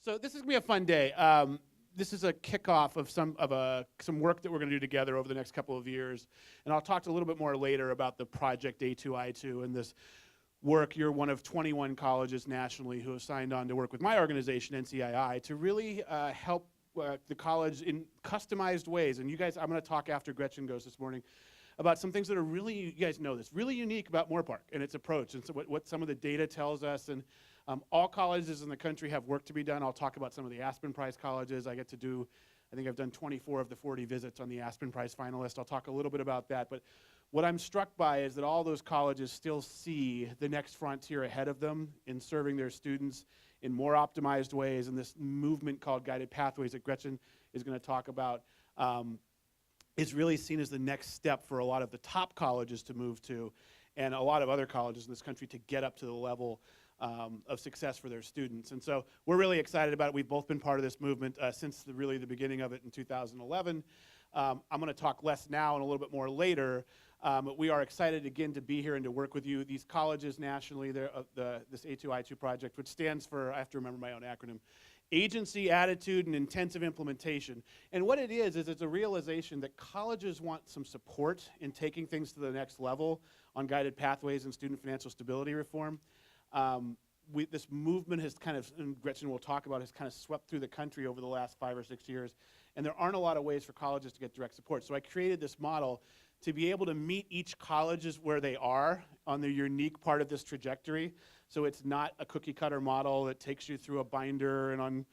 So this is gonna be a fun day. This is a kickoff of some work that we're gonna do together over the next couple of years, and I'll talk a little bit more later about the project A2I2 and this work. You're one of 21 colleges nationally who have signed on to work with my organization, NCII, to really help the college in customized ways. And you guys, I'm gonna talk after Gretchen goes this morning about some things that are really, you guys know this, really unique about Moorpark and its approach, and so what some of the data tells us. And all colleges in the country have work to be done. I'll talk about some of the Aspen Prize colleges. I think I've done 24 of the 40 visits on the Aspen Prize finalists. I'll talk a little bit about that. But what I'm struck by is that all those colleges still see the next frontier ahead of them in serving their students in more optimized ways. And this movement called Guided Pathways that Gretchen is going to talk about is really seen as the next step for a lot of the top colleges to move to, and a lot of other colleges in this country to get up to the level of success for their students. And so we're really excited about it. We've both been part of this movement since really the beginning of it in 2011. I'm going to talk less now and a little bit more later. But we are excited again to be here and to work with you. These colleges nationally, this A2I2 project, which stands for, I have to remember my own acronym, Agency, Attitude, and Intensive Implementation. And what it is it's a realization that colleges want some support in taking things to the next level on guided pathways and student financial stability reform. This movement has kind of, and Gretchen will talk about, has kind of swept through the country over the last 5 or 6 years, and there aren't a lot of ways for colleges to get direct support. So I created this model to be able to meet each colleges where they are on their unique part of this trajectory. So it's not a cookie cutter model that takes you through a binder, and on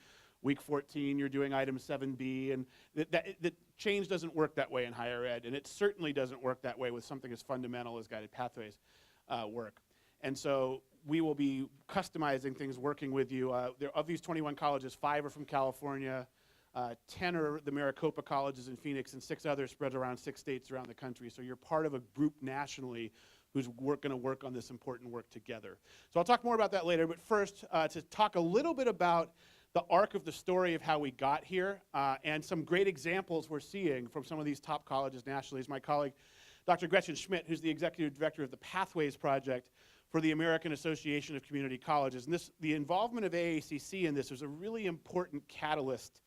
week 14 you're doing item 7B, and that change doesn't work that way in higher ed, and it certainly doesn't work that way with something as fundamental as guided pathways work. And so we will be customizing things, working with you. Of these 21 colleges, 5 are from California, 10 are the Maricopa colleges in Phoenix, and 6 others spread around 6 states around the country. So you're part of a group nationally who's going to work on this important work together. So I'll talk more about that later, but first, to talk a little bit about the arc of the story of how we got here, and some great examples we're seeing from some of these top colleges nationally is my colleague, Dr. Gretchen Schmidt, who's the executive director of the Pathways Project for the American Association of Community Colleges. And the involvement of AACC in this was a really important catalyst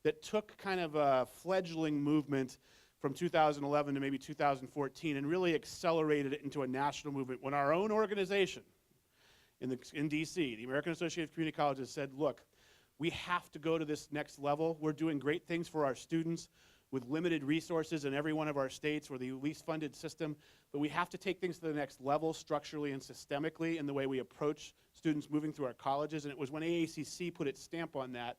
that took kind of a fledgling movement from 2011 to maybe 2014 and really accelerated it into a national movement when our own organization in DC, the American Association of Community Colleges, said, look, we have to go to this next level. We're doing great things for our students with limited resources in every one of our states. We're the least funded system, but we have to take things to the next level structurally and systemically in the way we approach students moving through our colleges. And it was when AACC put its stamp on that,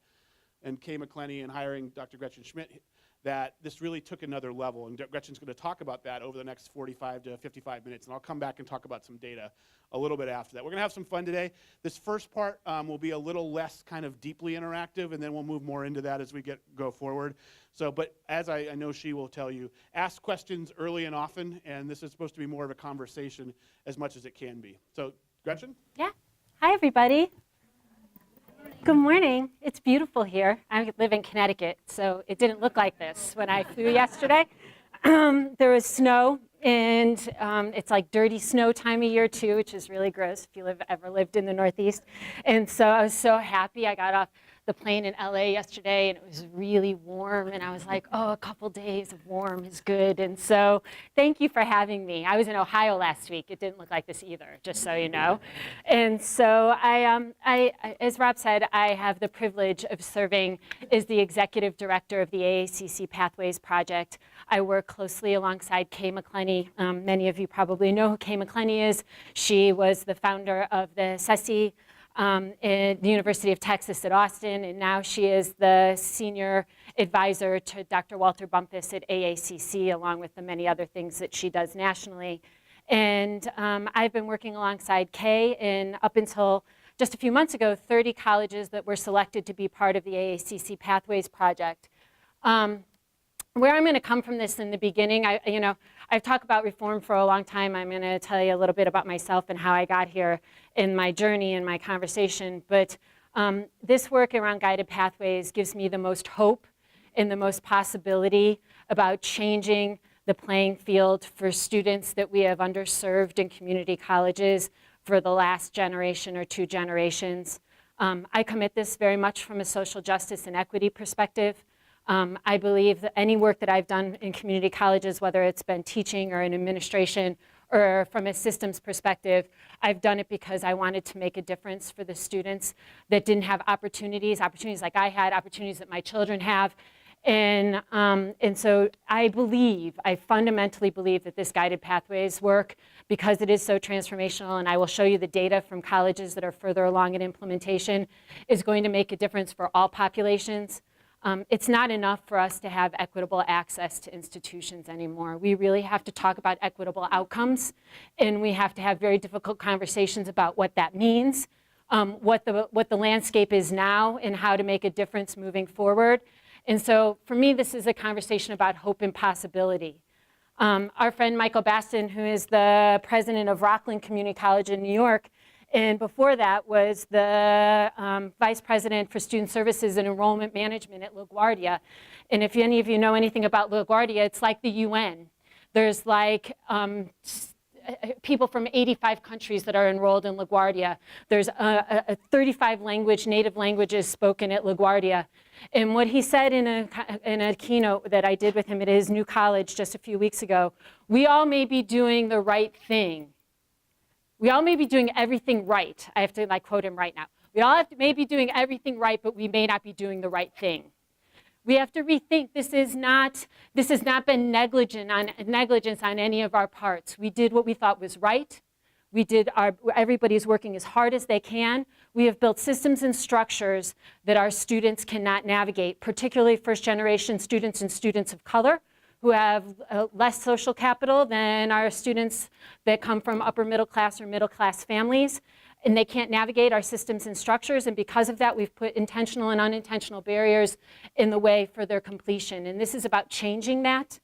and Kay McClenny and hiring Dr. Gretchen Schmidt, that this really took another level. And Gretchen's going to talk about that over the next 45 to 55 minutes, and I'll come back and talk about some data a little bit after that. We're going to have some fun today. This first part will be a little less kind of deeply interactive, and then we'll move more into that as we go forward. So, but as I know she will tell you, ask questions early and often, and this is supposed to be more of a conversation as much as it can be. So, Gretchen? Yeah. Hi, everybody. Good morning. It's beautiful here. I live in Connecticut, so it didn't look like this when I flew yesterday. There was snow, and it's like dirty snow time of year too, which is really gross if you ever lived in the Northeast. And so I was so happy. I got off the plane in LA yesterday, and it was really warm, and I was like, oh, a couple days of warm is good. And so thank you for having me. I was in Ohio last week. It didn't look like this either, just so you know. And so as Rob said, I have the privilege of serving as the executive director of the AACC Pathways Project. I work closely alongside Kay McClenny. Many of you probably know who Kay McClenny is. She was the founder of the SESI at the University of Texas at Austin, and now she is the senior advisor to Dr. Walter Bumpus at AACC, along with the many other things that she does nationally. And I've been working alongside Kay, and up until just a few months ago, 30 colleges that were selected to be part of the AACC Pathways Project. Where I'm going to come from this in the beginning, I've talked about reform for a long time. I'm going to tell you a little bit about myself and how I got here in my journey and my conversation. But this work around guided pathways gives me the most hope and the most possibility about changing the playing field for students that we have underserved in community colleges for the last generation or 2 generations. I come at this very much from a social justice and equity perspective. I believe that any work that I've done in community colleges, whether it's been teaching or in administration or from a systems perspective, I've done it because I wanted to make a difference for the students that didn't have opportunities like I had, opportunities that my children have. And so I fundamentally believe that this guided pathways work, because it is so transformational, and I will show you the data from colleges that are further along in implementation, is going to make a difference for all populations. It's not enough for us to have equitable access to institutions anymore. We really have to talk about equitable outcomes, and we have to have very difficult conversations about what that means, what the landscape is now, and how to make a difference moving forward. And so for me, this is a conversation about hope and possibility. Our friend Michael Baston, who is the president of Rockland Community College in New York, and before that was the vice president for student services and enrollment management at LaGuardia. And if any of you know anything about LaGuardia, it's like the UN. There's like people from 85 countries that are enrolled in LaGuardia. There's 35 native languages spoken at LaGuardia. And what he said in a keynote that I did with him at his new college just a few weeks ago, we all may be doing the right thing. We all may be doing everything right. I have to quote him right now. We all may be doing everything right, but we may not be doing the right thing. We have to rethink this has not been negligence on any of our parts. We did what we thought was right. Everybody's working as hard as they can. We have built systems and structures that our students cannot navigate, particularly first-generation students and students of color, who have less social capital than our students that come from upper middle class or middle class families. And they can't navigate our systems and structures. And because of that, we've put intentional and unintentional barriers in the way for their completion. And this is about changing that.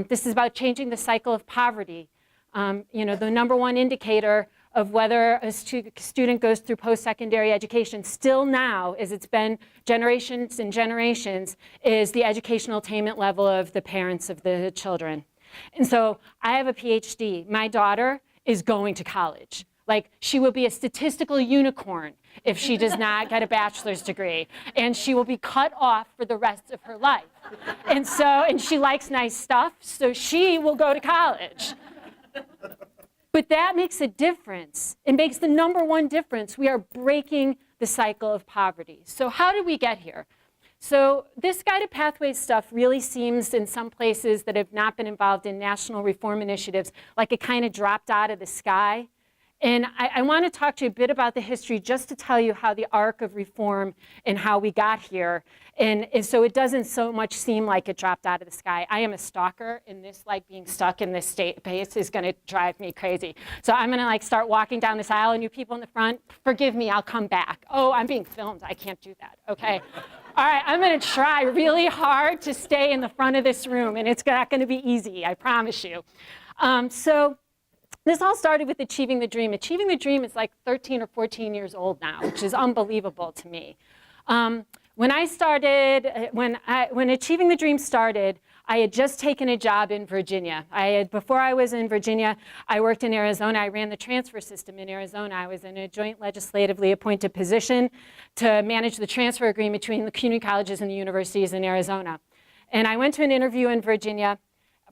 This is about changing the cycle of poverty. The number one indicator of whether a student goes through post-secondary education still now, as it's been generations and generations, is the educational attainment level of the parents of the children. And so I have a PhD. My daughter is going to college. She will be a statistical unicorn if she does not get a bachelor's degree. And she will be cut off for the rest of her life. And she likes nice stuff, so she will go to college. But that makes a difference. It makes the number one difference. We are breaking the cycle of poverty. So how did we get here? So this guided pathways stuff really seems, in some places that have not been involved in national reform initiatives, like it kind of dropped out of the sky. And I want to talk to you a bit about the history, just to tell you how the arc of reform and how we got here. And so it doesn't so much seem like it dropped out of the sky. I am a stalker, and this being stuck in this space is going to drive me crazy. So I'm going to start walking down this aisle, and you people in the front, forgive me, I'll come back. Oh, I'm being filmed. I can't do that. Okay. All right, I'm going to try really hard to stay in the front of this room, and it's not going to be easy, I promise you. This all started with Achieving the Dream. Achieving the Dream is 13 or 14 years old now, which is unbelievable to me. When Achieving the Dream started, I had just taken a job in Virginia. Before I was in Virginia, I worked in Arizona. I ran the transfer system in Arizona. I was in a joint legislatively appointed position to manage the transfer agreement between the community colleges and the universities in Arizona. And I went to an interview in Virginia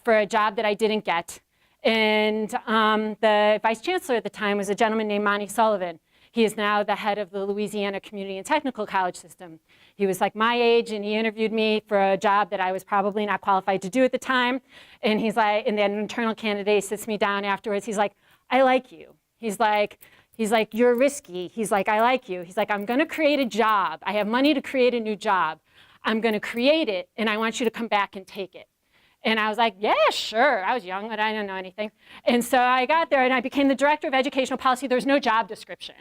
for a job that I didn't get. And the vice chancellor at the time was a gentleman named Monty Sullivan. He is now the head of the Louisiana Community and Technical College System. He was my age, and he interviewed me for a job that I was probably not qualified to do at the time. And he's and then an internal candidate sits me down afterwards. He's like, I like you. He's like, you're risky. He's like, I like you. He's like, I'm going to create a job. I have money to create a new job. I'm going to create it, and I want you to come back and take it. And I was like, yeah, sure. I was young, but I didn't know anything. And so I got there, and I became the director of educational policy. There was no job description.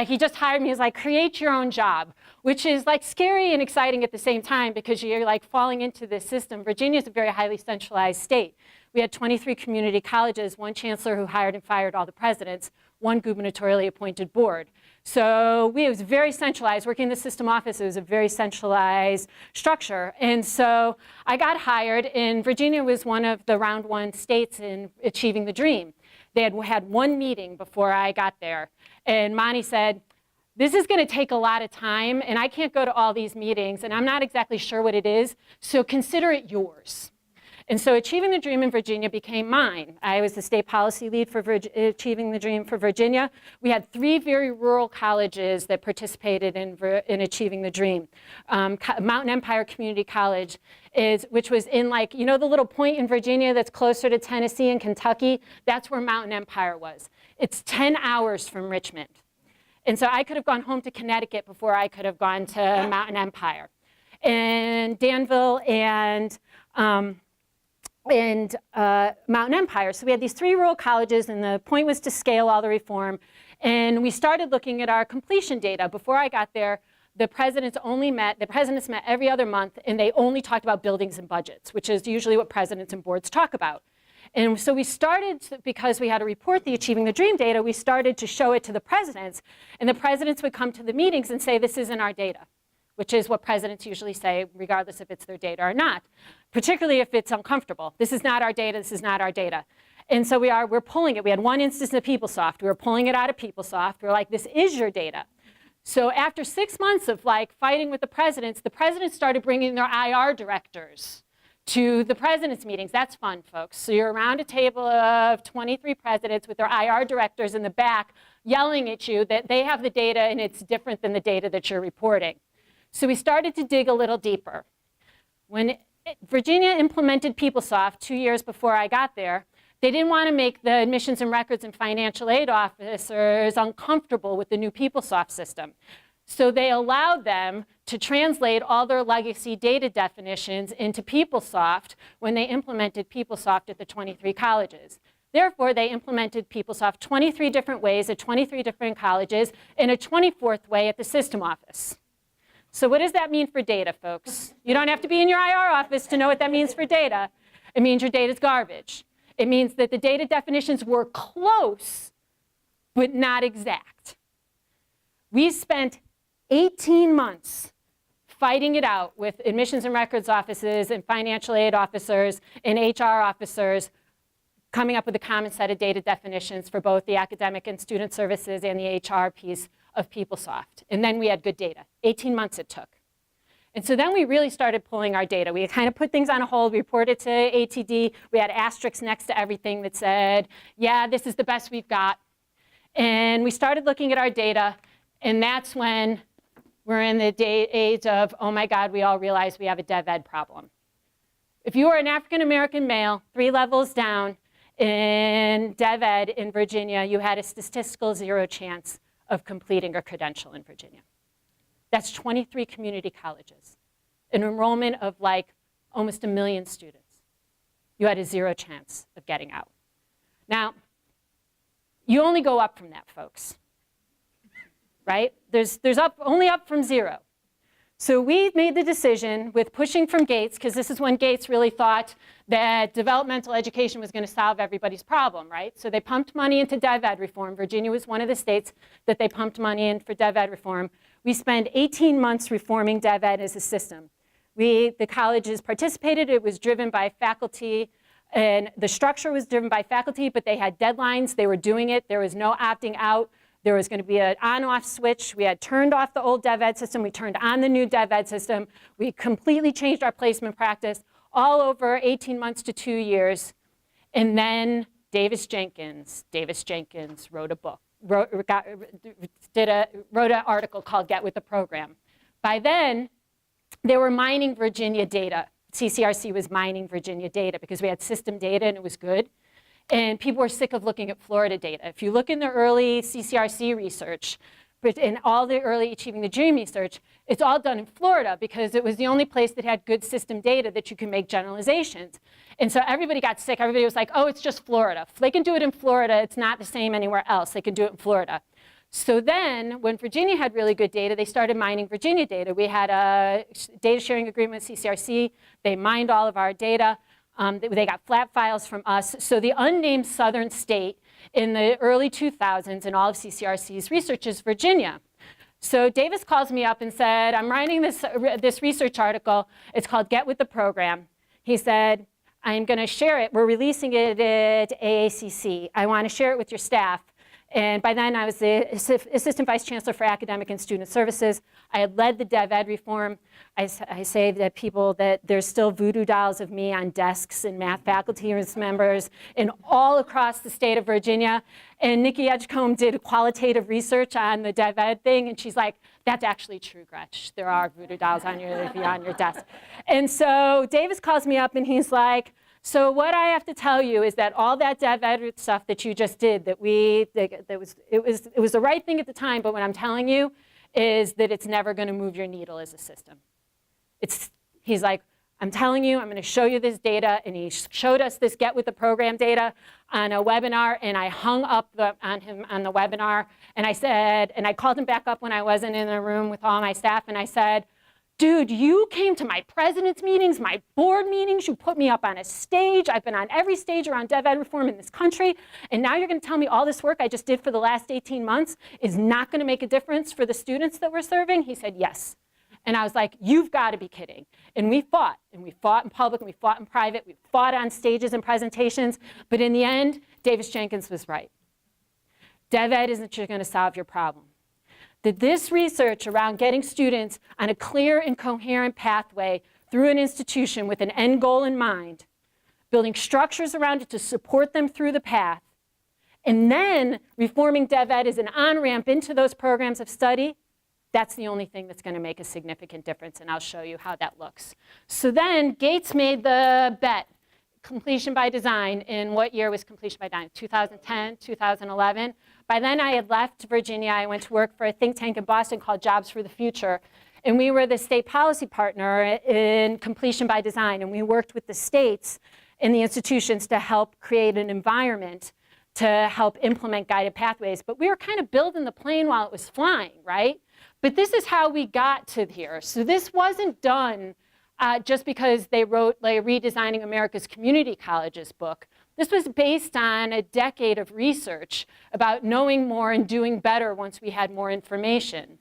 He just hired me as create your own job, which is scary and exciting at the same time, because you're falling into this system. Virginia is a very highly centralized state. We had 23 community colleges, one chancellor who hired and fired all the presidents, one gubernatorially appointed board. So it was very centralized. Working in the system office, it was a very centralized structure. And so I got hired, and Virginia was one of the round one states in Achieving the Dream. They had one meeting before I got there. And Monty said, This is going to take a lot of time, and I can't go to all these meetings, and I'm not exactly sure what it is, so consider it yours. And so Achieving the Dream in Virginia became mine. I was the state policy lead for Achieving the Dream for Virginia. We had 3 very rural colleges that participated in Achieving the Dream. Mountain Empire Community College, which was in, like, you know, the little point in Virginia that's closer to Tennessee and Kentucky? That's where Mountain Empire was. It's 10 hours from Richmond. And so I could have gone home to Connecticut before I could have gone to Mountain Empire. And Danville and Mountain Empire. So we had these 3 rural colleges, and the point was to scale all the reform. And we started looking at our completion data. Before I got there, the presidents met every other month, and they only talked about buildings and budgets, which is usually what presidents and boards talk about. And so we started, because we had to report the Achieving the Dream data, we started to show it to the presidents. And the presidents would come to the meetings and say, this isn't our data, which is what presidents usually say, regardless if it's their data or not, particularly if it's uncomfortable. This is not our data, this is not our data. And so we're pulling it. We had one instance of PeopleSoft. We were pulling it out of PeopleSoft. We were like, this is your data. So after 6 months of like fighting with the presidents started bringing their IR directors to the president's meetings. That's fun, folks. So you're around a table of 23 presidents with their IR directors in the back yelling at you that they have the data and it's different than the data that you're reporting. So we started to dig a little deeper. When Virginia implemented PeopleSoft 2 years before I got there, they didn't want to make the admissions and records and financial aid officers uncomfortable with the new PeopleSoft system. So they allowed them to translate all their legacy data definitions into PeopleSoft when they implemented PeopleSoft at the 23 colleges. Therefore, they implemented PeopleSoft 23 different ways at 23 different colleges and a 24th way at the system office. So what does that mean for data, folks? You don't have to be in your IR office to know what that means for data. It means your data is garbage. It means that the data definitions were close, but not exact. We spent 18 months fighting it out with admissions and records offices and financial aid officers and HR officers, coming up with a common set of data definitions for both the academic and student services and the HR piece of PeopleSoft. And then we had good data. 18 months it took. And so then we really started pulling our data. We kind of put things on a hold. We reported to ATD. We had asterisks next to everything that said, yeah, this is the best we've got. And we started looking at our data. And that's when we're in the age of, oh my God, we all realize we have a dev ed problem. If you are an African-American male, 3 levels down in dev ed in Virginia, you had a statistical 0 chance of completing a credential in Virginia. That's 23 community colleges, an enrollment of like almost 1 million students. You had a 0 chance of getting out. Now, you only go up from that, folks, right? There's only up from 0. So we made the decision with pushing from Gates, because this is when Gates really thought that developmental education was going to solve everybody's problem, right? So they pumped money into dev ed reform. Virginia was one of the states that they pumped money in for dev ed reform. We spent 18 months reforming dev ed as a system. The colleges participated. It was driven by faculty, and the structure was driven by faculty, but they had deadlines. They were doing it. There was no opting out. There was going to be an on-off switch. We had turned off the old dev ed system. We turned on the new dev ed system. We completely changed our placement practice all over 18 months to 2 years. And then Davis Jenkins wrote a book, wrote an article called Get With the Program. By then, they were mining Virginia data. CCRC was mining Virginia data because we had system data and it was good. And people were sick of looking at Florida data. If you look in the early CCRC research, in all the early Achieving the Dream research, it's all done in Florida because it was the only place that had good system data that you can make generalizations. And so everybody got sick. Everybody was like, oh, it's just Florida. If they can do it in Florida, it's not the same anywhere else. They can do it in Florida. So then, when Virginia had really good data, they started mining Virginia data. We had a data sharing agreement with CCRC. They mined all of our data. They got flat files from us. So the unnamed southern state in the early 2000s in all of CCRC's research is Virginia. So Davis calls me up and said, I'm writing this research article. It's called Get With the Program. He said, I'm going to share it. We're releasing it at AACC. I want to share it with your staff. And by then, I was the Assistant Vice Chancellor for Academic and Student Services. I had led the DevEd reform. I say that that there's still voodoo dolls of me on desks and math faculty members and all across the state of Virginia. And Nikki Edgecombe did qualitative research on the DevEd thing, and she's like, that's actually true, Gretch. There are voodoo dolls on your desk. And so Davis calls me up, and he's like, so what I have to tell you is that all that DevEd stuff that you just did, it was the right thing at the time, but what I'm telling you is that it's never going to move your needle as a system. He's like, I'm telling you, I'm going to show you this data, and he showed us this Get With the Program data on a webinar, and I hung up on him on the webinar, and I said, and I called him back up when I wasn't in the room with all my staff, and I said, dude, you came to my president's meetings, my board meetings, you put me up on a stage. I've been on every stage around DevEd reform in this country, and now you're going to tell me all this work I just did for the last 18 months is not going to make a difference for the students that we're serving? He said, yes. And I was like, you've got to be kidding. And we fought in public, and we fought in private, we fought on stages and presentations, but in the end, Davis Jenkins was right. DevEd isn't going to solve your problem. That this research around getting students on a clear and coherent pathway through an institution with an end goal in mind, building structures around it to support them through the path, and then reforming DevEd as an on-ramp into those programs of study, that's the only thing that's going to make a significant difference, and I'll show you how that looks. So then Gates made the bet, completion by design. In what year was completion by design? 2010, 2011. By then, I had left Virginia. I went to work for a think tank in Boston called Jobs for the Future. And we were the state policy partner in completion by design. And we worked with the states and the institutions to help create an environment to help implement guided pathways. But we were kind of building the plane while it was flying, right? But this is how we got to here. So this wasn't done just because they wrote like Redesigning America's Community Colleges book. This was based on a decade of research about knowing more and doing better once we had more information.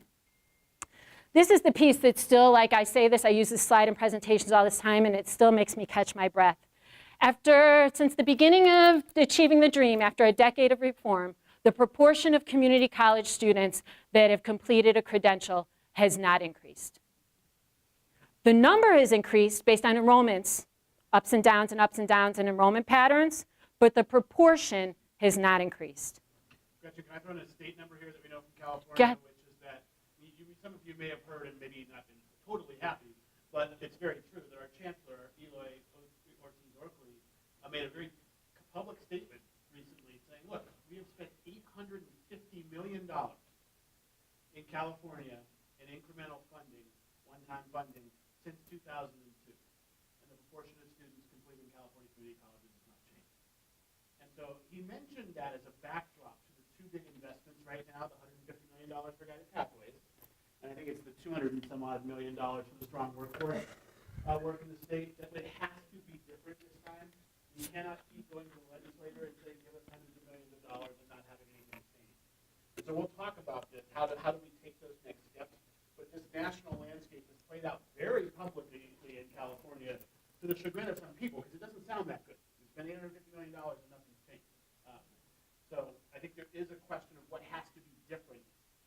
This is the piece that still, like I say this, I use this slide in presentations all this time, and it still makes me catch my breath. Since the beginning of Achieving the Dream, after a decade of reform, the proportion of community college students that have completed a credential has not increased. The number has increased based on enrollments, ups and downs in enrollment patterns, but the proportion has not increased. Gretchen, can I throw in a state number here that we know from California, which is that some of you may have heard and maybe not been totally happy, but it's very true that our chancellor, Eloy Ortiz-Orkley, made a very public statement recently saying, look, we have spent $850 million in California in incremental funding, one-time funding, since 2002. And the proportion of students completing California community colleges has not changed. And so he mentioned that as a backdrop to the two big investments right now, the $150 million for guided pathways, and I think it's the $200 and some odd million for the strong workforce work in the state, that it has to be different this time. You cannot keep going to the legislator and say, give us hundreds of millions of dollars and not having anything change. And so we'll talk about this. How do we take those next steps? But this national landscape has played out very publicly in California to the chagrin of some people, because it doesn't sound that good. We spent $850 million and nothing's changed. So I think there is a question of what has to be different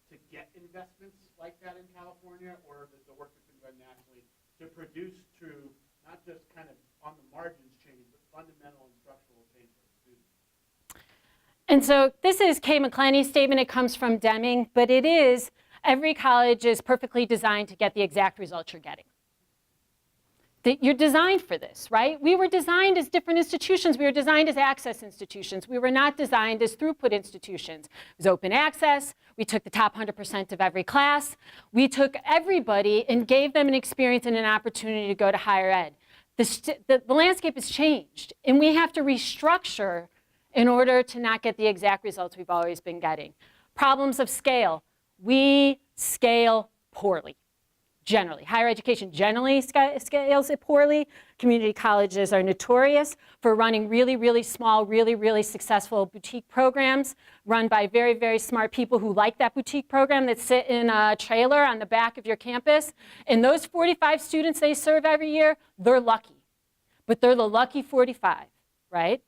to get investments like that in California, or the work that's been done nationally to produce true, not just kind of on the margins change, but fundamental and structural change for the students. And so this is Kay McClenny's statement. It comes from Deming, but it is, every college is perfectly designed to get the exact results you're getting. You're designed for this, right? We were designed as different institutions. We were designed as access institutions. We were not designed as throughput institutions. It was open access. We took the top 100% of every class. We took everybody and gave them an experience and an opportunity to go to higher ed. The landscape has changed, and we have to restructure in order to not get the exact results we've always been getting. Problems of scale. We scale poorly. Generally. Higher education generally scales it poorly. Community colleges are notorious for running really, really small, really, really successful boutique programs run by very, very smart people who like that boutique program that sit in a trailer on the back of your campus. And those 45 students they serve every year, they're lucky. But they're the lucky 45, right?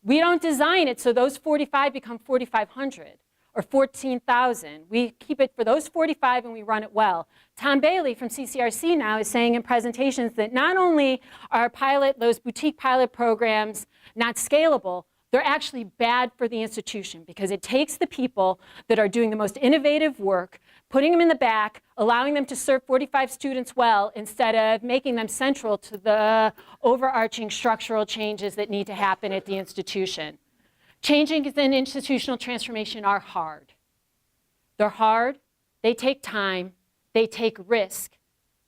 We don't design it so those 45 become 4,500. or 14,000. We keep it for those 45 and we run it well. Tom Bailey from CCRC now is saying in presentations that not only are those boutique pilot programs not scalable, they're actually bad for the institution because it takes the people that are doing the most innovative work, putting them in the back, allowing them to serve 45 students well instead of making them central to the overarching structural changes that need to happen at the institution. Changing in institutional transformation are hard. They're hard, they take time, they take risk,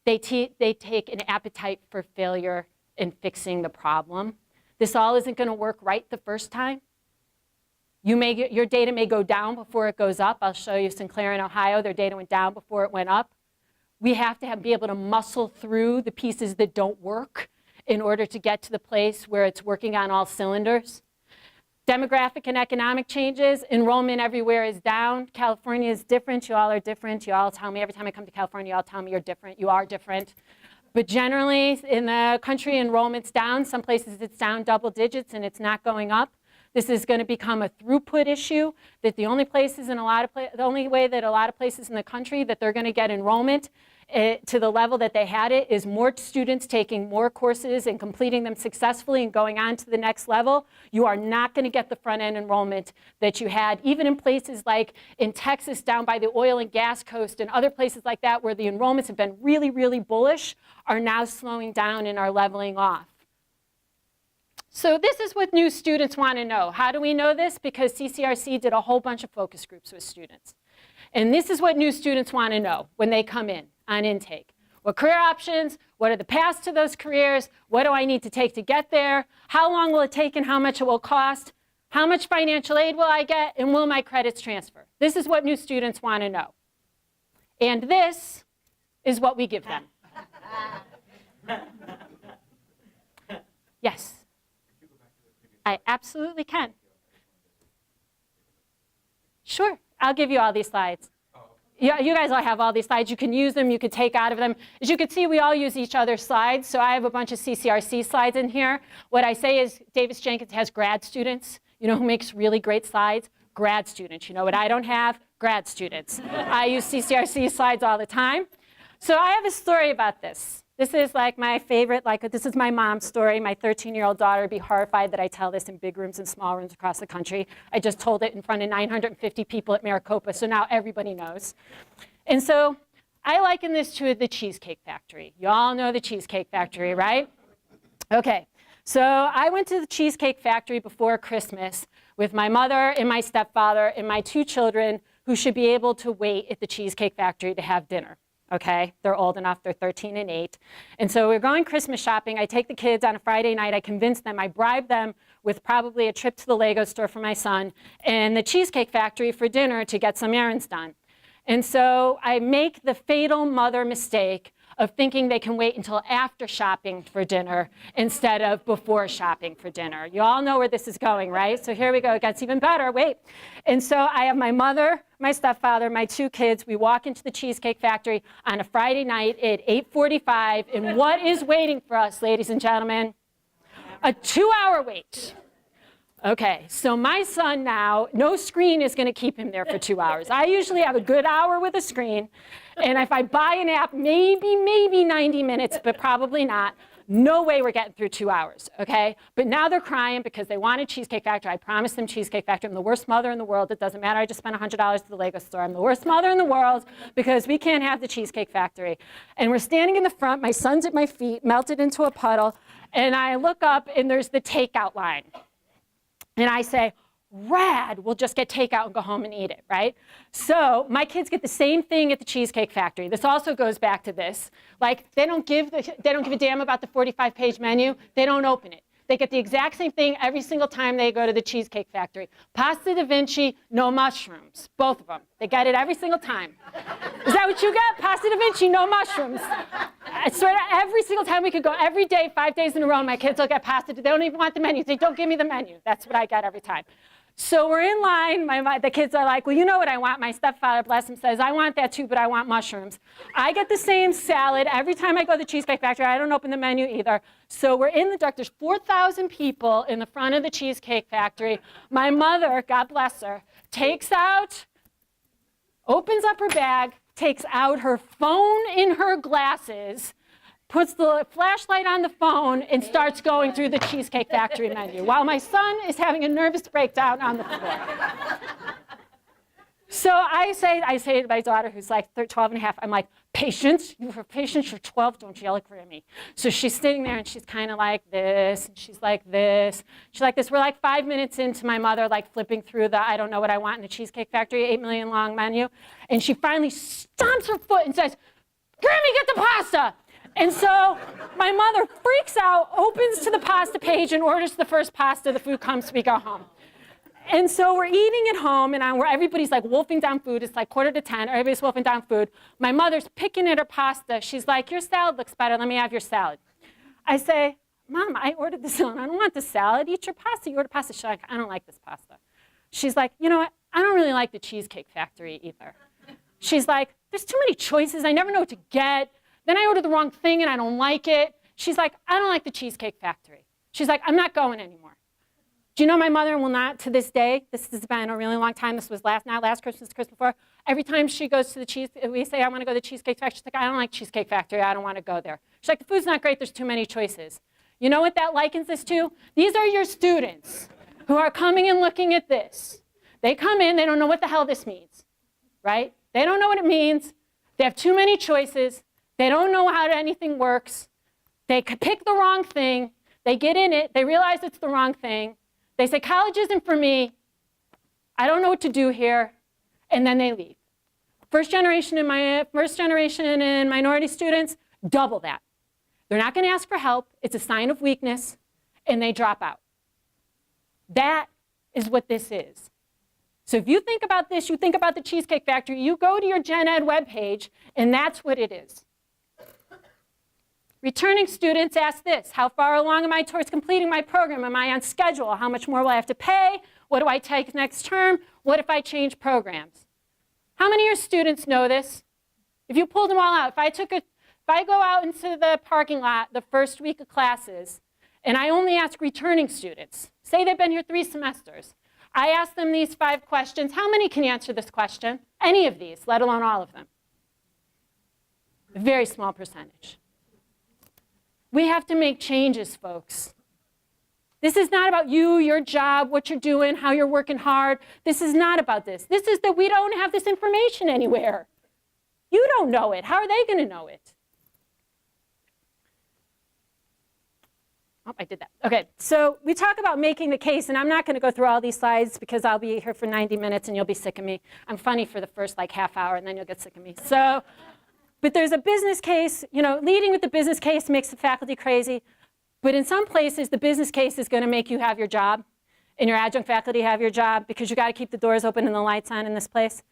they take an appetite for failure in fixing the problem. This all isn't going to work right the first time. Your data may go down before it goes up. I'll show you Sinclair in Ohio, their data went down before it went up. We have to be able to muscle through the pieces that don't work in order to get to the place where it's working on all cylinders. Demographic and economic changes, enrollment everywhere is down. California is different, you all are different. You all tell me, every time I come to California, you all tell me you're different, you are different. But generally, in the country, enrollment's down. Some places it's down double digits and it's not going up. This is going to become a throughput issue, that the only way that a lot of places in the country that they're going to get enrollment to the level that they had it is more students taking more courses and completing them successfully and going on to the next level. You are not going to get the front-end enrollment that you had, even in places like in Texas down by the oil and gas coast and other places like that where the enrollments have been really, really bullish, are now slowing down and are leveling off. So this is what new students want to know. How do we know this? Because CCRC did a whole bunch of focus groups with students. And this is what new students want to know when they come in on intake. What career options? What are the paths to those careers? What do I need to take to get there? How long will it take and how much it will cost? How much financial aid will I get? And will my credits transfer? This is what new students want to know. And this is what we give them. Yes. I absolutely can. Sure, I'll give you all these slides. Yeah, you guys all have all these slides. You can use them, you can take out of them. As you can see, we all use each other's slides. So I have a bunch of CCRC slides in here. What I say is Davis-Jenkins has grad students. You know who makes really great slides? Grad students. You know what I don't have? Grad students. I use CCRC slides all the time. So I have a story about this. This is like my favorite, this is my mom's story. My 13-year-old daughter would be horrified that I tell this in big rooms and small rooms across the country. I just told it in front of 950 people at Maricopa, so now everybody knows. And so I liken this to the Cheesecake Factory. You all know the Cheesecake Factory, right? Okay, so I went to the Cheesecake Factory before Christmas with my mother and my stepfather and my 2 children who should be able to wait at the Cheesecake Factory to have dinner. Okay, they're old enough, they're 13 and 8. And so we're going Christmas shopping. I take the kids on a Friday night, I convince them, I bribe them with probably a trip to the Lego store for my son and the Cheesecake Factory for dinner to get some errands done. And so I make the fatal mother mistake of thinking they can wait until after shopping for dinner instead of before shopping for dinner. You all know where this is going, right? So here we go, it gets even better, wait. And so I have my mother, my stepfather, my 2 kids. We walk into the Cheesecake Factory on a Friday night at 8:45, and what is waiting for us, ladies and gentlemen? A 2-hour wait. Okay, so my son now, no screen is going to keep him there for 2 hours. I usually have a good hour with a screen, and if I buy an app, maybe 90 minutes, but probably not. No way we're getting through 2 hours, okay? But now they're crying because they wanted Cheesecake Factory. I promised them Cheesecake Factory. I'm the worst mother in the world. It doesn't matter. I just spent $100 to the Lego store. I'm the worst mother in the world because we can't have the Cheesecake Factory. And we're standing in the front. My son's at my feet, melted into a puddle. And I look up, and there's the takeout line. And I say, rad, we'll just get takeout and go home and eat it, right? So my kids get the same thing at the Cheesecake Factory. This also goes back to this. Like, they don't give a damn about the 45-page menu. They don't open it. They get the exact same thing every single time they go to the Cheesecake Factory. Pasta da Vinci, no mushrooms, both of them. They get it every single time. Is that what you get? Pasta da Vinci, no mushrooms. I swear to every single time we could go every day, 5 days in a row, my kids will get pasta. They don't even want the menu. They don't give me the menu. That's what I get every time. So we're in line. The kids are like, well, you know what I want. My stepfather, bless him, says, I want that too, but I want mushrooms. I get the same salad every time I go to the Cheesecake Factory. I don't open the menu either. So we're in the dark. There's 4,000 people in the front of the Cheesecake Factory. My mother, God bless her, takes out opens up her bag, takes out her phone in her glasses, puts the flashlight on the phone, and starts going through the Cheesecake Factory menu while my son is having a nervous breakdown on the floor. So I say to my daughter, who's like 12 and a half, I'm like, patience, you have patience, you're 12, don't yell at me. So she's sitting there and she's kind of like this, and she's like this, she's like this. We're like 5 minutes into my mother like flipping through the I don't know what I want in the Cheesecake Factory 8 million long menu, and she finally stomps her foot and says, Grammy, get the pasta. And so my mother freaks out, opens to the pasta page and orders the first pasta, the food comes, we go home. And so we're eating at home, and everybody's like wolfing down food. It's like 9:45, everybody's wolfing down food. My mother's picking at her pasta. She's like, your salad looks better, let me have your salad. I say, Mom, I ordered this salad. I don't want the salad, eat your pasta. You ordered pasta. She's like, I don't like this pasta. She's like, you know what, I don't really like the Cheesecake Factory either. She's like, there's too many choices, I never know what to get. Then I ordered the wrong thing and I don't like it. She's like, I don't like the Cheesecake Factory. She's like, I'm not going anymore. Do you know my mother will not, to this day, this has been a really long time, this was not last Christmas, the Christmas before, every time she goes to we say, I want to go to the Cheesecake Factory, she's like, I don't like Cheesecake Factory, I don't want to go there. She's like, the food's not great, there's too many choices. You know what that likens this to? These are your students who are coming and looking at this. They come in, they don't know what the hell this means, right? They don't know what it means, they have too many choices, they don't know how anything works, they pick the wrong thing, they get in it, they realize it's the wrong thing, they say, college isn't for me, I don't know what to do here, and then they leave. First generation and minority students, double that. They're not going to ask for help, it's a sign of weakness, and they drop out. That is what this is. So if you think about this, you think about the Cheesecake Factory, you go to your Gen Ed webpage, and that's what it is. Returning students ask this, how far along am I towards completing my program? Am I on schedule? How much more will I have to pay? What do I take next term? What if I change programs? How many of your students know this? If you pulled them all out, if I go out into the parking lot the first week of classes, and I only ask returning students, say they've been here 3 semesters, I ask them these 5 questions. How many can answer this question? Any of these, let alone all of them. A very small percentage. We have to make changes, folks. This is not about you, your job, what you're doing, how you're working hard. This is not about this. This is that we don't have this information anywhere. You don't know it. How are they going to know it? Oh, I did that. Okay, so we talk about making the case, and I'm not going to go through all these slides because I'll be here for 90 minutes and you'll be sick of me. I'm funny for the first like half hour, and then you'll get sick of me. But there's a business case, leading with the business case makes the faculty crazy. But in some places, the business case is going to make you have your job, and your adjunct faculty have your job, because you got to keep the doors open and the lights on in this place.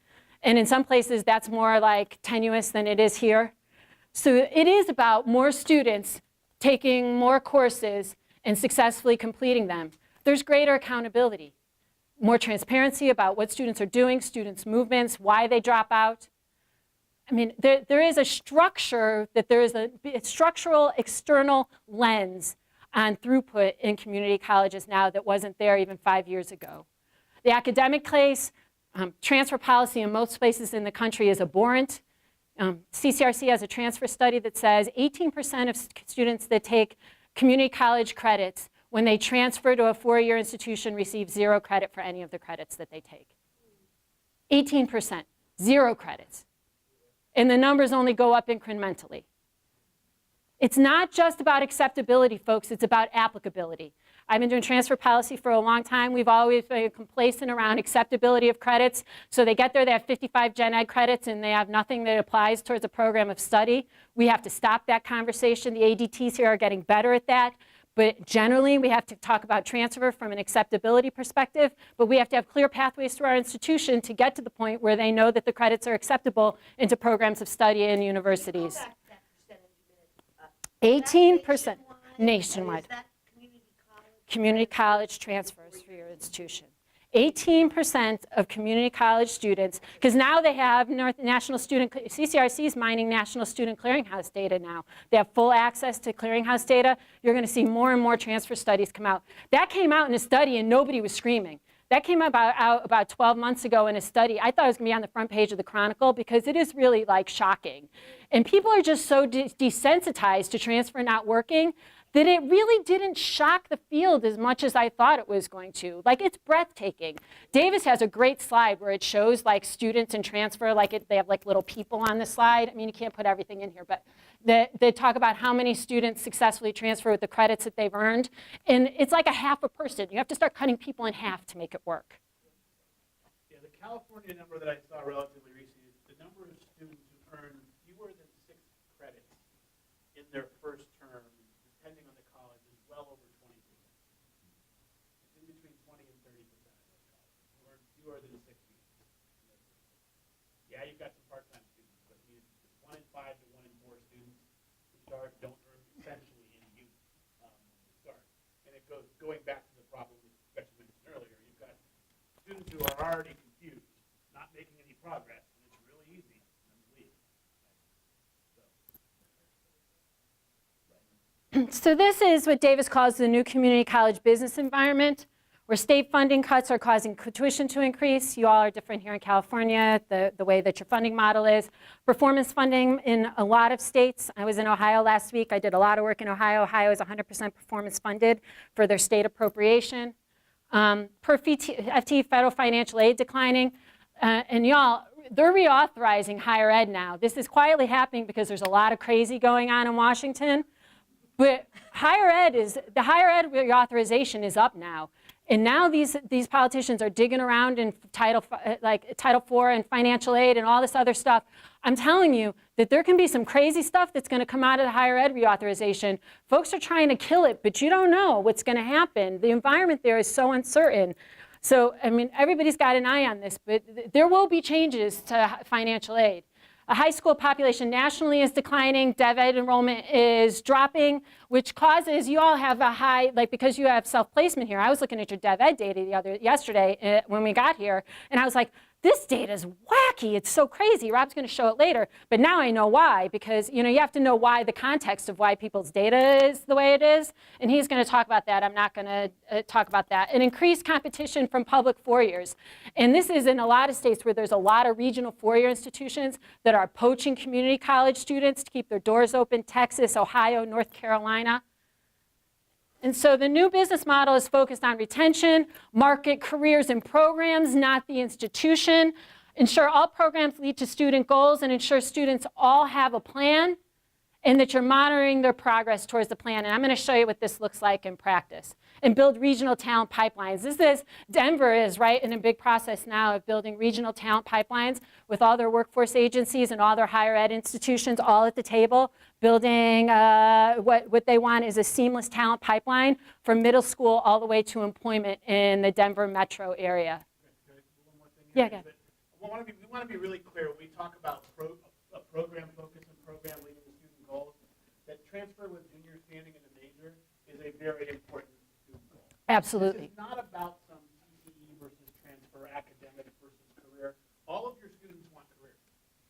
And in some places, that's more like tenuous than it is here. So it is about more students taking more courses and successfully completing them. There's greater accountability, more transparency about what students are doing, students' movements, why they drop out. I mean, there is a structure, that there is a structural external lens on throughput in community colleges now that wasn't there even 5 years ago. The academic case, transfer policy in most places in the country is abhorrent. CCRC has a transfer study that says 18% of students that take community college credits, when they transfer to a 4-year institution, receive 0 credit for any of the credits that they take. 18%, 0 credits. And the numbers only go up incrementally. It's not just about acceptability, folks, it's about applicability. I've been doing transfer policy for a long time. We've always been complacent around acceptability of credits. So they get there, they have 55 gen ed credits, and they have nothing that applies towards a program of study. We have to stop that conversation. The ADTs here are getting better at that. But generally, we have to talk about transfer from an acceptability perspective, but we have to have clear pathways through our institution to get to the point where they know that the credits are acceptable into programs of study in universities. 18% nationwide. Community college transfers for your institution. 18% of community college students, because now they have national student, CCRC is mining national student clearinghouse data now. They have full access to clearinghouse data. You're going to see more and more transfer studies come out. That came out in a study and nobody was screaming. That came out about 12 months ago in a study. I thought it was going to be on the front page of the Chronicle because it is really like shocking. And people are just so desensitized to transfer not working that it really didn't shock the field as much as I thought it was going to. Like, it's breathtaking. Davis has a great slide where it shows like students and transfer, like they have like little people on the slide. I mean, you can't put everything in here, but they talk about how many students successfully transfer with the credits that they've earned. And it's like a half a person. You have to start cutting people in half to make it work. Yeah, the California number that I saw relatively recently is the number of students who earn fewer than 6 credits in their first term, depending on the college, is well over 20%. It's in between 20 and 30% of those colleges who earn fewer than 6 units. Yeah, you've got some part-time students, but 1 in 5 to 1 in 4 students who start don't earn essentially any units when they start. And it goes going back to the problem that you mentioned earlier. You've got students who are already confused, not making any progress, and it's really easy for them to leave. So this is what Davis calls the new community college business environment, where state funding cuts are causing tuition to increase. You all are different here in California, the way that your funding model is. Performance funding in a lot of states. I was in Ohio last week. I did a lot of work in Ohio. Ohio is 100% performance funded for their state appropriation. Per FT, federal financial aid declining. And y'all, they're reauthorizing higher ed now. This is quietly happening because there's a lot of crazy going on in Washington. But the higher ed reauthorization is up now. And now these politicians are digging around in Title IV and financial aid and all this other stuff. I'm telling you that there can be some crazy stuff that's going to come out of the higher ed reauthorization. Folks are trying to kill it, but you don't know what's going to happen. The environment there is so uncertain. So, I mean, everybody's got an eye on this, but there will be changes to financial aid. A high school population nationally is declining. Dev ed enrollment is dropping, which causes you all have a high, like because you have self-placement here. I was looking at your dev ed data yesterday when we got here, and I was like, this data is wacky. It's so crazy. Rob's going to show it later. But now I know why, because you have to know why, the context of why people's data is the way it is. And he's going to talk about that. I'm not going to talk about that. And increased competition from public four-years. And this is in a lot of states where there's a lot of regional four-year institutions that are poaching community college students to keep their doors open. Texas, Ohio, North Carolina. And so the new business model is focused on retention, market careers and programs, not the institution. Ensure all programs lead to student goals and ensure students all have a plan and that you're monitoring their progress towards the plan. And I'm going to show you what this looks like in practice. And build regional talent pipelines. Denver is right in a big process now of building regional talent pipelines with all their workforce agencies and all their higher ed institutions all at the table, building what they want is a seamless talent pipeline from middle school all the way to employment in the Denver metro area. One more thing here. Yeah. We want to be really clear when we talk about a program focus and program leading to student goals, that transfer with junior standing in a major is a very important student goal. Absolutely. It's not about some TCE versus transfer, academic versus career. All of your students want careers.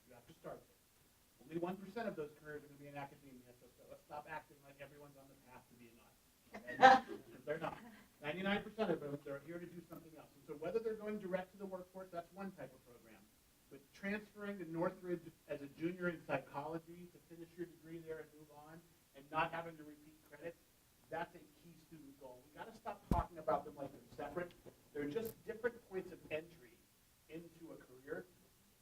You have to start there. Only 1% of those careers are going to be in academia, so let's stop acting like everyone's on the path to being us. Okay? They're not. 99% of them, they're here to do something else. And so whether they're going direct to the workforce, that's one type of program. But transferring to Northridge as a junior in psychology to finish your degree there and move on and not having to repeat credits, that's a key student goal. We've got to stop talking about them like they're separate. They're just different points of entry into a career.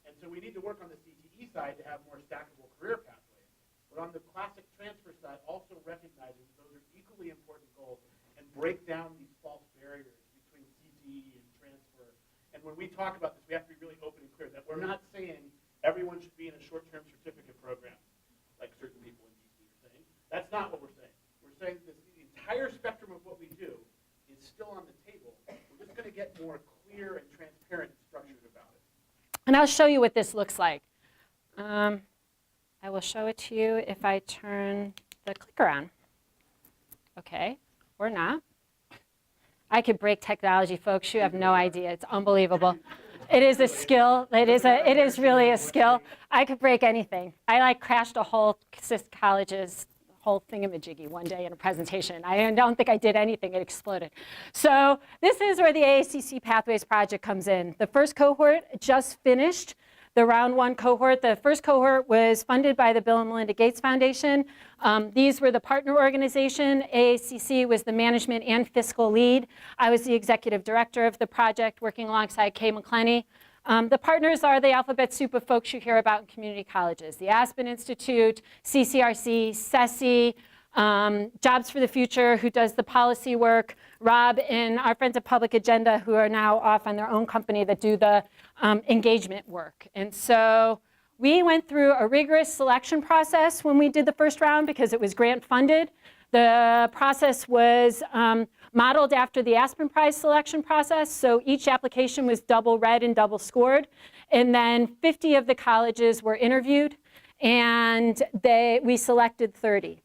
And so we need to work on the CTE side to have more stackable career pathways. But on the classic transfer side, also recognizing that those are equally important goals and break down these false barriers between CTE and transfer. And when we talk about this, we have to be really open and clear that we're not saying everyone should be in a short-term certificate program, like certain people in DC are saying. That's not what we're saying. We're saying that the entire spectrum of what we do is still on the table. We're just going to get more clear and transparent and structured about it. And I'll show you what this looks like. I will show it to you if I turn the clicker on. Okay, or not. I could break technology, folks. You have no idea. It's unbelievable. It is a skill. It is really a skill. I could break anything. I crashed a whole college's whole thingamajiggy one day in a presentation. I don't think I did anything, it exploded. So this is where the AACC Pathways Project comes in. The first cohort just finished. The round one cohort, the first cohort was funded by the Bill and Melinda Gates Foundation. These were the partner organization. AACC was the management and fiscal lead. I was the executive director of the project, working alongside Kay McClenny. The partners are the alphabet soup of folks you hear about in community colleges. The Aspen Institute, CCRC, CESI, Jobs for the Future, who does the policy work, Rob and our friends at Public Agenda, who are now off on their own company that do the engagement work. And so we went through a rigorous selection process when we did the first round because it was grant funded. The process was modeled after the Aspen Prize selection process. So each application was double read and double scored. And then 50 of the colleges were interviewed, and we selected 30.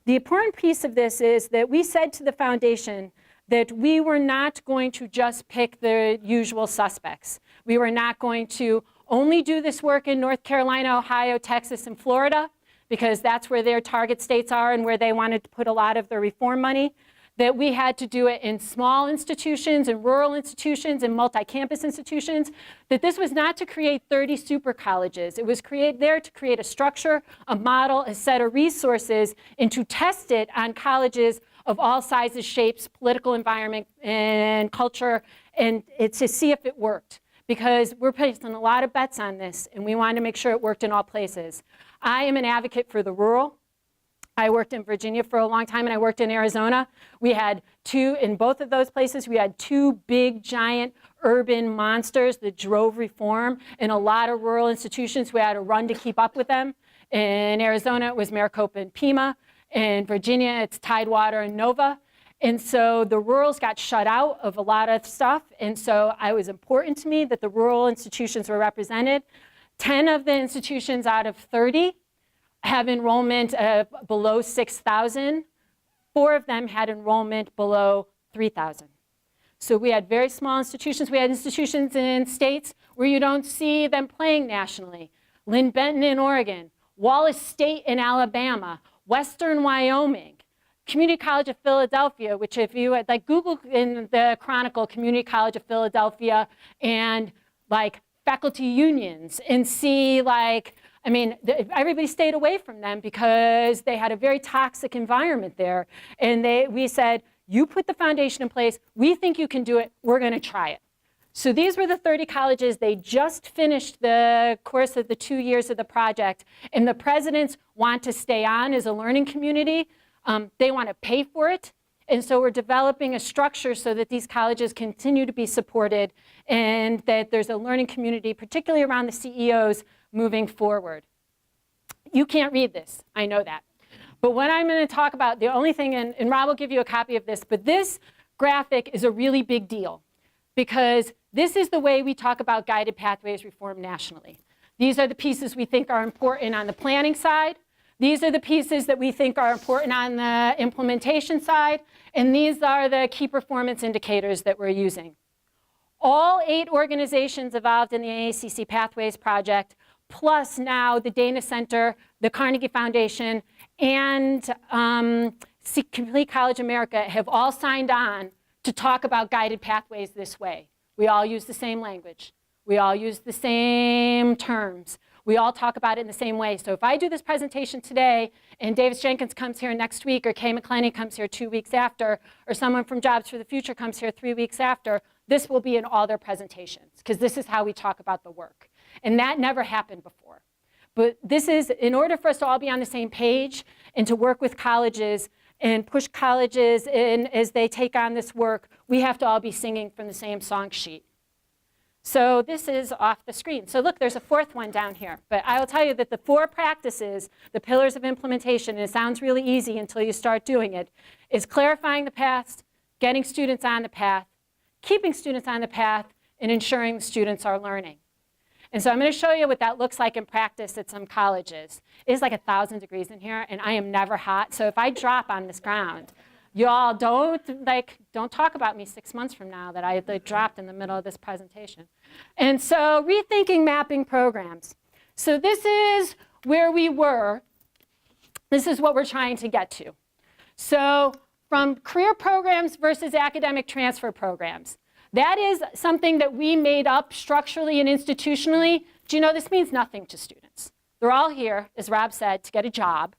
The important piece of this is that we said to the foundation that we were not going to just pick the usual suspects. We were not going to only do this work in North Carolina, Ohio, Texas, and Florida, because that's where their target states are and where they wanted to put a lot of their reform money. That we had to do it in small institutions and rural institutions and multi-campus institutions, that this was not to create 30 super colleges. It was there to create a structure, a model, a set of resources, and to test it on colleges of all sizes, shapes, political environment, and culture, and to see if it worked. Because we're placing a lot of bets on this, and we wanted to make sure it worked in all places. I am an advocate for the rural. I worked in Virginia for a long time, and I worked in Arizona. We had in both of those places, we had two big, giant urban monsters that drove reform. In a lot of rural institutions, we had to run to keep up with them. In Arizona, it was Maricopa and Pima. In Virginia, it's Tidewater and Nova. And so the rurals got shut out of a lot of stuff. And so it was important to me that the rural institutions were represented. 10 of the institutions out of 30 have enrollment below 6,000. 4 of them had enrollment below 3,000. So we had very small institutions. We had institutions in states where you don't see them playing nationally. Lynn Benton in Oregon, Wallace State in Alabama, Western Wyoming, Community College of Philadelphia, which if you like Google in the Chronicle, Community College of Philadelphia, and like faculty unions, and see like, I mean, everybody stayed away from them because they had a very toxic environment there. And we said, you put the foundation in place, we think you can do it, we're gonna try it. So these were the 30 colleges. They just finished the course of the 2 years of the project, and the presidents want to stay on as a learning community. They want to pay for it, and so we're developing a structure so that these colleges continue to be supported and that there's a learning community, particularly around the CEOs, moving forward. You can't read this, I know that. But what I'm going to talk about, the only thing, and Rob will give you a copy of this, but this graphic is a really big deal because this is the way we talk about guided pathways reform nationally. These are the pieces we think are important on the planning side. These are the pieces that we think are important on the implementation side. And these are the key performance indicators that we're using. All 8 organizations involved in the AACC Pathways Project, plus now the Dana Center, the Carnegie Foundation, and Complete College America have all signed on to talk about guided pathways this way. We all use the same language. We all use the same terms. We all talk about it in the same way. So if I do this presentation today and Davis Jenkins comes here next week, or Kay McClenny comes here 2 weeks after, or someone from Jobs for the Future comes here 3 weeks after, this will be in all their presentations because this is how we talk about the work. And that never happened before. But this is, in order for us to all be on the same page and to work with colleges and push colleges in as they take on this work, we have to all be singing from the same song sheet. So this is off the screen. So look, there's a 4th one down here. But I will tell you that the 4 practices, the pillars of implementation, and it sounds really easy until you start doing it, is clarifying the path, getting students on the path, keeping students on the path, and ensuring students are learning. And so I'm going to show you what that looks like in practice at some colleges. It is like 1,000 degrees in here, and I am never hot. So if I drop on this ground, y'all don't talk about me 6 months from now that I dropped in the middle of this presentation. And so rethinking mapping programs. So this is where we were This is what we're trying to get to. So from career programs versus academic transfer programs. That is something that we made up structurally and institutionally. Do you know this means nothing to students? They're all here, as Rob said, to get a job.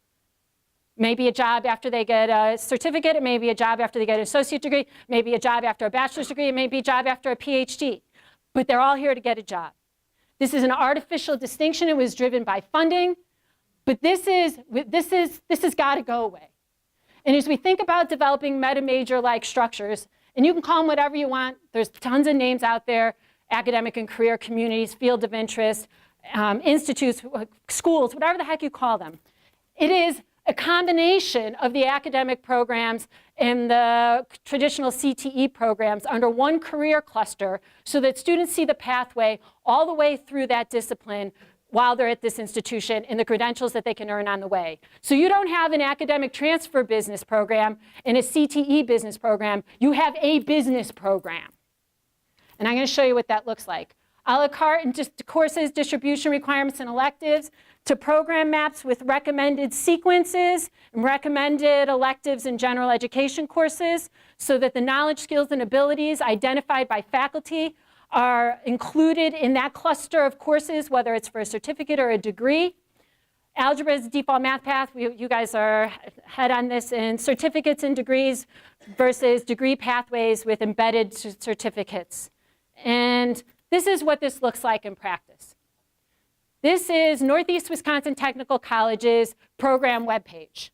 Maybe a job after they get a certificate, it may be a job after they get an associate degree, maybe a job after a bachelor's degree, it may be a job after a PhD. But they're all here to get a job. This is an artificial distinction. It was driven by funding. But this has got to go away. And as we think about developing meta-major-like structures, and you can call them whatever you want. There's tons of names out there, academic and career communities, field of interest, institutes, schools, whatever the heck you call them. It is a combination of the academic programs and the traditional CTE programs under one career cluster so that students see the pathway all the way through that discipline while they're at this institution and the credentials that they can earn on the way. So you don't have an academic transfer business program and a CTE business program. You have a business program. And I'm going to show you what that looks like. A la carte and just courses, distribution requirements, and electives to program maps with recommended sequences and recommended electives and general education courses so that the knowledge, skills, and abilities identified by faculty are included in that cluster of courses, whether it's for a certificate or a degree. Algebra is the default math path. You guys are ahead on this in certificates and degrees versus degree pathways with embedded certificates. And this is what this looks like in practice. This is Northeast Wisconsin Technical College's program webpage.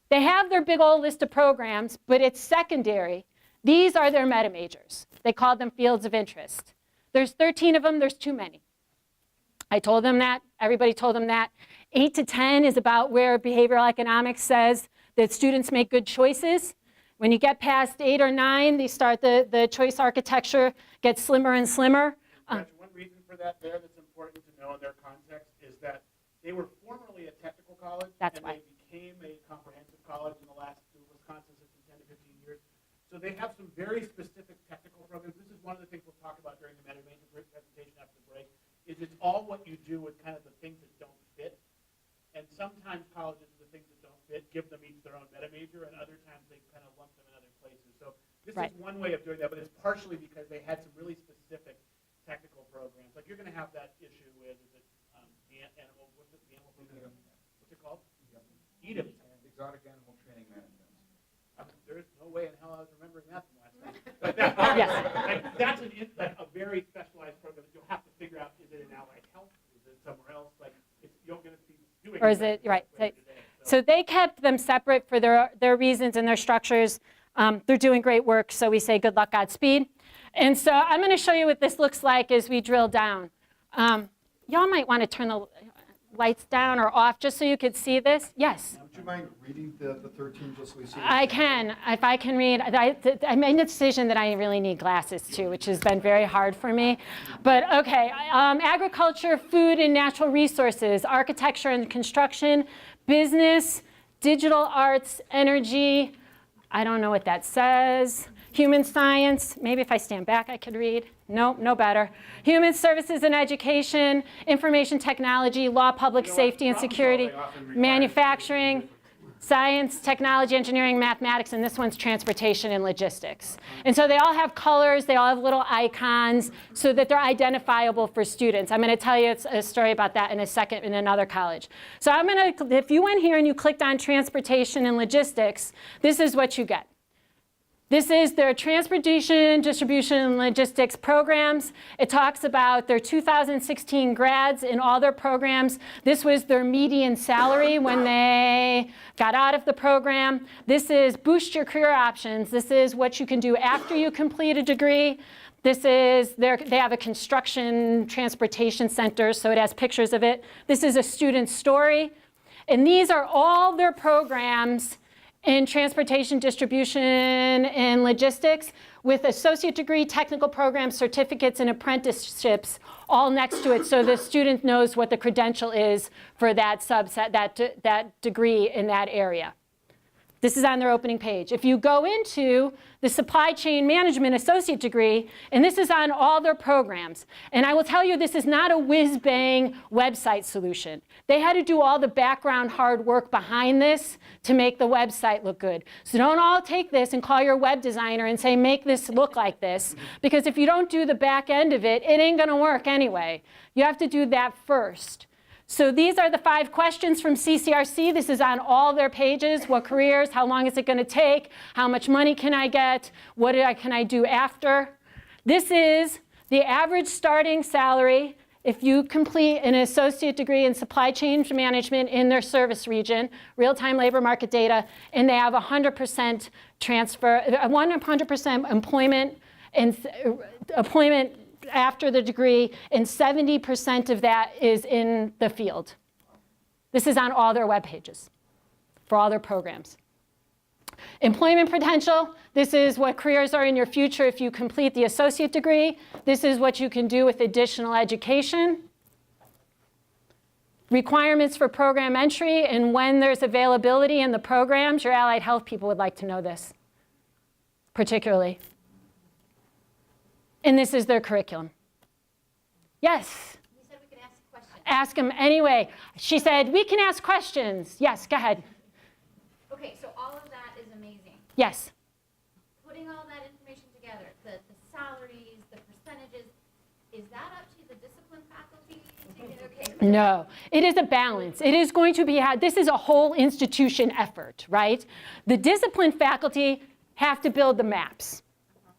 They have their big old list of programs, but it's secondary. These are their meta majors. They called them fields of interest. There's 13 of them. There's too many. I told them that. Everybody told them that. 8 to 10 is about where behavioral economics says that students make good choices. When you get past 8 or 9, they start the choice architecture gets slimmer and slimmer. One reason for that there that's important to know in their context is that they were formerly a technical college. That's and why. They became a comprehensive college in the last Wisconsin system 10 to 15 years. So they have some very specific technical programs. This is one of the things we'll talk about during the meta major presentation after the break, is it's all what you do with kind of the things that don't fit. And sometimes colleges, the things that don't fit, give them each their own meta major, and other times they kind of lump them in other places. So this is one way of doing that, but it's partially because they had some really specific technical programs. Like you're going to have that issue with, is it the animal, what's it, the animal program? What's it called? EDIM. Exotic Animal Training Management. There's no way in hell I was remembering that from last night. But that's a very specialized program that you'll have to figure out, is it in allied health? Is it somewhere else? Like, you're going to be doing Or is it, right. So they kept them separate for their reasons and their structures. They're doing great work, so we say good luck, Godspeed. And so I'm going to show you what this looks like as we drill down. Y'all might want to turn the lights down or off just so you could see this. Yes? Would you mind reading the 13 just so we see? I can, if I can read. I made the decision that I really need glasses too, which has been very hard for me. But okay, agriculture, food and natural resources, architecture and construction, business, digital arts, energy. I don't know what that says. Human science, maybe if I stand back I could read. Nope, no better. Human services and education, information technology, law, public safety and security, manufacturing, science, technology, engineering, mathematics, and this one's transportation and logistics. And so they all have colors, they all have little icons so that they're identifiable for students. I'm going to tell you a story about that in a second in another college. So I'm going to, if you went here and you clicked on transportation and logistics, this is what you get. This is their transportation, distribution, and logistics programs. It talks about their 2016 grads in all their programs. This was their median salary when they got out of the program. This is boost your career options. This is what you can do after you complete a degree. This is they have a construction transportation center, so it has pictures of it. This is a student story. And these are all their programs in transportation, distribution, and logistics with associate degree, technical programs, certificates, and apprenticeships all next to it so the student knows what the credential is for that subset, that degree in that area. This is on their opening page. If you go into the supply chain management associate degree, and this is on all their programs, and I will tell you this is not a whiz-bang website solution. They had to do all the background hard work behind this to make the website look good. So don't all take this and call your web designer and say, make this look like this, because if you don't do the back end of it, it ain't gonna work anyway. You have to do that first. So these are the 5 questions from CCRC. This is on all their pages. What careers? How long is it going to take? How much money can I get? What can I do after? This is the average starting salary if you complete an associate degree in supply chain management in their service region, real-time labor market data, and they have 100% transfer, 100% employment after the degree, and 70% of that is in the field. This is on all their web pages for all their programs. Employment potential, this is what careers are in your future if you complete the associate degree. This is what you can do with additional education. Requirements for program entry and when there's availability in the programs. Your allied health people would like to know this, particularly. And this is their curriculum. Yes? You said we could ask questions. Ask them anyway. She said, we can ask questions. Yes, go ahead. Okay, so all of that is amazing. Yes. Putting all that information together, the salaries, the percentages, is that up to the discipline faculty? Okay. No, it is a balance. It is going to be, this is a whole institution effort, right? The discipline faculty have to build the maps,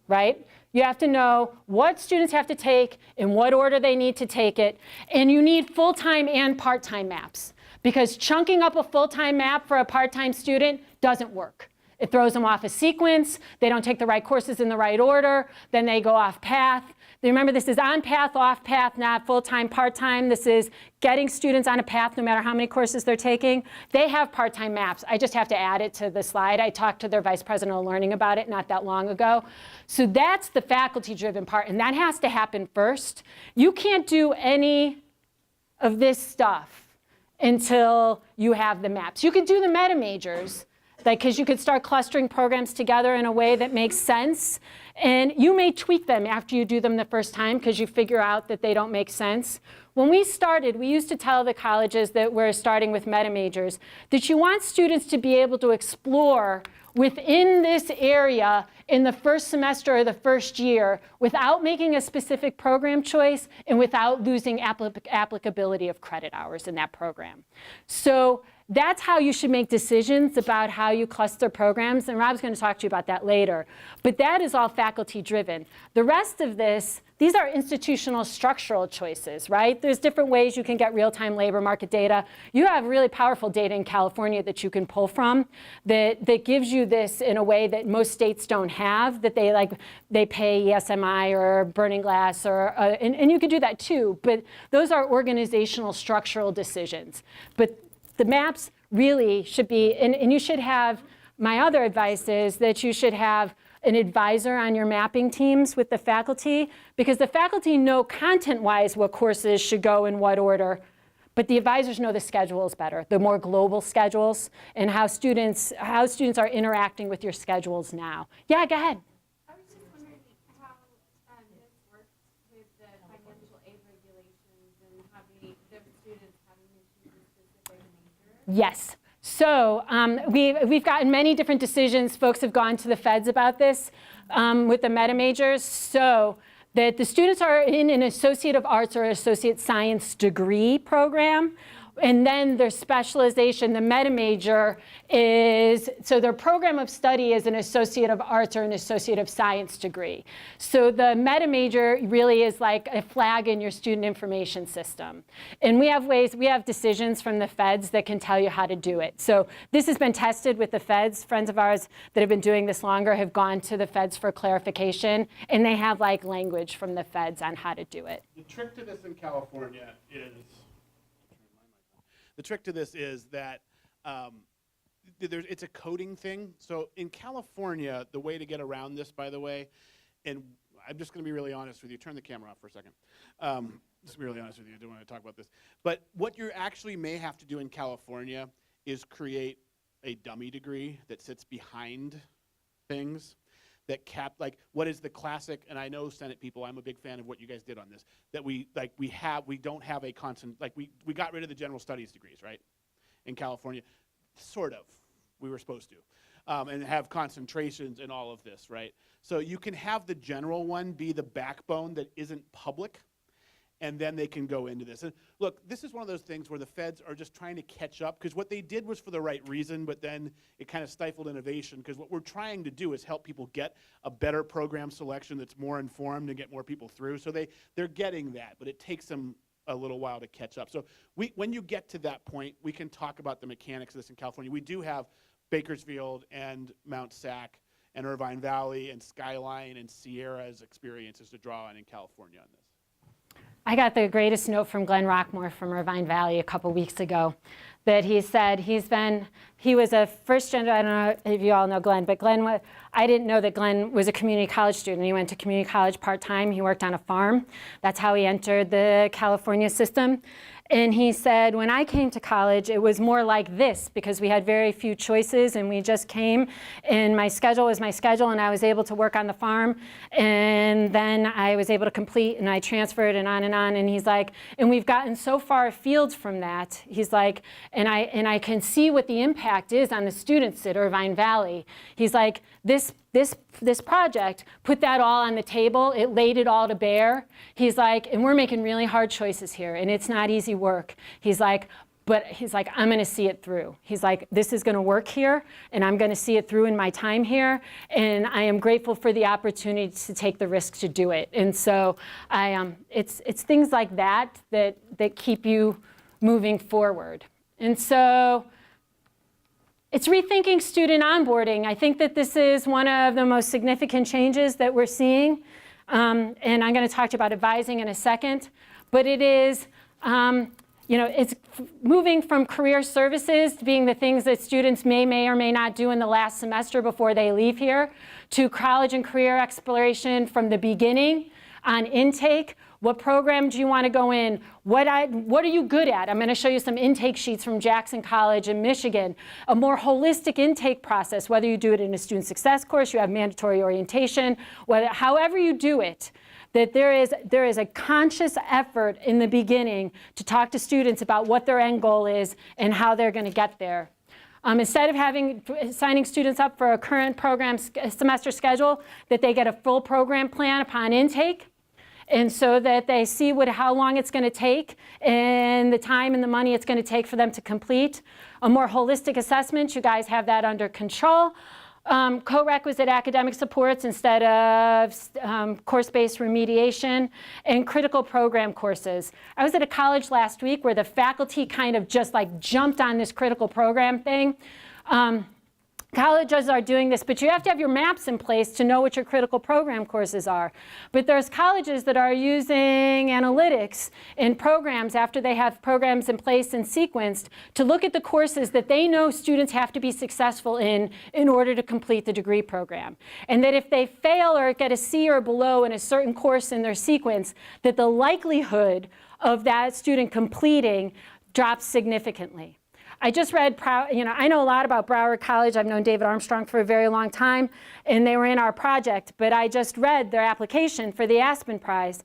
right? You have to know what students have to take, in what order they need to take it, and you need full-time and part-time maps, because chunking up a full-time map for a part-time student doesn't work. It throws them off a sequence, they don't take the right courses in the right order, then they go off path. Remember, this is on path, off path, not full-time, part-time. This is getting students on a path no matter how many courses they're taking. They have part-time maps. I just have to add it to the slide. I talked to their vice president of learning about it not that long ago. So that's the faculty-driven part, and that has to happen first. You can't do any of this stuff until you have the maps. You could do the meta majors, because you could start clustering programs together in a way that makes sense. And you may tweak them after you do them the first time because you figure out that they don't make sense. When we started, we used to tell the colleges that we're starting with meta majors that you want students to be able to explore within this area in the first semester or the first year without making a specific program choice and without losing applicability of credit hours in that program. So that's how you should make decisions about how you cluster programs, and Rob's going to talk to you about that later. But that is all faculty driven. The rest of this, these are institutional structural choices, right? There's different ways you can get real-time labor market data. You have really powerful data in California that you can pull from that gives you this in a way that most states don't have, that they pay ESMI or Burning Glass, and you can do that too, but those are organizational structural decisions. But the maps really should be, and you should have, my other advice is that you should have an advisor on your mapping teams with the faculty, because the faculty know content-wise what courses should go in what order, but the advisors know the schedules better, the more global schedules, and how students are interacting with your schedules now. Yeah, go ahead. I was just wondering how this works with the financial aid regulations and having the students having to choose a specific major. Yes. So we've gotten many different decisions. Folks have gone to the feds about this with the meta majors. So that the students are in an Associate of Arts or Associate Science degree program. And then their specialization, the meta major is, so their program of study is an Associate of Arts or an Associate of Science degree. So the meta major really is like a flag in your student information system. And we have decisions from the feds that can tell you how to do it. So this has been tested with the feds. Friends of ours that have been doing this longer have gone to the feds for clarification, and they have like language from the feds on how to do it. The trick to this in California is, that it's a coding thing. So in California, the way to get around this, by the way, and I'm just going to be really honest with you. Turn the camera off for a second. Just to be really honest with you. I don't want to talk about this. But what you actually may have to do in California is create a dummy degree that sits behind things that like what is the classic, and I know Senate people, I'm a big fan of what you guys did on this, that we don't have a constant, like we got rid of the general studies degrees, right? In California, sort of, we were supposed to. And have concentrations in all of this, right? So you can have the general one be the backbone that isn't public, and then they can go into this. And look, this is one of those things where the feds are just trying to catch up, because what they did was for the right reason, but then it kind of stifled innovation, because what we're trying to do is help people get a better program selection that's more informed and get more people through. So they're getting that, but it takes them a little while to catch up. So when you get to that point, we can talk about the mechanics of this in California. We do have Bakersfield and Mount Sac and Irvine Valley and Skyline and Sierra's experiences to draw on in California on this. I got the greatest note from Glenn Rockmore from Irvine Valley a couple weeks ago, that he said he was a first gen, I don't know if you all know Glenn, but I didn't know that Glenn was a community college student. He went to community college part-time. He worked on a farm. That's how he entered the California system. And he said, when I came to college, it was more like this, because we had very few choices, and we just came, and my schedule was my schedule, and I was able to work on the farm, and then I was able to complete, and I transferred, and on, and he's like, and we've gotten so far afield from that. He's like, and I can see what the impact is on the students at Irvine Valley. He's like, this project put that all on the table. It laid it all to bear. He's like, and we're making really hard choices here, and it's not easy work. He's like, but he's like, I'm going to see it through. He's like, this is going to work here, and I'm going to see it through in my time here, and I am grateful for the opportunity to take the risk to do it. And so it's things like that keep you moving forward. And so it's rethinking student onboarding. I think that this is one of the most significant changes that we're seeing. And I'm going to talk to you about advising in a second. But it is, it's moving from career services to being the things that students may or may not do in the last semester before they leave here, to college and career exploration from the beginning on intake. What program do you want to go in? What are you good at? I'm going to show you some intake sheets from Jackson College in Michigan. A more holistic intake process, whether you do it in a student success course, you have mandatory orientation, however you do it, that there is a conscious effort in the beginning to talk to students about what their end goal is and how they're going to get there. Instead of signing students up for a current program semester schedule, that they get a full program plan upon intake. And so that they see how long it's going to take and the time and the money it's going to take for them to complete. A more holistic assessment, you guys have that under control. Co-requisite academic supports instead of course-based remediation, and critical program courses. I was at a college last week where the faculty kind of just like jumped on this critical program thing. Colleges are doing this, but you have to have your maps in place to know what your critical program courses are. But there's colleges that are using analytics in programs after they have programs in place and sequenced to look at the courses that they know students have to be successful in order to complete the degree program. And that if they fail or get a C or below in a certain course in their sequence, that the likelihood of that student completing drops significantly. I just read, I know a lot about Broward College. I've known David Armstrong for a very long time, and they were in our project. But I just read their application for the Aspen Prize.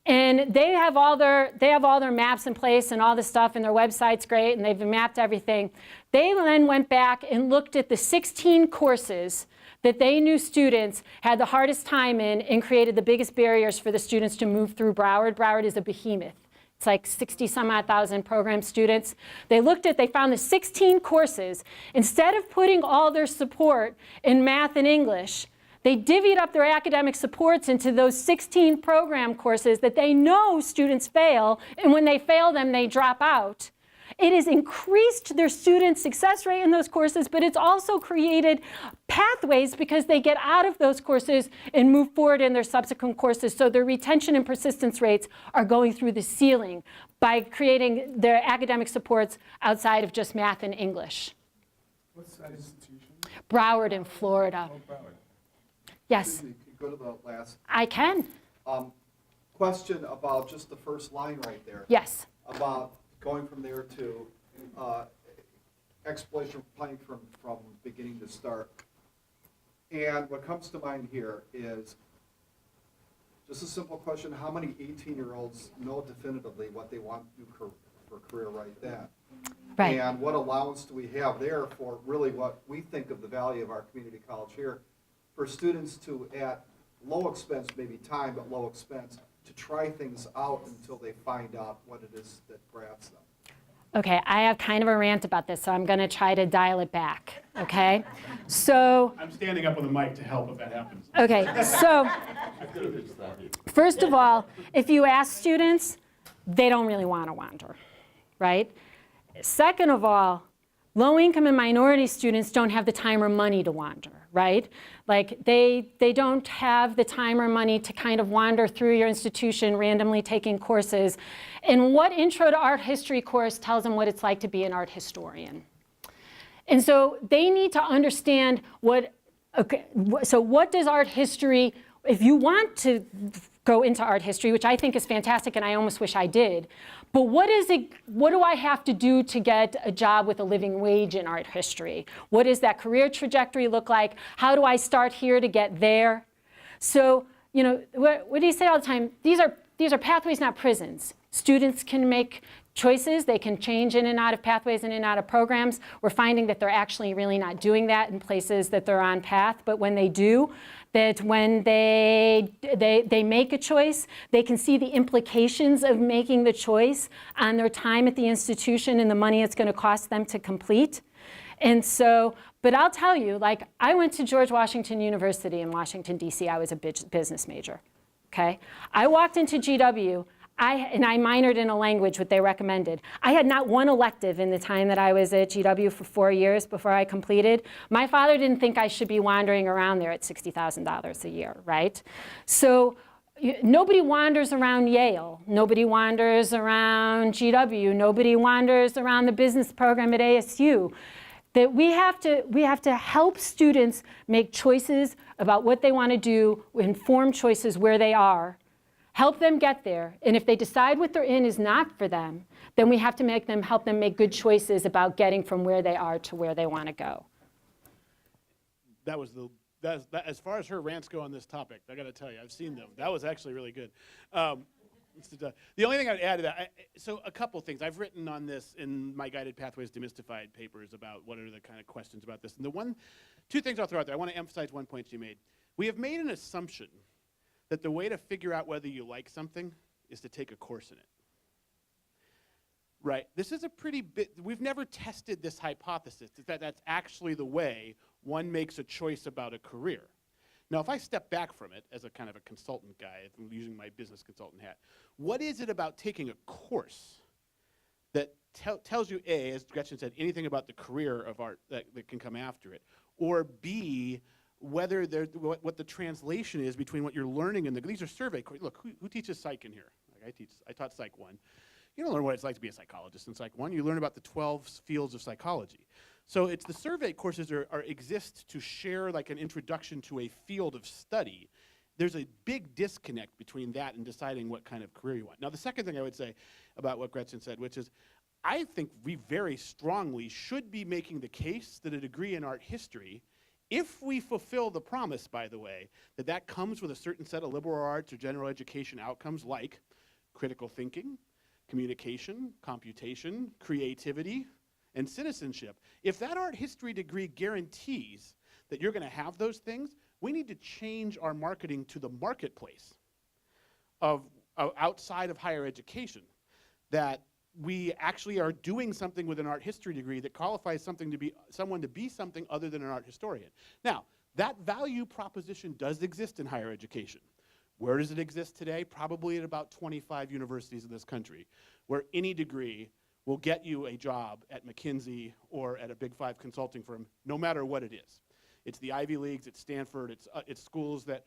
And they have all their maps in place and all the stuff, and their website's great, and they've mapped everything. They then went back and looked at the 16 courses that they knew students had the hardest time in and created the biggest barriers for the students to move through Broward. Broward is a behemoth. It's like 60 some odd thousand program students. They found the 16 courses. Instead of putting all their support in math and English, they divvied up their academic supports into those 16 program courses that they know students fail, and when they fail them, they drop out. It has increased their student success rate in those courses, but it's also created pathways because they get out of those courses and move forward in their subsequent courses. So their retention and persistence rates are going through the ceiling by creating their academic supports outside of just math and English. What's that institution? Broward in Florida. Oh, Broward. Yes, Can you go to the last I can. question about just the first line right there? Yes. About going from there to exploration planning from beginning to start. And what comes to mind here is just a simple question: how many 18-year-olds know definitively what they want to do for a career right then? Right. And what allowance do we have there for really what we think of the value of our community college here, for students to, at low expense, maybe time, but low expense, to try things out until they find out what it is that grabs them. Okay, I have kind of a rant about this, so I'm going to try to dial it back, okay? So, I'm standing up with a mic to help if that happens. okay, so first of all, if you ask students, they don't really want to wander, right? Second of all, low-income and minority students don't have the time or money to wander, right? Like they don't have the time or money to kind of wander through your institution randomly taking courses. And what Intro to Art History course tells them what it's like to be an art historian? And so they need to understand so what does art history, if you want to go into art history, which I think is fantastic and I almost wish I did, but what do I have to do to get a job with a living wage in art history? What does that career trajectory look like? How do I start here to get there? So, you know, what do you say all the time? These are pathways, not prisons. Students can make choices. They can change in and out of pathways, in and out of programs. We're finding that they're actually really not doing that in places that they're on path, but when they do, that when they make a choice, they can see the implications of making the choice on their time at the institution and the money it's going to cost them to complete. And so, but I'll tell you, like, I went to George Washington University in Washington, D.C. I was a business major, okay? I walked into GW, and I minored in a language, what they recommended. I had not one elective in the time that I was at GW for 4 years before I completed. My father didn't think I should be wandering around there at $60,000 a year, right? So nobody wanders around Yale. Nobody wanders around GW. Nobody wanders around the business program at ASU. That we have to help students make choices about what they want to do, informed choices where they are, help them get there, and if they decide what they're in is not for them, then we have to help them make good choices about getting from where they are to where they want to go. As far as her rants go on this topic, I got to tell you, I've seen them. That was actually really good. The only thing I'd add to that, so a couple things. I've written on this in my Guided Pathways Demystified papers about what are the kind of questions about this. And two things I'll throw out there. I want to emphasize one point you made. We have made an assumption that the way to figure out whether you like something is to take a course in it. Right? This is a pretty bit, we've never tested this hypothesis, that that's actually the way one makes a choice about a career. Now, if I step back from it as a kind of a consultant guy, using my business consultant hat, what is it about taking a course that tells you, A, as Gretchen said, anything about the career of art that can come after it, or B, whether what the translation is between what you're learning and these are survey courses. Look, who teaches psych in here? Like I taught Psych 1. You don't learn what it's like to be a psychologist in Psych 1. You learn about the 12 fields of psychology. So it's the survey courses exist to share like an introduction to a field of study. There's a big disconnect between that and deciding what kind of career you want. Now, the second thing I would say about what Gretchen said, which is I think we very strongly should be making the case that a degree in art history, if we fulfill the promise, by the way, that comes with a certain set of liberal arts or general education outcomes like critical thinking, communication, computation, creativity, and citizenship. If that art history degree guarantees that you're going to have those things, we need to change our marketing to the marketplace of outside of higher education, that we actually are doing something with an art history degree that qualifies someone to be something other than an art historian. Now, that value proposition does exist in higher education. Where does it exist today? Probably at about 25 universities in this country, where any degree will get you a job at McKinsey or at a Big Five consulting firm, no matter what it is. It's the Ivy Leagues, it's Stanford, it's schools that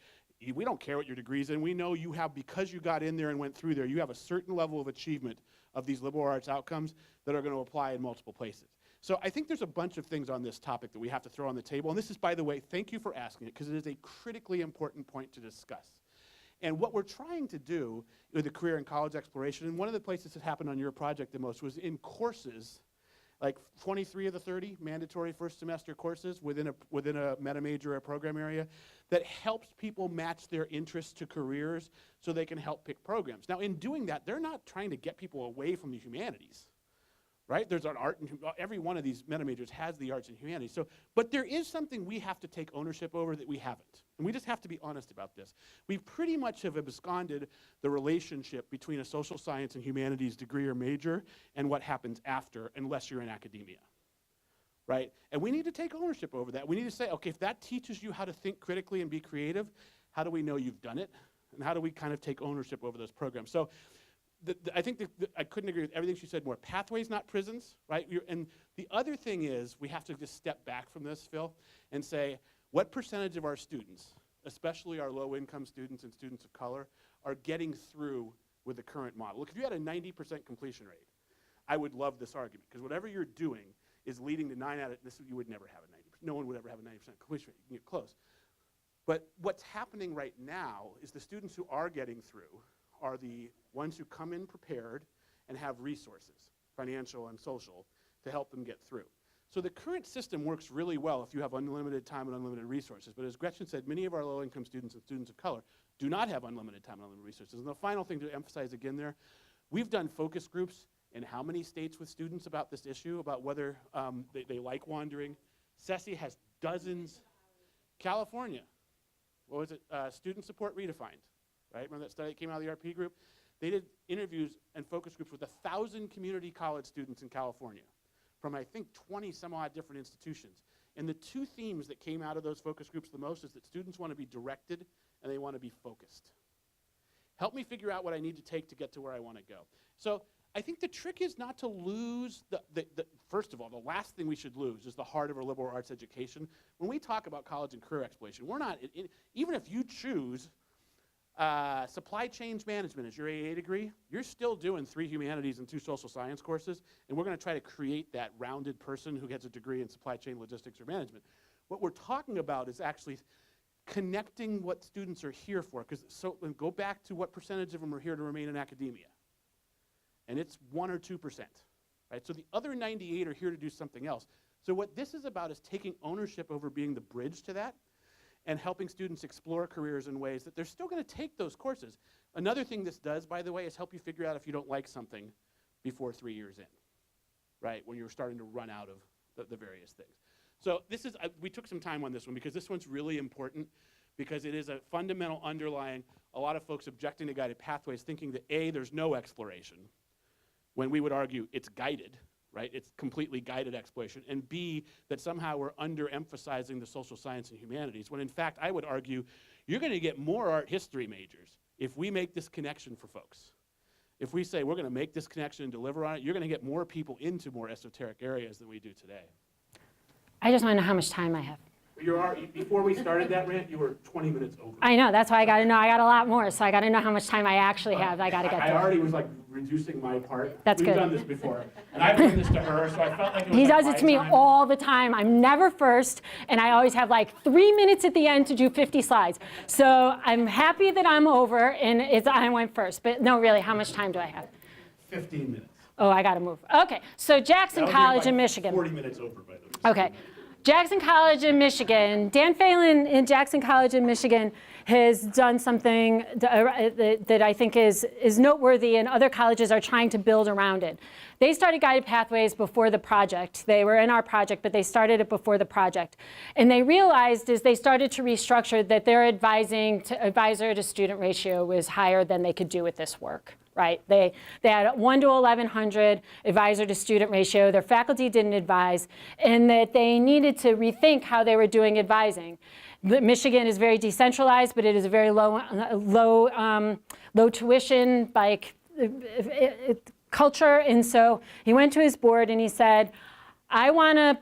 we don't care what your degree's in. We know you have, because you got in there and went through there, you have a certain level of achievement of these liberal arts outcomes that are going to apply in multiple places. So I think there's a bunch of things on this topic that we have to throw on the table. And this is, by the way, thank you for asking it, because it is a critically important point to discuss. And what we're trying to do with the career and college exploration, and one of the places that happened on your project the most was in courses like 23 of the 30 mandatory first semester courses within a meta major or program area that helps people match their interests to careers so they can help pick programs. Now in doing that, they're not trying to get people away from the humanities, right? There's an art, and every one of these meta majors has the arts and humanities. So, but there is something we have to take ownership over that we haven't. And we just have to be honest about this. We pretty much have absconded the relationship between a social science and humanities degree or major and what happens after, unless you're in academia, right? And we need to take ownership over that. We need to say, okay, if that teaches you how to think critically and be creative, how do we know you've done it? And how do we kind of take ownership over those programs? So I think I couldn't agree with everything she said more. Pathways, not prisons, right? And the other thing is we have to just step back from this, Phil, and say, what percentage of our students, especially our low-income students and students of color, are getting through with the current model? Look, if you had a 90% completion rate, I would love this argument, because whatever you're doing is leading to 9 out of, this, you would never have a 90%. No one would ever have a 90% completion rate. You can get close. But what's happening right now is the students who are getting through are the ones who come in prepared and have resources, financial and social, to help them get through. So the current system works really well if you have unlimited time and unlimited resources. But as Gretchen said, many of our low-income students and students of color do not have unlimited time and unlimited resources. And the final thing to emphasize again there, we've done focus groups in how many states with students about this issue, about whether they like wandering. CESI has dozens. California, what was it? Student Support Redefined, right? Remember that study that came out of the RP group? They did interviews and focus groups with 1,000 community college students in California from, I think, 20 some odd different institutions. And the two themes that came out of those focus groups the most is that students want to be directed and they want to be focused. Help me figure out what I need to take to get to where I want to go. So I think the trick is not to lose first of all, the last thing we should lose is the heart of our liberal arts education. When we talk about college and career exploration, we're not, even if you choose supply chain management as your AA degree, you're still doing 3 humanities and 2 social science courses, and we're going to try to create that rounded person who gets a degree in supply chain logistics or management. What we're talking about is actually connecting what students are here for, because go back to what percentage of them are here to remain in academia. And it's 1 or 2%, right? So the other 98 are here to do something else. So what this is about is taking ownership over being the bridge to that and helping students explore careers in ways that they're still going to take those courses. Another thing this does, by the way, is help you figure out if you don't like something before 3 years in, right? When you're starting to run out of the various things. So this is, we took some time on this one because this one's really important because it is a fundamental underlying, a lot of folks objecting to guided pathways thinking that A, there's no exploration, when we would argue it's guided, right? It's completely guided exploration. And B, that somehow we're underemphasizing the social science and humanities, when in fact I would argue you're going to get more art history majors if we make this connection for folks. If we say we're going to make this connection and deliver on it, you're going to get more people into more esoteric areas than we do today. I just want to know how much time I have. Before we started that rant, you were 20 minutes over. I know, that's why I got to know. I got a lot more, so I got to know how much time I actually have. I got to get I through. already was like reducing my part. That's We've good. done this before. And I've done this to her, so I felt like it was He like does it my to me time. all the time. I'm never first, and I always have like 3 minutes at the end to do 50 slides. So I'm happy that I'm over, and I went first. But no, really, how much time do I have? 15 minutes. Oh, I got to move. Okay, so Jackson That'll be College like in Michigan. 40 minutes over, by the way. Okay. Jackson College in Michigan. Dan Phelan in Jackson College in Michigan has done something that I think is noteworthy, and other colleges are trying to build around it. They started guided pathways before the project. They were in our project, but they started it before the project. And they realized as they started to restructure that their advisor to student ratio was higher than they could do with this work. Right? They had 1 to 1,100 advisor to student ratio. Their faculty didn't advise, and that they needed to rethink how they were doing advising. Michigan is very decentralized, but it is a very low tuition culture. And so he went to his board and he said, I want to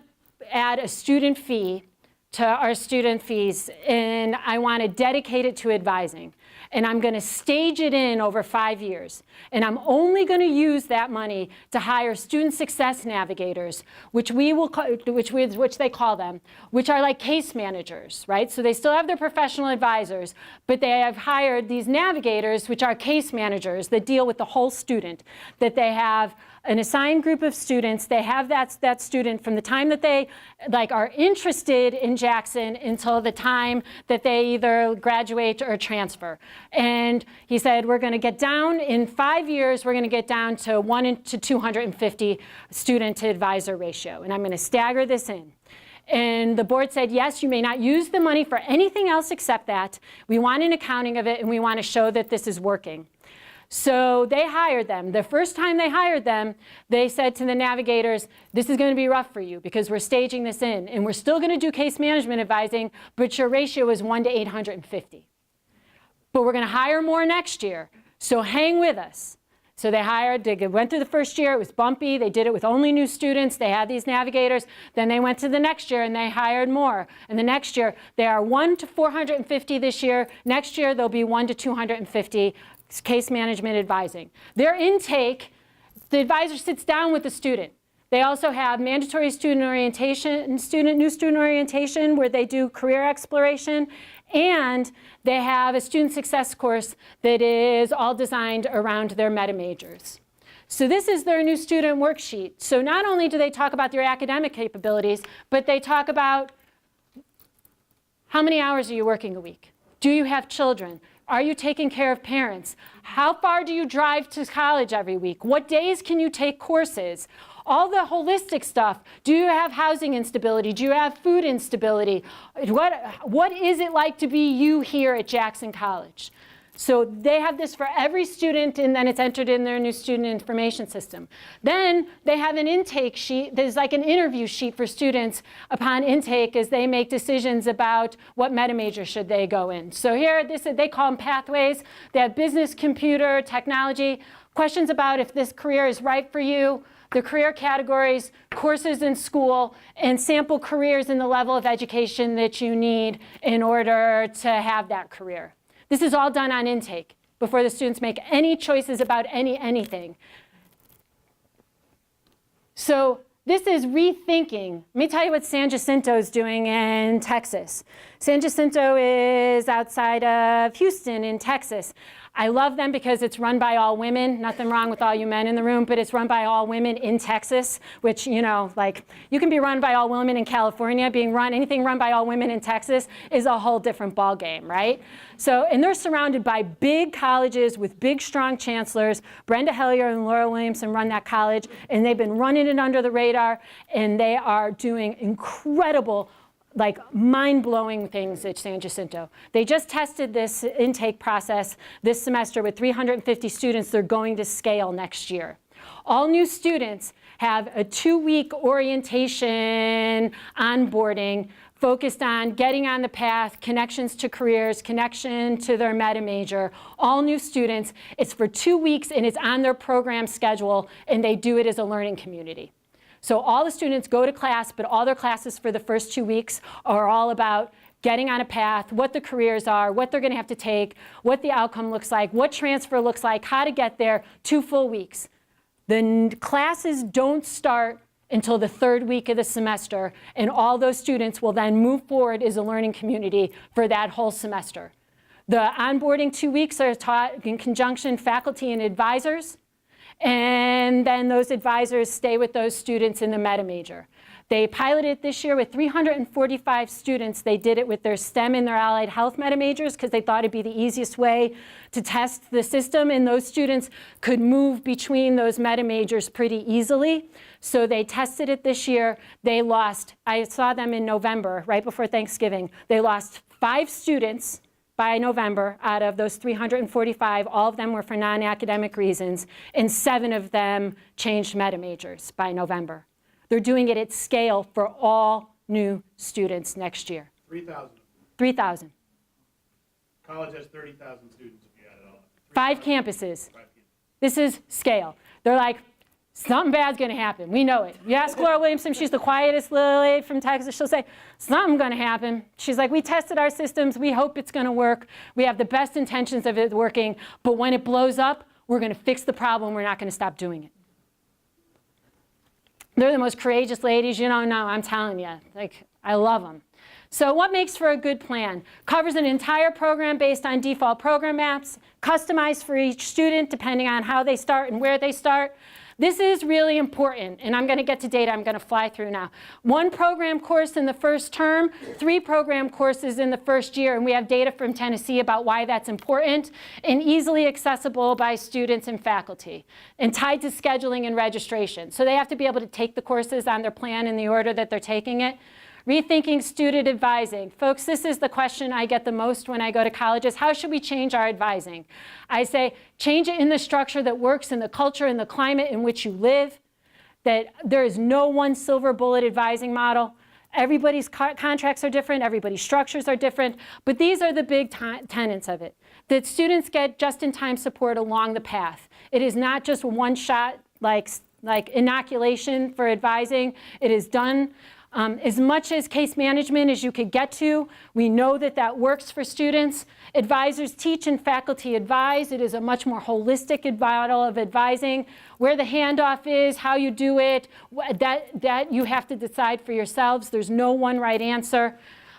add a student fee to our student fees, and I want to dedicate it to advising. And I'm going to stage it in over 5 years. And I'm only going to use that money to hire student success navigators, which they call them, which are like case managers, right? So they still have their professional advisors, but they have hired these navigators, which are case managers that deal with the whole student, that they have an assigned group of students. They have that student from the time that they are interested in Jackson until the time that they either graduate or transfer. And he said, we're going to get down in 5 years, we're going to get down to 1 to 250 student to advisor ratio. And I'm going to stagger this in. And the board said, yes, you may not use the money for anything else except that. We want an accounting of it, and we want to show that this is working. So they hired them. The first time they hired them, they said to the navigators, this is going to be rough for you because we're staging this in. And we're still going to do case management advising, but your ratio is 1 to 850. But we're going to hire more next year, so hang with us. So they went through the first year, it was bumpy, they did it with only new students, they had these navigators, then they went to the next year and they hired more. And the next year, they are 1 to 450 this year, next year they'll be 1 to 250 case management advising. Their intake, the advisor sits down with the student. They also have mandatory student orientation, new student orientation where they do career exploration, and they have a student success course that is all designed around their meta majors. So this is their new student worksheet. So not only do they talk about their academic capabilities, but they talk about how many hours are you working a week? Do you have children? Are you taking care of parents? How far do you drive to college every week? What days can you take courses? All the holistic stuff. Do you have housing instability? Do you have food instability? What is it like to be you here at Jackson College? So they have this for every student, and then it's entered in their new student information system. Then they have an intake sheet. There's like an interview sheet for students upon intake as they make decisions about what meta major should they go in. So here, they call them pathways. They have business, computer, technology, questions about if this career is right for you, the career categories, courses in school, and sample careers in the level of education that you need in order to have that career. This is all done on intake before the students make any choices about anything. So this is Rethinking. Let me tell you what San Jacinto is doing in Texas. San Jacinto is outside of Houston in Texas. I love them because it's run by all women. Nothing wrong with all you men in the room, but it's run by all women in Texas, which, you know, like, you can be run by all women in California. Anything run by all women in Texas is a whole different ballgame, right? So, and they're surrounded by big colleges with big, strong chancellors. Brenda Hellier and Laura Williamson run that college, and they've been running it under the radar, and they are doing incredible, like, mind-blowing things at San Jacinto. They just tested this intake process this semester with 350 students. They're going to scale next year. All new students have a 2-week orientation onboarding focused on getting on the path, connections to careers, connection to their meta major. All new students, it's for 2 weeks, and it's on their program schedule, and they do it as a learning community. So all the students go to class, but all their classes for the first 2 weeks are all about getting on a path, what the careers are, what they're going to have to take, what the outcome looks like, what transfer looks like, how to get there, 2 full weeks. The classes don't start until the 3rd week of the semester, and all those students will then move forward as a learning community for that whole semester. The onboarding 2 weeks are taught in conjunction faculty and advisors. And then those advisors stay with those students in the meta major. They piloted it this year with 345 students. They did it with their STEM and their allied health meta majors because they thought it'd be the easiest way to test the system, and those students could move between those meta majors pretty easily. So they tested it this year. They lost, I saw them in November, right before Thanksgiving. They lost 5 students by November out of those 345. All of them were for non-academic reasons, and 7 of them changed meta majors by November. They're doing it at scale for all new students next year. 3,000. 3,000. College has 30,000 students if you add it all up. 5 campuses. 5 campuses. This is scale. They're like, something bad's going to happen. We know it. You ask Laura Williamson, she's the quietest little lady from Texas. She'll say, something's going to happen. She's like, we tested our systems. We hope it's going to work. We have the best intentions of it working. But when it blows up, we're going to fix the problem. We're not going to stop doing it. They're the most courageous ladies. You don't know. I'm telling you. Like, I love them. So what makes for a good plan? Covers an entire program based on default program maps, customized for each student depending on how they start and where they start. This is really important, and I'm going to get to data I'm going to fly through now. 1 program course in the first term, 3 program courses in the first year, and we have data from Tennessee about why that's important and easily accessible by students and faculty, and tied to scheduling and registration. So they have to be able to take the courses on their plan in the order that they're taking it. Rethinking student advising. Folks, this is the question I get the most when I go to colleges. How should we change our advising? I say, change it in the structure that works in the culture and the climate in which you live, that there is no one silver bullet advising model. Everybody's contracts are different, everybody's structures are different, but these are the big tenets of it. That students get just-in-time support along the path. It is not just one shot like inoculation for advising. It is done as much as case management as you could get to. We know that that works for students. Advisors teach and faculty advise. It is a much more holistic model of advising. Where the handoff is, how you do it, that you have to decide for yourselves. There's no one right answer.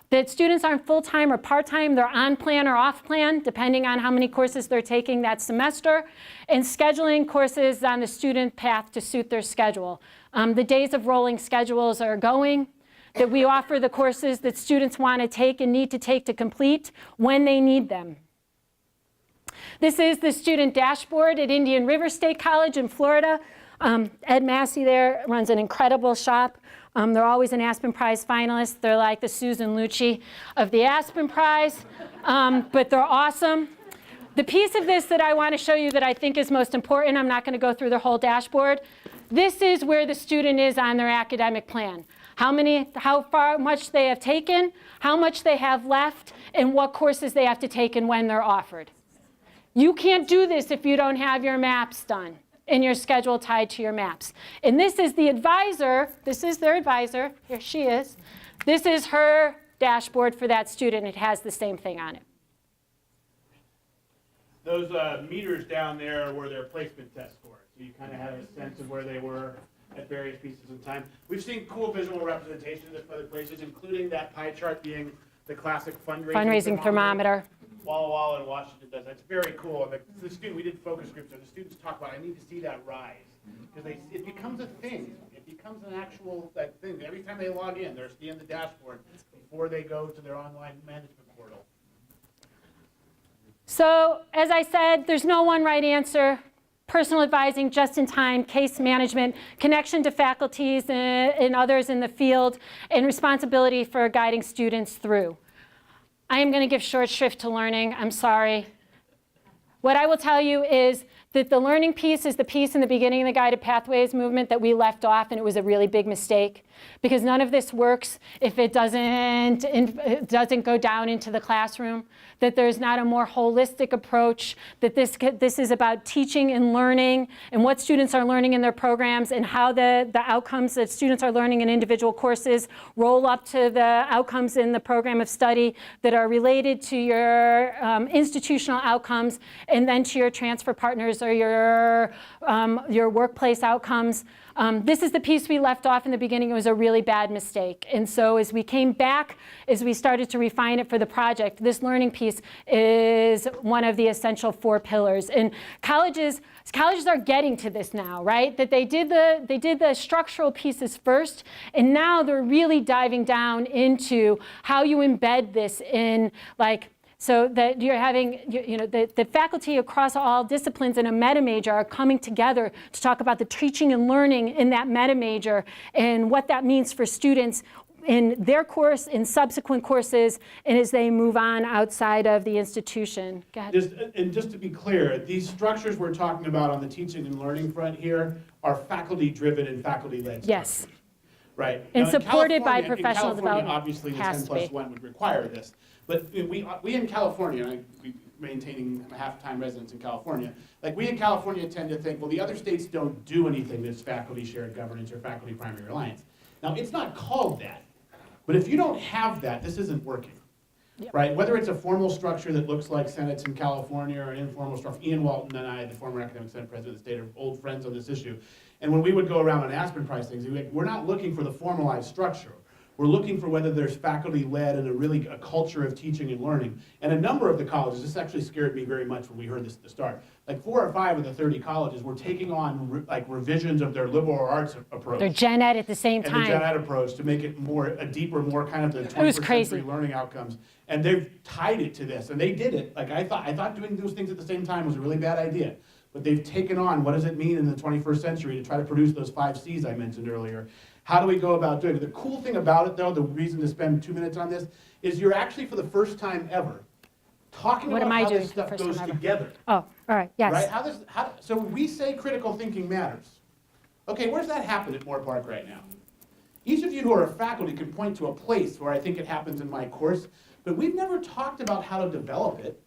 That students aren't full-time or part-time. They're on plan or off plan, depending on how many courses they're taking that semester. And scheduling courses on the student path to suit their schedule. The days of rolling schedules are going, that we offer the courses that students want to take and need to take to complete when they need them. This is the student dashboard at Indian River State College in Florida. Ed Massey there runs an incredible shop. They're always an Aspen Prize finalist. They're like the Susan Lucci of the Aspen Prize, but they're awesome. The piece of this that I want to show you that I think is most important, I'm not going to go through the whole dashboard. This is where the student is on their academic plan. How far much they have taken, how much they have left, and what courses they have to take and when they're offered. You can't do this if you don't have your maps done and your schedule tied to your maps. And this is the advisor. This is their advisor. Here she is. This is her dashboard for that student. It has the same thing on it. Those meters down there were their placement test scores. So you kind of have a sense of where they were at various pieces of time. We've seen cool visual representations of other places, including that pie chart being the classic fundraising thermometer. Walla Walla in Washington does that. It's very cool. And the student, we did focus groups, and the students talk about, I need to see that rise. Because it becomes a thing. It becomes an actual thing. Every time they log in, they're seeing the dashboard before they go to their online management portal. So, as I said, there's no one right answer. Personal advising, just-in-time, case management, connection to faculties and others in the field, and responsibility for guiding students through. I am going to give short shrift to learning. I'm sorry. What I will tell you is that the learning piece is the piece in the beginning of the Guided Pathways movement that we left off, and it was a really big mistake, because none of this works if it doesn't go down into the classroom, that there's not a more holistic approach, that this is about teaching and learning and what students are learning in their programs and how the outcomes that students are learning in individual courses roll up to the outcomes in the program of study that are related to your institutional outcomes and then to your transfer partners or your workplace outcomes. This is the piece we left off in the beginning. It was a really bad mistake. And so as we came back, as we started to refine it for the project, this learning piece is one of the essential 4 pillars. And colleges are getting to this now, right? That they did the structural pieces first, and now they're really diving down into how you embed this in, like, so that you're having, the faculty across all disciplines in a meta major are coming together to talk about the teaching and learning in that meta major and what that means for students in their course, in subsequent courses, and as they move on outside of the institution. Go ahead. Just to be clear, these structures we're talking about on the teaching and learning front here are faculty-driven and faculty-led. Yes. Right. And now, supported by in professional California, development. obviously, the Has 10 to plus be. 1 would require this. But we in California, we maintaining half-time residents in California, like we in California tend to think, well, the other states don't do anything that's faculty shared governance or faculty primary reliance. Now, it's not called that. But if you don't have that, this isn't working. Yep. Right? Whether it's a formal structure that looks like Senates in California or an informal structure. Ian Walton and I, the former academic senate president of the state, are old friends on this issue. And when we would go around on Aspen Prize things, we're not looking for the formalized structure. We're looking for whether there's faculty-led and a culture of teaching and learning. And a number of the colleges, this actually scared me very much when we heard this at the start, like 4 or 5 of the 30 colleges were taking on revisions of their liberal arts approach. Their gen ed at the same And time. the gen ed approach to make it a deeper, more kind of the 21st century learning outcomes. And they've tied it to this, and they did it. Like I thought doing those things at the same time was a really bad idea. But they've taken on, what does it mean in the 21st century to try to produce those 5 C's I mentioned earlier? How do we go about doing it? The cool thing about it, though, the reason to spend 2 minutes on this, is you're actually, for the first time ever, talking about how this stuff goes together. Oh, all right, yes. Right? So we say critical thinking matters. Okay, where's that happen at Moore Park right now? Each of you who are faculty can point to a place where I think it happens in my course, but we've never talked about how to develop it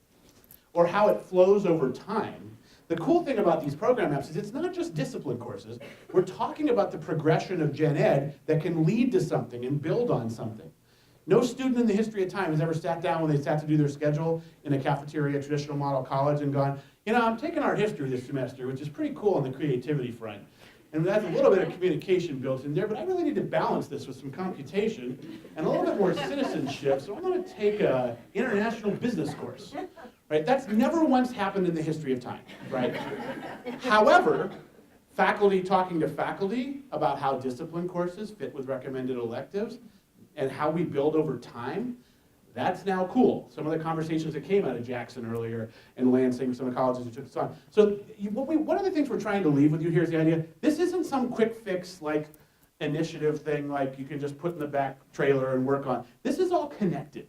or how it flows over time. The cool thing about these program apps is it's not just discipline courses. We're talking about the progression of gen ed that can lead to something and build on something. No student in the history of time has ever sat down when they sat to do their schedule in a cafeteria, traditional model college, and gone, you know, I'm taking art history this semester, which is pretty cool on the creativity front. And that's a little bit of communication built in there, but I really need to balance this with some computation and a little bit more citizenship, so I'm going to take an international business course. Right? That's never once happened in the history of time, right? However, faculty talking to faculty about how discipline courses fit with recommended electives and how we build over time, that's now cool. Some of the conversations that came out of Jackson earlier and Lansing, some of the colleges who took this on. So one of the things we're trying to leave with you here is the idea, this isn't some quick fix like initiative thing like you can just put in the back trailer and work on. This is all connected.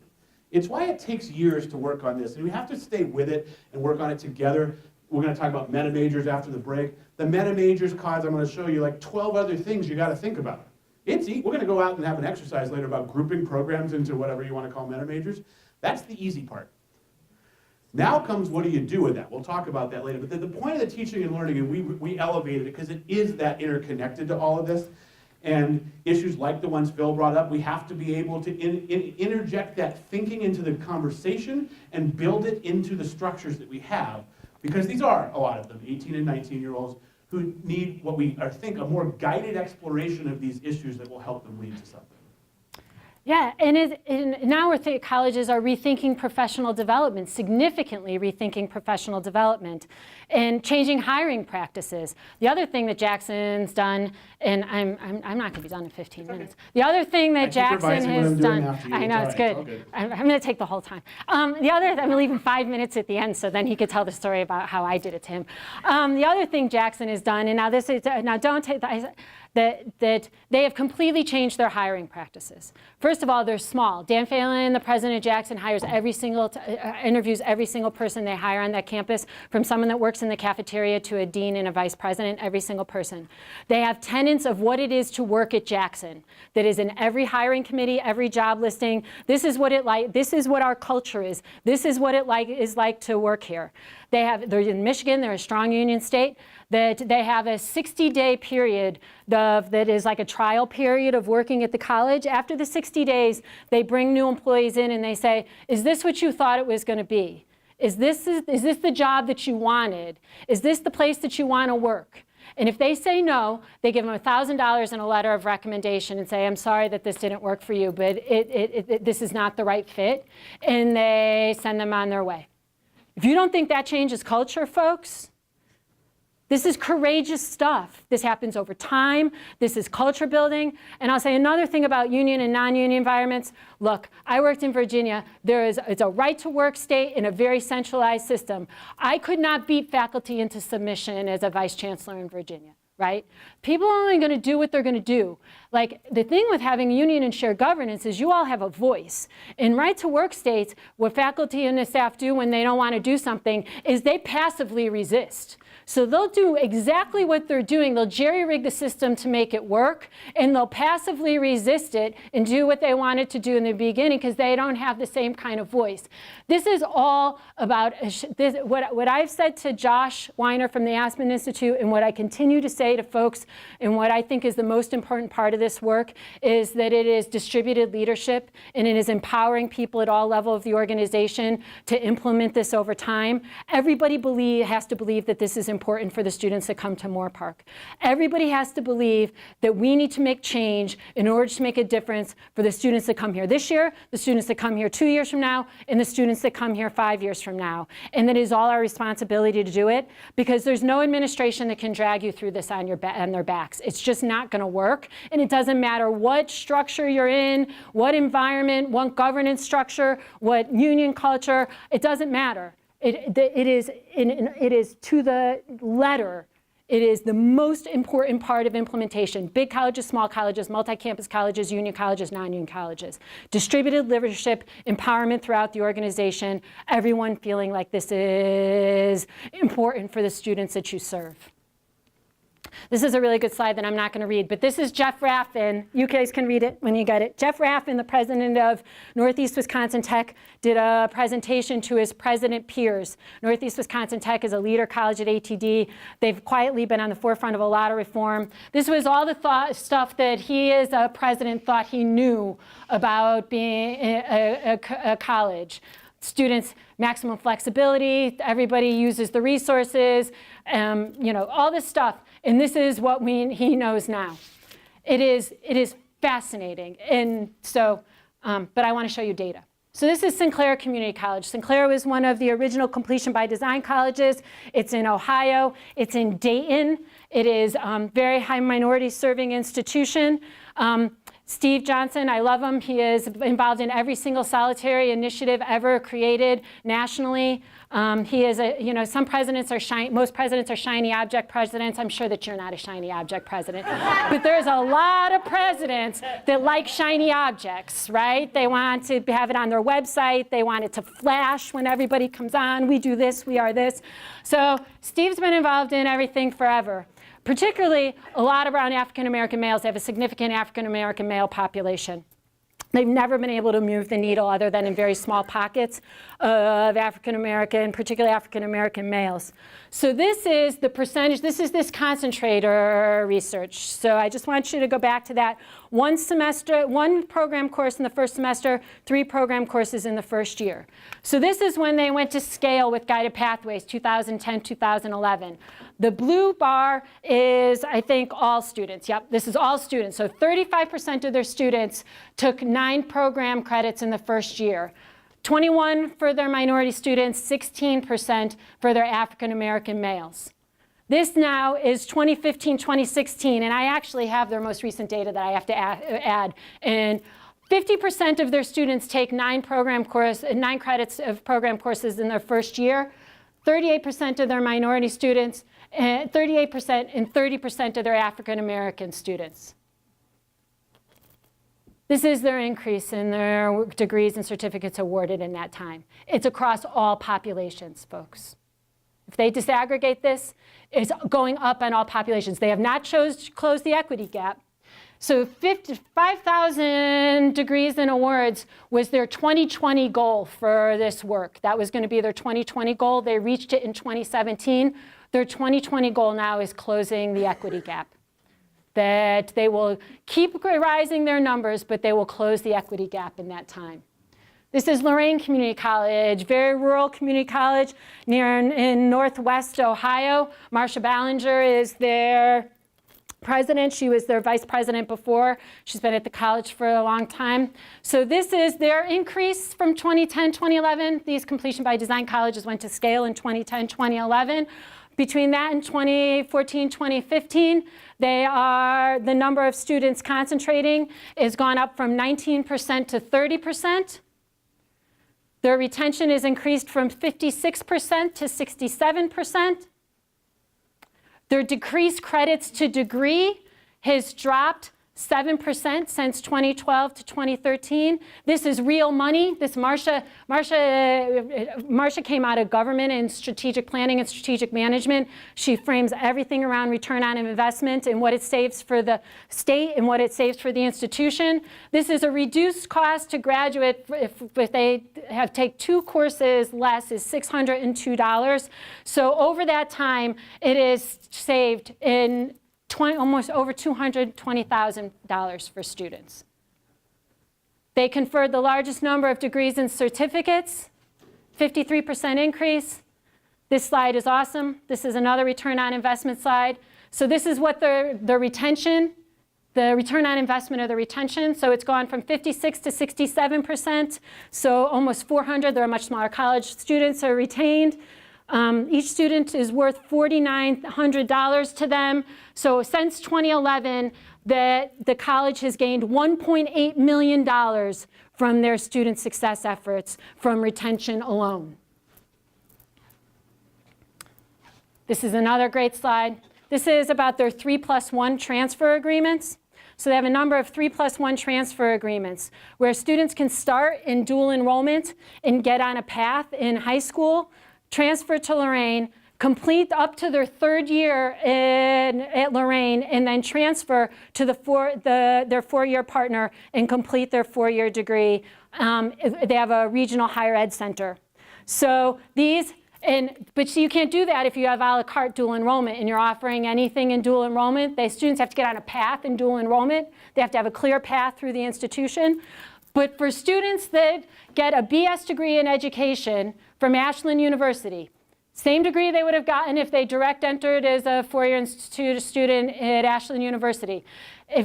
It's why it takes years to work on this, and we have to stay with it and work on it together. We're going to talk about meta majors after the break. The meta majors cause, I'm going to show you like 12 other things you got to think about. We're going to go out and have an exercise later about grouping programs into whatever you want to call meta majors. That's the easy part. Now comes what do you do with that? We'll talk about that later. But the point of the teaching and learning, and we elevated it because it is that interconnected to all of this. And issues like the ones Phil brought up, we have to be able to interject that thinking into the conversation and build it into the structures that we have. Because these are, a lot of them, 18 and 19-year-olds who need what we think a more guided exploration of these issues that will help them lead to something. Yeah, and now colleges are rethinking professional development, significantly rethinking professional development, and changing hiring practices. The other thing that Jackson's done, and I'm not going to be done in 15 minutes. The other thing that Jackson has done, I know it's good. I'm going to take the whole time. I'm going to leave him 5 minutes at the end, so then he could tell the story about how I did it to him. The other thing Jackson has done, and don't take that they have completely changed their hiring practices. First of all, they're small. Dan Phelan, the president of Jackson, hires interviews every single person they hire on that campus, from someone that works in the cafeteria to a dean and a vice president, every single person. They have tenets of what it is to work at Jackson that is in every hiring committee, every job listing. This is what this is what our culture is. This is what it is like to work here. They're in Michigan, they're a strong union state, that they have a 60-day period that is like a trial period of working at the college. After the 60 days, they bring new employees in and they say, is this what you thought it was going to be? Is this the job that you wanted? Is this the place that you want to work? And if they say no, they give them $1,000 and a letter of recommendation and say, I'm sorry that this didn't work for you, but this is not the right fit. And they send them on their way. If you don't think that changes culture, folks, this is courageous stuff. This happens over time. This is culture building. And I'll say another thing about union and non-union environments. Look, I worked in Virginia. It's a right-to-work state in a very centralized system. I could not beat faculty into submission as a vice chancellor in Virginia, right? People are only going to do what they're going to do. Like, the thing with having union and shared governance is you all have a voice. In right-to-work states, what faculty and the staff do when they don't want to do something is they passively resist. So they'll do exactly what they're doing. They'll jerry-rig the system to make it work, and they'll passively resist it and do what they wanted to do in the beginning because they don't have the same kind of voice. This is all about what I've said to Josh Weiner from the Aspen Institute, and what I continue to say to folks, and what I think is the most important part of this work is that it is distributed leadership, and it is empowering people at all levels of the organization to implement this over time. Everybody has to believe that this is important for the students that come to Moore Park. Everybody has to believe that we need to make change in order to make a difference for the students that come here this year, the students that come here 2 years from now, and the students that come here 5 years from now. And that it is all our responsibility to do it, because there's no administration that can drag you through this on their backs. It's just not going to work. And it doesn't matter what structure you're in, what environment, what governance structure, what union culture, it doesn't matter. It is to the letter. It is the most important part of implementation. Big colleges, small colleges, multi-campus colleges, union colleges, non-union colleges. Distributed leadership, empowerment throughout the organization, everyone feeling like this is important for the students that you serve. This is a really good slide that I'm not going to read, but this is Jeff Raffin. You guys can read it when you get it. Jeff Raffin, the president of Northeast Wisconsin Tech, did a presentation to his president peers. Northeast Wisconsin Tech is a leader college at ATD. They've quietly been on the forefront of a lot of reform. This was all the stuff that he as a president thought he knew about being a college. Students, maximum flexibility, everybody uses the resources, all this stuff. And this is what he knows now. It is fascinating. And so, but I want to show you data. So this is Sinclair Community College. Sinclair was one of the original completion by design colleges. It's in Ohio. It's in Dayton. It is very high minority serving institution. Steve Johnson, I love him. He is involved in every single solitary initiative ever created nationally. He is some presidents are most presidents are shiny object presidents. I'm sure that you're not a shiny object president. But there's a lot of presidents that like shiny objects, right? They want to have it on their website. They want it to flash when everybody comes on. We do this, we are this. So Steve's been involved in everything forever. Particularly a lot around African American males. They have a significant African American male population. They've never been able to move the needle other than in very small pockets of African American, particularly African American males. So this is the percentage, this is this concentrator research. So I just want you to go back to that. One program course in the first semester, 3 program courses in the first year. So this is when they went to scale with guided pathways, 2010, 2011. The blue bar is, I think, all students. Yep, this is all students. So 35% of their students took 9 program credits in the first year. 21 for their minority students, 16% for their African American males. This now is 2015, 2016, and I actually have their most recent data that I have to add. And 50% of their students take 9 credits of program courses in their first year. 38% of their minority students, and 38% and 30% of their African American students. This is their increase in their degrees and certificates awarded in that time. It's across all populations, folks. If they disaggregate this, it's going up on all populations. They have not closed the equity gap. So 5,000 degrees and awards was their 2020 goal for this work. That was going to be their 2020 goal. They reached it in 2017. Their 2020 goal now is closing the equity gap. That they will keep rising their numbers, but they will close the equity gap in that time. This is Lorain Community College, very rural community college in northwest Ohio. Marsha Ballinger is their president. She was their vice president before. She's been at the college for a long time. So this is their increase from 2010, 2011. These completion by design colleges went to scale in 2010, 2011. Between that and 2014, 2015, the number of students concentrating has gone up from 19% to 30%. Their retention is increased from 56% to 67%. Their decreased credits to degree has dropped 7% since 2012 to 2013. This is real money. This Marsha came out of government and strategic planning and strategic management. She frames everything around return on investment and what it saves for the state and what it saves for the institution. This is a reduced cost to graduate if they take 2 courses less is $602. So over that time, it is saved in almost over $220,000 for students. They conferred the largest number of degrees and certificates, 53% increase. This slide is awesome. This is another return on investment slide. So this is what the retention, the return on investment of the retention. So it's gone from 56 to 67%. So almost 400, they're a much smaller college, students are retained. Each student is worth $4,900 to them. So since 2011, the college has gained $1.8 million from their student success efforts from retention alone. This is another great slide. This is about their 3+1 transfer agreements. So they have a number of 3+1 transfer agreements where students can start in dual enrollment and get on a path in high school, transfer to Lorraine, complete up to their third year at Lorraine, and then transfer to their four-year partner and complete their four-year degree. They have a regional higher ed center. So these, but you can't do that if you have a la carte dual enrollment and you're offering anything in dual enrollment. Students have to get on a path in dual enrollment. They have to have a clear path through the institution. But for students that get a BS degree in education from Ashland University, same degree they would have gotten if they direct entered as a four-year institute student at Ashland University.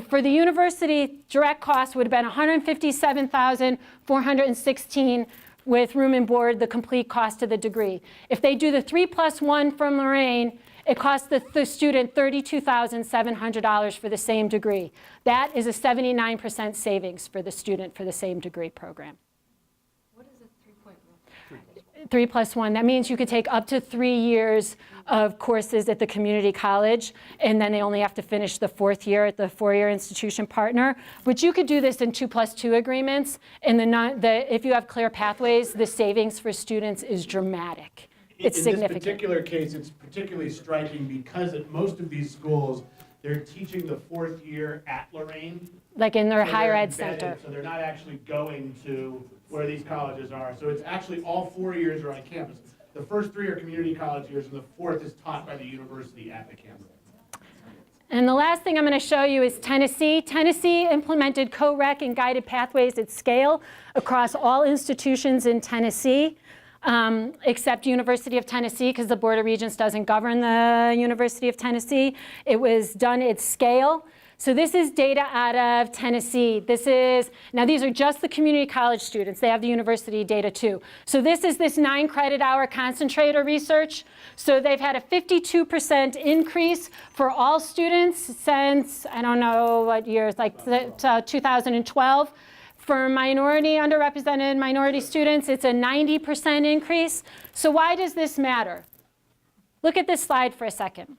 For the university, direct cost would have been $157,416 with room and board, the complete cost of the degree. If they do the 3+1 from Lorraine, it costs the student $32,700 for the same degree. That is a 79% savings for the student for the same degree program. What is a 3+1, that means you could take up to 3 years of courses at the community college, and then they only have to finish the fourth year at the four-year institution partner. But you could do this in 2+2 agreements, and if you have clear pathways, the savings for students is dramatic. It's significant. In this particular case, it's particularly striking because at most of these schools, they're teaching the fourth year at Lorraine. Like in their So higher they're ed embedded, center. So they're not actually going to where these colleges are. So it's actually all 4 years are on campus. The first 3 are community college years, and the fourth is taught by the university at the campus. And the last thing I'm going to show you is Tennessee. Tennessee implemented co-rec and guided pathways at scale across all institutions in Tennessee, except University of Tennessee, because the Board of Regents doesn't govern the University of Tennessee. It was done at scale. So this is data out of Tennessee. Now these are just the community college students. They have the university data too. So this is this 9 credit hour concentrator research. So they've had a 52% increase for all students since, I don't know what years, like 2012. For underrepresented minority students, it's a 90% increase. So why does this matter? Look at this slide for a second.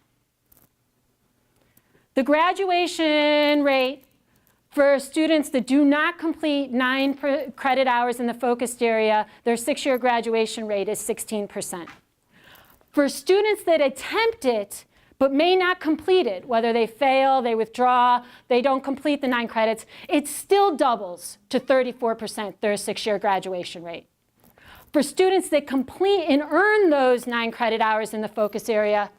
The graduation rate for students that do not complete 9 credit hours in the focused area, their 6-year graduation rate is 16%. For students that attempt it but may not complete it, whether they fail, they withdraw, they don't complete the 9 credits, it still doubles to 34%, their 6-year graduation rate. For students that complete and earn those 9 credit hours in the focus area,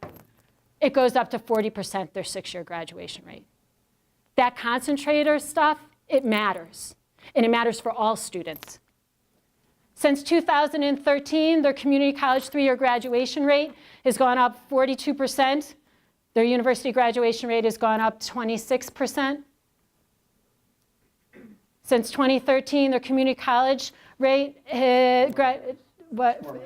it goes up to 40%, their 6-year graduation rate. That concentrator stuff, it matters. And it matters for all students. Since 2013, their community college 3-year graduation rate has gone up 42%. Their university graduation rate has gone up 26%. Since 2013, their community college rate,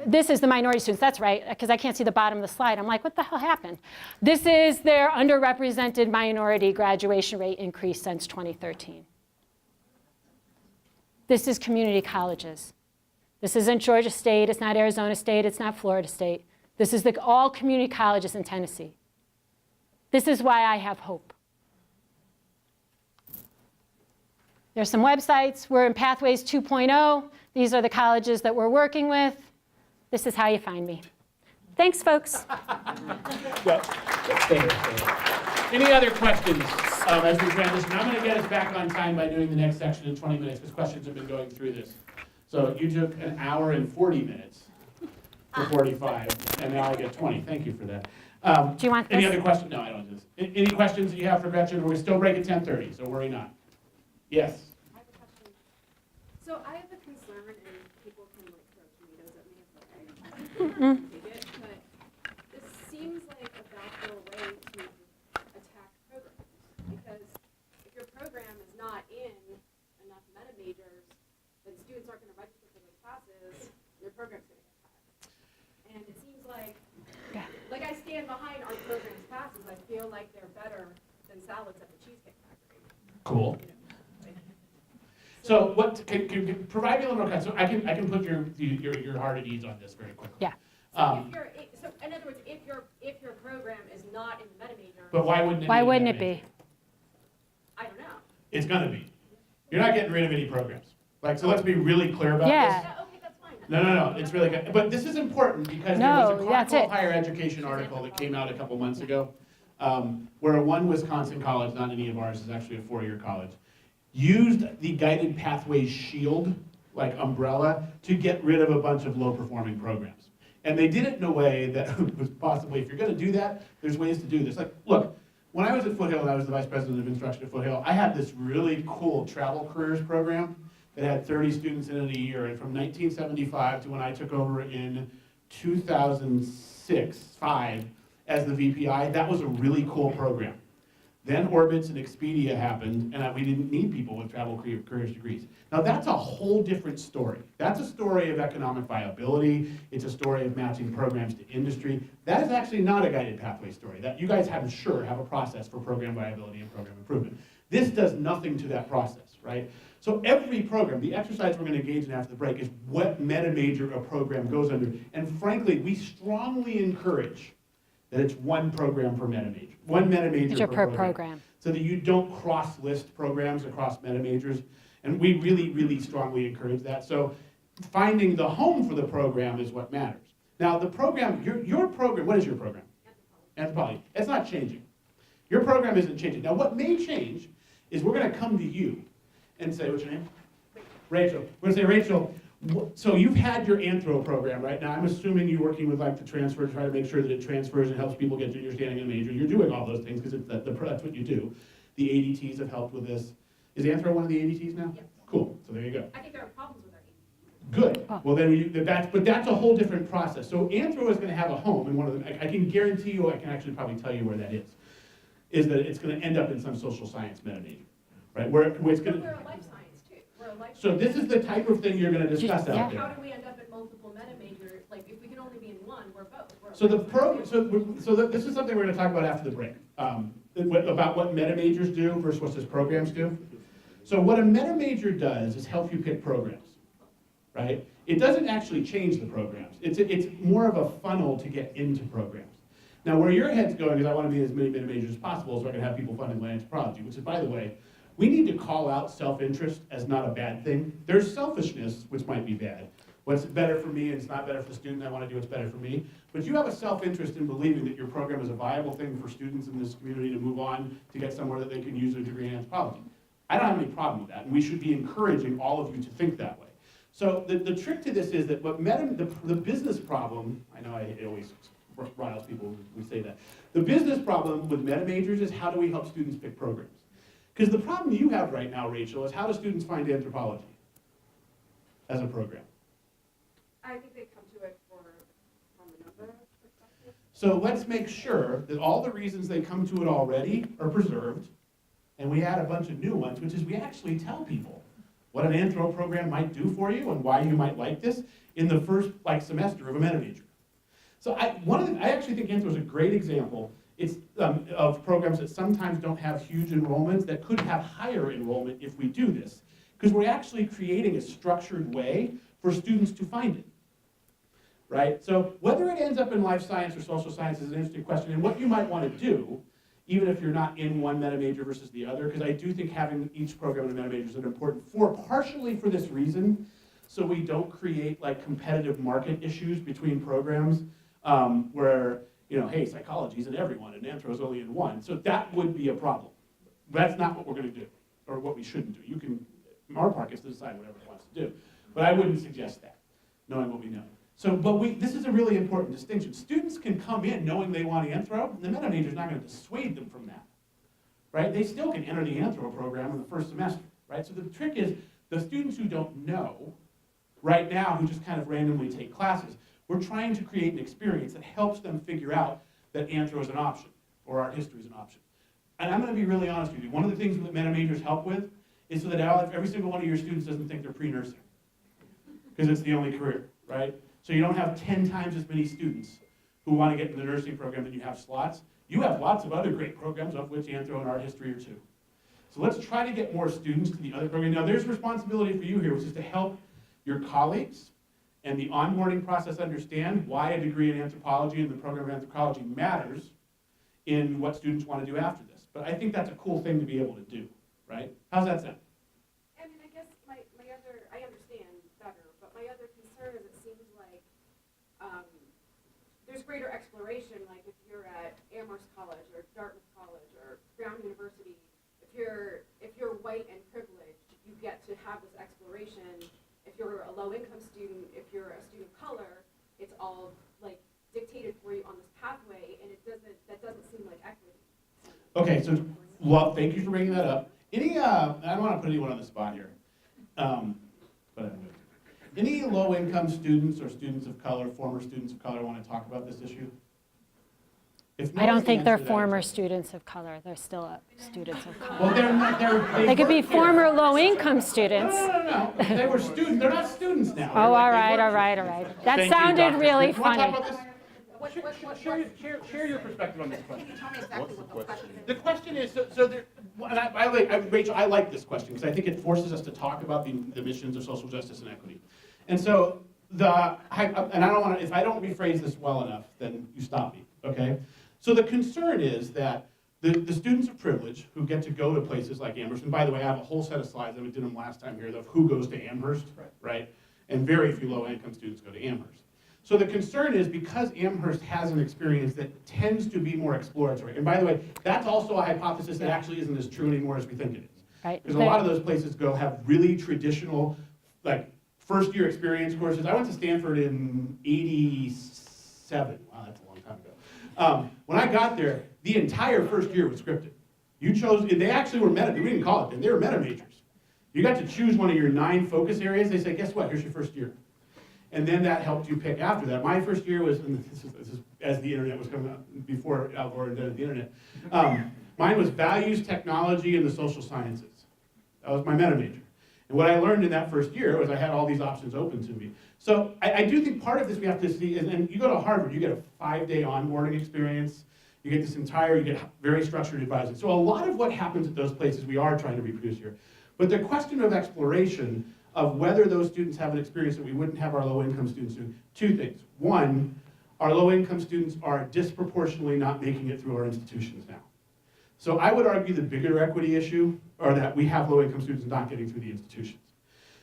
this is the minority students, that's right, because I can't see the bottom of the slide. I'm like, what the hell happened? This is their underrepresented minority graduation rate increase since 2013. This is community colleges. This isn't Georgia State, it's not Arizona State, it's not Florida State. This is all community colleges in Tennessee. This is why I have hope. There's some websites. We're in Pathways 2.0. These are the colleges that we're working with. This is how you find me. Thanks, folks. Any other questions as we transition? I'm going to get us back on time by doing the next section in 20 minutes because questions have been going through this. So you took 1 hour and 40 minutes for 45, and now I get 20. Thank you for that. Do you want Any this? other questions? No, I don't do this. Any questions that you have for Gretchen? We still break at 10:30, so worry not. Yes? I have a question. So I have a concern, and people can like throw tomatoes at me if I take it, but this seems like a backdoor way to attack programs. Because if your program is not in enough meta majors, then students aren't going to register for those classes, your program's going to get cut. And it seems like I stand behind our program's classes. I feel like they're better than salads at the Cheesecake Factory. Cool. You know, like, So what, can you provide me a little more context? So I can put your heart at ease on this very quickly. Yeah. So in other words, if your program is not in the meta major, But why wouldn't it be? Why a wouldn't meta it major? be? I don't know. It's gonna be. You're not getting rid of any programs. Like, so let's be really clear about Yeah. this. Yeah, okay, that's fine. No, it's really good. But this is important because there No, was a that's Chronicle it. Higher Education article that came out a couple months ago, where one Wisconsin college, not any of ours, is actually a four-year college, used the Guided Pathways Shield, like umbrella, to get rid of a bunch of low-performing programs. And they did it in a way that was possibly, if you're gonna do that, there's ways to do this. Like, look, when I was at Foothill and I was the vice president of instruction at Foothill, I had this really cool travel careers program that had 30 students in it a year. And from 1975 to when I took over in 2005 as the VPI, that was a really cool program. Then Orbitz and Expedia happened, and we didn't need people with travel careers degrees. Now that's a whole different story. That's a story of economic viability. It's a story of matching programs to industry. That is actually not a guided pathway story. That you guys, I'm sure, have a process for program viability and program improvement. This does nothing to that process, right? So every program, the exercise we're going to engage in after the break is what meta major a program goes under. And frankly, we strongly encourage that it's one program per meta major, one meta major Per program. so that you don't cross-list programs across meta majors. And we really, really strongly encourage that. So finding the home for the program is what matters. Now the program, your program, what is your program? Anthropology. It's not changing. Your program isn't changing. Now what may change is we're going to come to you and say, what's your name? Rachel. We're going to say, Rachel, so you've had your anthro program, right? Now I'm assuming you're working with like the transfer to try to make sure that it transfers and helps people get to understanding a major. You're doing all those things because that's what you do. The ADTs have helped with this. Is anthro one of the ADTs now? Yes. Cool, so there you go. I think there are problems with our ADT. Good. Oh. Well, then that's a whole different process. So anthro is going to have a home in one of them. I can guarantee you, I can actually probably tell you where that is that it's going to end up in some social science meta major, right? Where it's going But to. we're a life science too. We're a life So science. this is the type of thing you're going to discuss Yeah. out there. How do we end up in multiple meta major? Like if we can only be in one, we're both. We're a So the life program, science. this is something we're going to talk about after the break, about what meta majors do versus what those programs do. So what a meta major does is help you pick programs, right? It doesn't actually change the programs. It's more of a funnel to get into programs. Now where your head's going is I want to be in as many meta majors as possible so I can have people funding my anthropology, which is, by the way, we need to call out self-interest as not a bad thing. There's selfishness, which might be bad. What's better for me and it's not better for the student, I want to do what's better for me. But you have a self-interest in believing that your program is a viable thing for students in this community to move on to get somewhere that they can use their degree in anthropology. I don't have any problem with that, and we should be encouraging all of you to think that way. So the trick to this is that the business problem, I know it always riles people when we say that. The business problem with meta majors is how do we help students pick programs? Because the problem you have right now, Rachel, is how do students find anthropology as a program? I think they come to it from another perspective. So let's make sure that all the reasons they come to it already are preserved, and we add a bunch of new ones, which is we actually tell people what an anthro program might do for you and why you might like this in the first semester of a meta major. So I actually think anthro is a great example. It's of programs that sometimes don't have huge enrollments that could have higher enrollment if we do this, because we're actually creating a structured way for students to find it. Right? So whether it ends up in life science or social science is an interesting question, and what you might want to do, even if you're not in one meta major versus the other, because I do think having each program in a meta major is important partially for this reason, so we don't create competitive market issues between programs where, hey, psychology is in everyone and anthro is only in one. So that would be a problem. That's not what we're going to do, or what we shouldn't do. You can, our part gets to decide whatever it wants to do. But I wouldn't suggest that, knowing what we know. So, this is a really important distinction. Students can come in knowing they want anthro, and the meta major is not going to dissuade them from that, right? They still can enter the anthro program in the first semester, right? So the trick is the students who don't know right now, who just kind of randomly take classes, we're trying to create an experience that helps them figure out that anthro is an option, or art history is an option. And I'm going to be really honest with you. One of the things that meta majors help with is so that every single one of your students doesn't think they're pre-nursing, because it's the only career, right? So you don't have 10 times as many students who want to get in the nursing program than you have slots. You have lots of other great programs, of which anthro and art history are two. So let's try to get more students to the other program. Now there's responsibility for you here, which is to help your colleagues and the onboarding process understand why a degree in anthropology and the program of anthropology matters in what students want to do after this. But I think that's a cool thing to be able to do, right? How's that sound? I mean, I guess I understand better, but my other concern is it seems like there's greater exploration, like if you're at Amherst College or Dartmouth College or Brown University, if you're white and privileged, you get to have this exploration. If you're a low-income student, if you're a student of color, it's all like dictated for you on this pathway, and that doesn't seem like equity. Okay, so thank you for bringing that up. I don't want to put anyone on the spot here, but I'm going to. Any low-income students or students of color, former students of color, want to talk about this issue? If I don't the think they're answer to that is former okay. students of color. They're still students of color. Well, they're not. They could be work here. former low-income students. No. They were students. They're not students now. Oh, They're all like, they right, work all here. right, all right. That Thank you, sounded Dr. really Smith. You wanna funny. talk about this? Share your perspective on this question. Tell me exactly what the question is. The question is, so there, and Rachel, I like this question because I think it forces us to talk about the missions of social justice and equity. And so and I don't want to, if I don't rephrase this well enough, then you stop me, okay? So the concern is that the students of privilege who get to go to places like Amherst, and by the way, I have a whole set of slides, I did them last time here, of who goes to Amherst, right? And very few low-income students go to Amherst. So the concern is because Amherst has an experience that tends to be more exploratory, and by the way, that's also a hypothesis that actually isn't as true anymore as we think it is. Right. Because a lot of those places have really traditional, like, first-year experience courses. I went to Stanford in '87. Wow, that's a long time ago. When I got there, the entire first year was scripted. You chose, they actually were meta, we didn't call it, they were meta majors. You got to choose one of your 9 focus areas. They say, guess what, here's your first year. And then that helped you pick after that. My first year was, and this is as the internet was coming out, before Al Gore invented the internet. Mine was values, technology, and the social sciences. That was my meta major. And what I learned in that first year was I had all these options open to me. So I do think part of this we have to see, and you go to Harvard, you get a 5-day onboarding experience. You get this you get very structured advising. So a lot of what happens at those places we are trying to reproduce here. But the question of exploration of whether those students have an experience that we wouldn't have our low-income students do, 2 things. One, our low-income students are disproportionately not making it through our institutions now. So I would argue the bigger equity issue are that we have low-income students not getting through the institutions.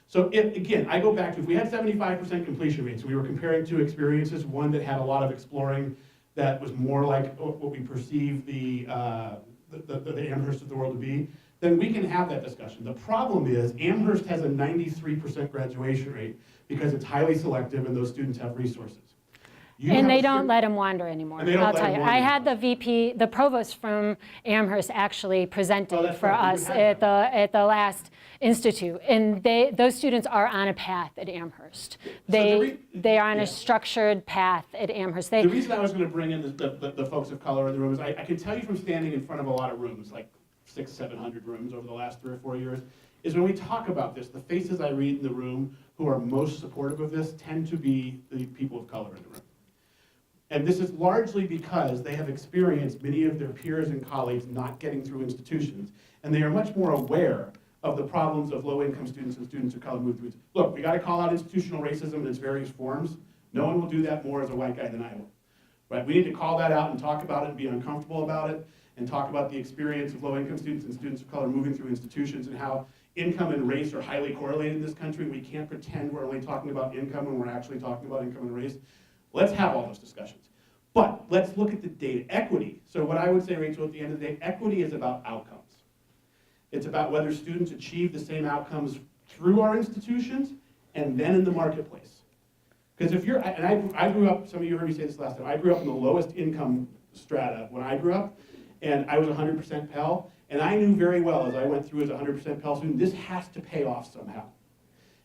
So again, I go back to if we had 75% completion rates, we were comparing 2 experiences, one that had a lot of exploring that was more like what we perceive the Amherst of the world to be, then we can have that discussion. The problem is Amherst has a 93% graduation rate because it's highly selective and those students have resources. And they don't let them wander anymore. I'll tell you. I had the VP, the provost from Amherst actually presented for us at the last institute, and those students are on a path at Amherst. They are on a structured path at Amherst. The reason I was going to bring in the folks of color in the room is I can tell you from standing in front of a lot of rooms, like 600-700 rooms over the last 3 or 4 years, is when we talk about this, the faces I read in the room who are most supportive of this tend to be the people of color in the room. And this is largely because they have experienced many of their peers and colleagues not getting through institutions, and they are much more aware of the problems of low-income students and students of color move through. Look, we got to call out institutional racism in its various forms. No one will do that more as a white guy than I will. Right? We need to call that out and talk about it and be uncomfortable about it, and talk about the experience of low-income students and students of color moving through institutions and how income and race are highly correlated in this country. We can't pretend we're only talking about income when we're actually talking about income and race. Let's have all those discussions. But let's look at the data. Equity. So what I would say, Rachel, at the end of the day, equity is about outcomes. It's about whether students achieve the same outcomes through our institutions and then in the marketplace. Because if you're, and I grew up, some of you heard me say this last time, I grew up in the lowest income strata when I grew up, and I was 100% Pell, and I knew very well as I went through as a 100% Pell student, this has to pay off somehow.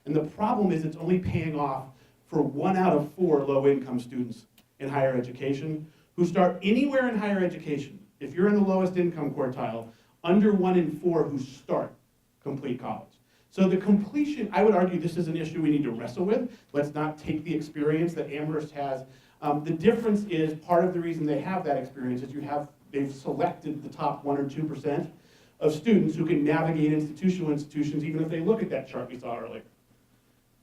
And the problem is it's only paying off for 1 out of 4 low-income students in higher education who start anywhere in higher education. If you're in the lowest income quartile, under 1 in 4 who start complete college. So the completion, I would argue this is an issue we need to wrestle with. Let's not take the experience that Amherst has. The difference is part of the reason they have that experience is they've selected the top 1 or 2% of students who can navigate institutions even if they look at that chart we saw earlier.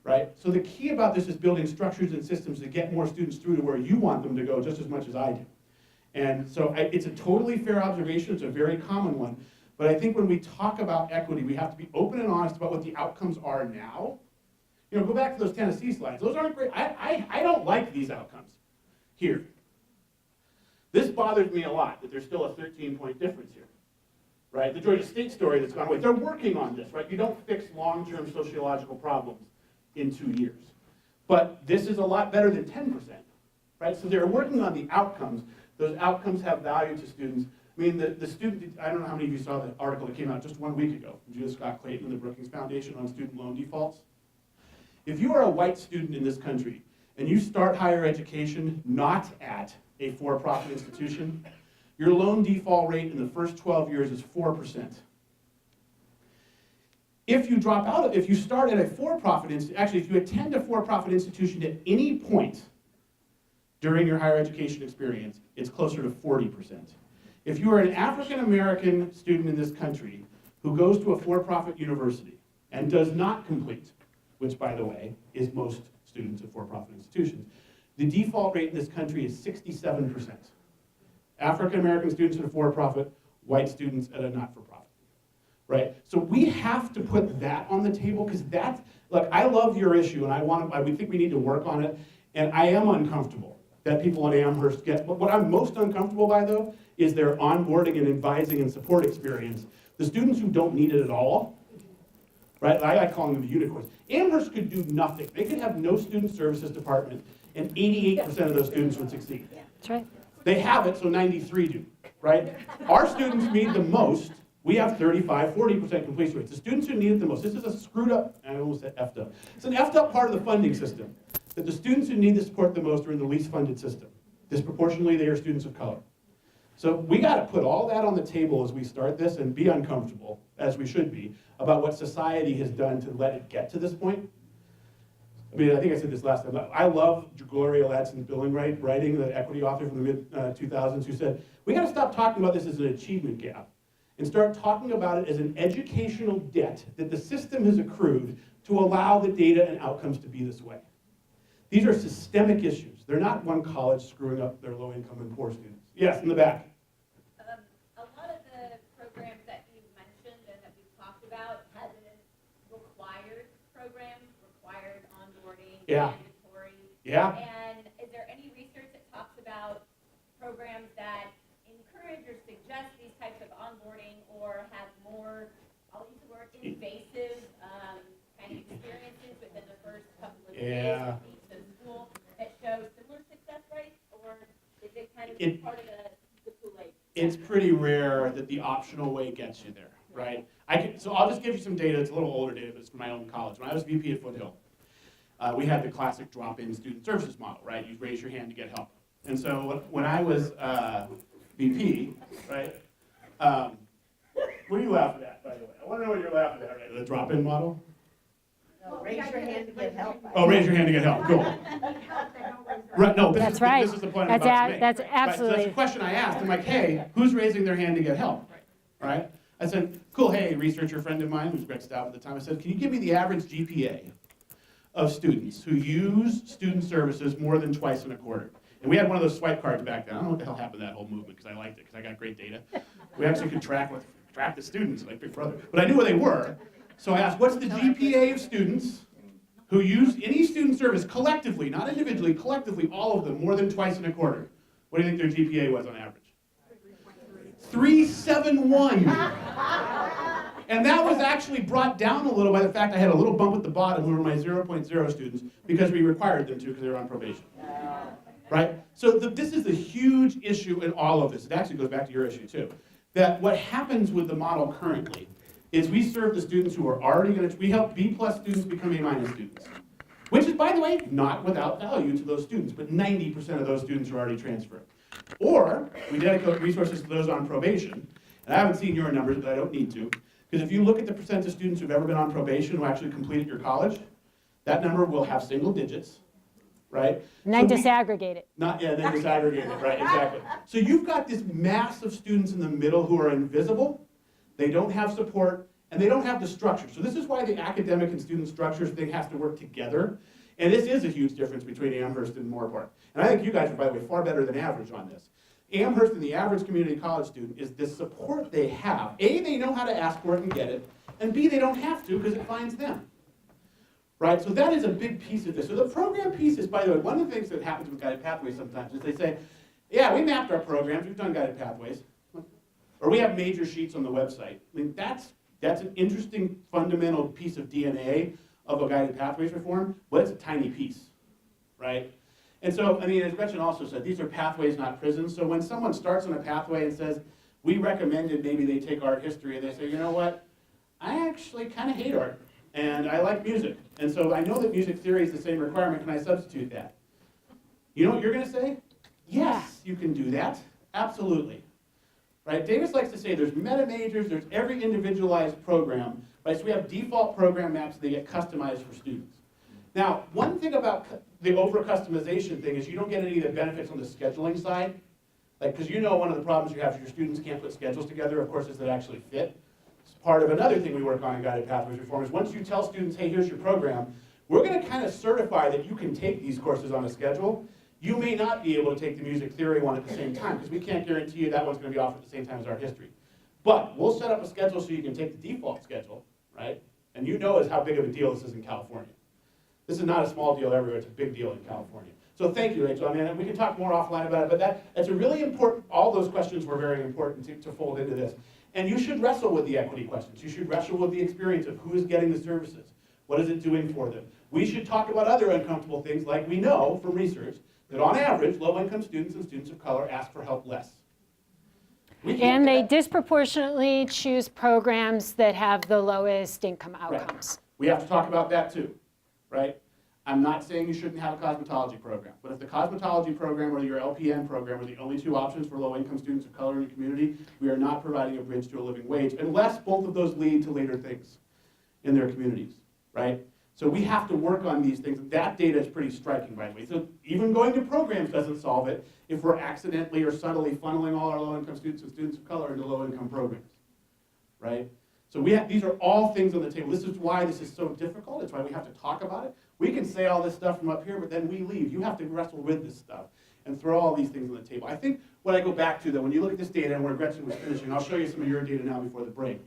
Right? So the key about this is building structures and systems to get more students through to where you want them to go just as much as I do. And so it's a totally fair observation. It's a very common one. But I think when we talk about equity, we have to be open and honest about what the outcomes are now. You know, go back to those Tennessee slides. Those aren't great. I don't like these outcomes here. This bothers me a lot, that there's still a 13-point difference here. Right? The Georgia State story that's gone away. They're working on this, right? You don't fix long-term sociological problems in 2 years. But this is a lot better than 10%. Right? So they're working on the outcomes. Those outcomes have value to students. I mean, the student, I don't know how many of you saw the article that came out just 1 week ago from Judith Scott Clayton and the Brookings Foundation on student loan defaults. If you are a white student in this country and you start higher education not at a for-profit institution, your loan default rate in the first 12 years is 4%. If you drop out, if you start at a for-profit institution, actually if you attend a for-profit institution at any point during your higher education experience, it's closer to 40%. If you are an African American student in this country who goes to a for-profit university and does not complete, which by the way is most students at for-profit institutions, the default rate in this country is 67%. African American students at a for-profit, white students at a not-for-profit, right? So we have to put that on the table because that's, look, I love your issue and we think we need to work on it, and I am uncomfortable that people at Amherst get, but what I'm most uncomfortable by though is their onboarding and advising and support experience. The students who don't need it at all, right? I call them the unicorns. Amherst could do nothing. They could have no student services department and 88% of those students would succeed. That's right. They have it, so 93 do, right? Our students need the most. We have 35, 40% completion rates. The students who need it the most, this is a screwed up, I almost said effed up. It's an effed up part of the funding system, that the students who need the support the most are in the least funded system. Disproportionately, they are students of color. So we got to put all that on the table as we start this and be uncomfortable, as we should be, about what society has done to let it get to this point. I mean, I think I said this last time. I love Gloria Ladson's writing, the equity author from the mid-2000s, who said, we got to stop talking about this as an achievement gap and start talking about it as an educational debt that the system has accrued to allow the data and outcomes to be this way. These are systemic issues. They're not one college screwing up their low-income and poor students. Yes, in the back. A lot of the programs that you mentioned and that we've talked about have been required programs, required onboarding, Yeah. mandatory. Yeah. And is there any research that talks about programs that encourage or suggest these types of onboarding or have more, I'll use the word invasive kind of experiences within the first couple of years of the school that show similar success rates, or is it kind of part of the Kool-Aid? It's pretty rare that the optional way gets you there, right? So I'll just give you some data. It's a little older data, but it's from my own college. When I was VP at Foothill, we had the classic drop-in student services model, right? You raise your hand to get help. And so when I was VP, right? What are you laughing at, by the way? I want to know what you're laughing at, right? The drop-in model? No, raise your hand to get help. Oh, raise your hand to get help. Cool. Right, no, That's right. This is the point That's I'm about to make. that's Right, so absolutely. that's the question I asked. I'm like, hey, who's raising their hand to get help? Right? I said, cool, hey, researcher friend of mine, who's Greg Stout at the time, I said, can you give me the average GPA of students who use student services more than twice in a quarter? And we had one of those swipe cards back then. I don't know what the hell happened to that whole movement because I liked it because I got great data. We actually could track the students like Big Brother. But I knew where they were. So I asked, what's the GPA of students who use any student service collectively, not individually, collectively, all of them, more than twice in a quarter? What do you think their GPA was on average? 371. And that was actually brought down a little by the fact I had a little bump at the bottom who were my 0.0 students because we required them to because they were on probation. Right? So this is a huge issue in all of this. It actually goes back to your issue too. That what happens with the model currently is we serve the students who are already going to, we help B+ students become A- students. Which is, by the way, not without value to those students, but 90% of those students are already transferred. Or we dedicate resources to those on probation. And I haven't seen your numbers, but I don't need to. Because if you look at the percent of students who've ever been on probation who actually completed your college, that number will have single digits, right? And then disaggregate it. Then disaggregate it, right, exactly. So you've got this mass of students in the middle who are invisible, they don't have support, and they don't have the structure. So this is why the academic and student structures thing has to work together. And this is a huge difference between Amherst and Moorpark. And I think you guys are, by the way, far better than average on this. Amherst and the average community college student is the support they have. A, they know how to ask for it and get it, and B, they don't have to because it finds them. Right, so that is a big piece of this. So the program piece is, by the way, one of the things that happens with Guided Pathways sometimes is they say, yeah, we mapped our programs, we've done Guided Pathways, or we have major sheets on the website. I mean, that's an interesting fundamental piece of DNA of a Guided Pathways reform, but it's a tiny piece, right? And so, I mean, as Gretchen also said, these are pathways, not prisons. So when someone starts on a pathway and says, we recommended maybe they take art history, and they say, you know what, I actually kind of hate art, and I like music. And so I know that music theory is the same requirement, can I substitute that? You know what you're gonna say? Yes, you can do that, absolutely. Right, Davis likes to say there's meta majors, there's every individualized program, right? So we have default program maps that get customized for students. Now, one thing about the over-customization thing is you don't get any of the benefits on the scheduling side. Like, because you know one of the problems you have is your students can't put schedules together, of course, is that actually fit. It's part of another thing we work on in Guided Pathways Reform is once you tell students, hey, here's your program, we're gonna kind of certify that you can take these courses on a schedule. You may not be able to take the music theory one at the same time, because we can't guarantee you that one's gonna be offered at the same time as art history. But we'll set up a schedule so you can take the default schedule, right? And you know how big of a deal this is in California. This is not a small deal everywhere, it's a big deal in California. So thank you, Rachel. I mean, we can talk more offline about it, but that's a really important, all those questions were very important to fold into this. And you should wrestle with the equity questions. You should wrestle with the experience of who is getting the services. What is it doing for them? We should talk about other uncomfortable things, like we know from research that on average, low-income students and students of color ask for help less. And they disproportionately choose programs that have the lowest income outcomes. Right. We have to talk about that too, right? I'm not saying you shouldn't have a cosmetology program, but if the cosmetology program or your LPN program are the only two options for low-income students of color in your community, we are not providing a bridge to a living wage, unless both of those lead to later things in their communities, right? So we have to work on these things. That data is pretty striking, by the way. So even going to programs doesn't solve it if we're accidentally or subtly funneling all our low-income students and students of color into low-income programs, right? So these are all things on the table. This is why this is so difficult. It's why we have to talk about it. We can say all this stuff from up here, but then we leave. You have to wrestle with this stuff and throw all these things on the table. I think what I go back to, though, when you look at this data and where Gretchen was finishing, I'll show you some of your data now before the break,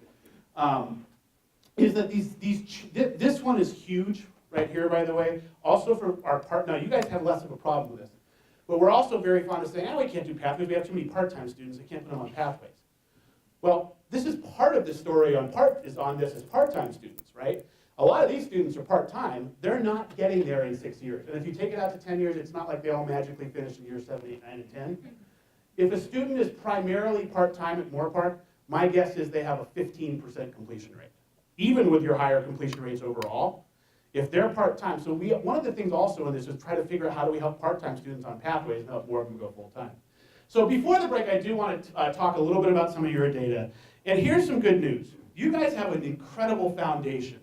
is that this one is huge right here, by the way. Also for our part, now you guys have less of a problem with this, but we're also very fond of saying, we can't do pathways. We have too many part-time students. We can't put them on pathways. Well, this is part of the story on this as part-time students, right? A lot of these students are part-time. They're not getting there in 6 years. And if you take it out to 10 years, it's not like they all magically finish in years 7, 8, 9, and 10. If a student is primarily part-time at Moorpark, my guess is they have a 15% completion rate, even with your higher completion rates overall. If they're part-time, so one of the things also in this is try to figure out how do we help part-time students on pathways and help more of them go full-time. So before the break, I do want to talk a little bit about some of your data. And here's some good news. You guys have an incredible foundation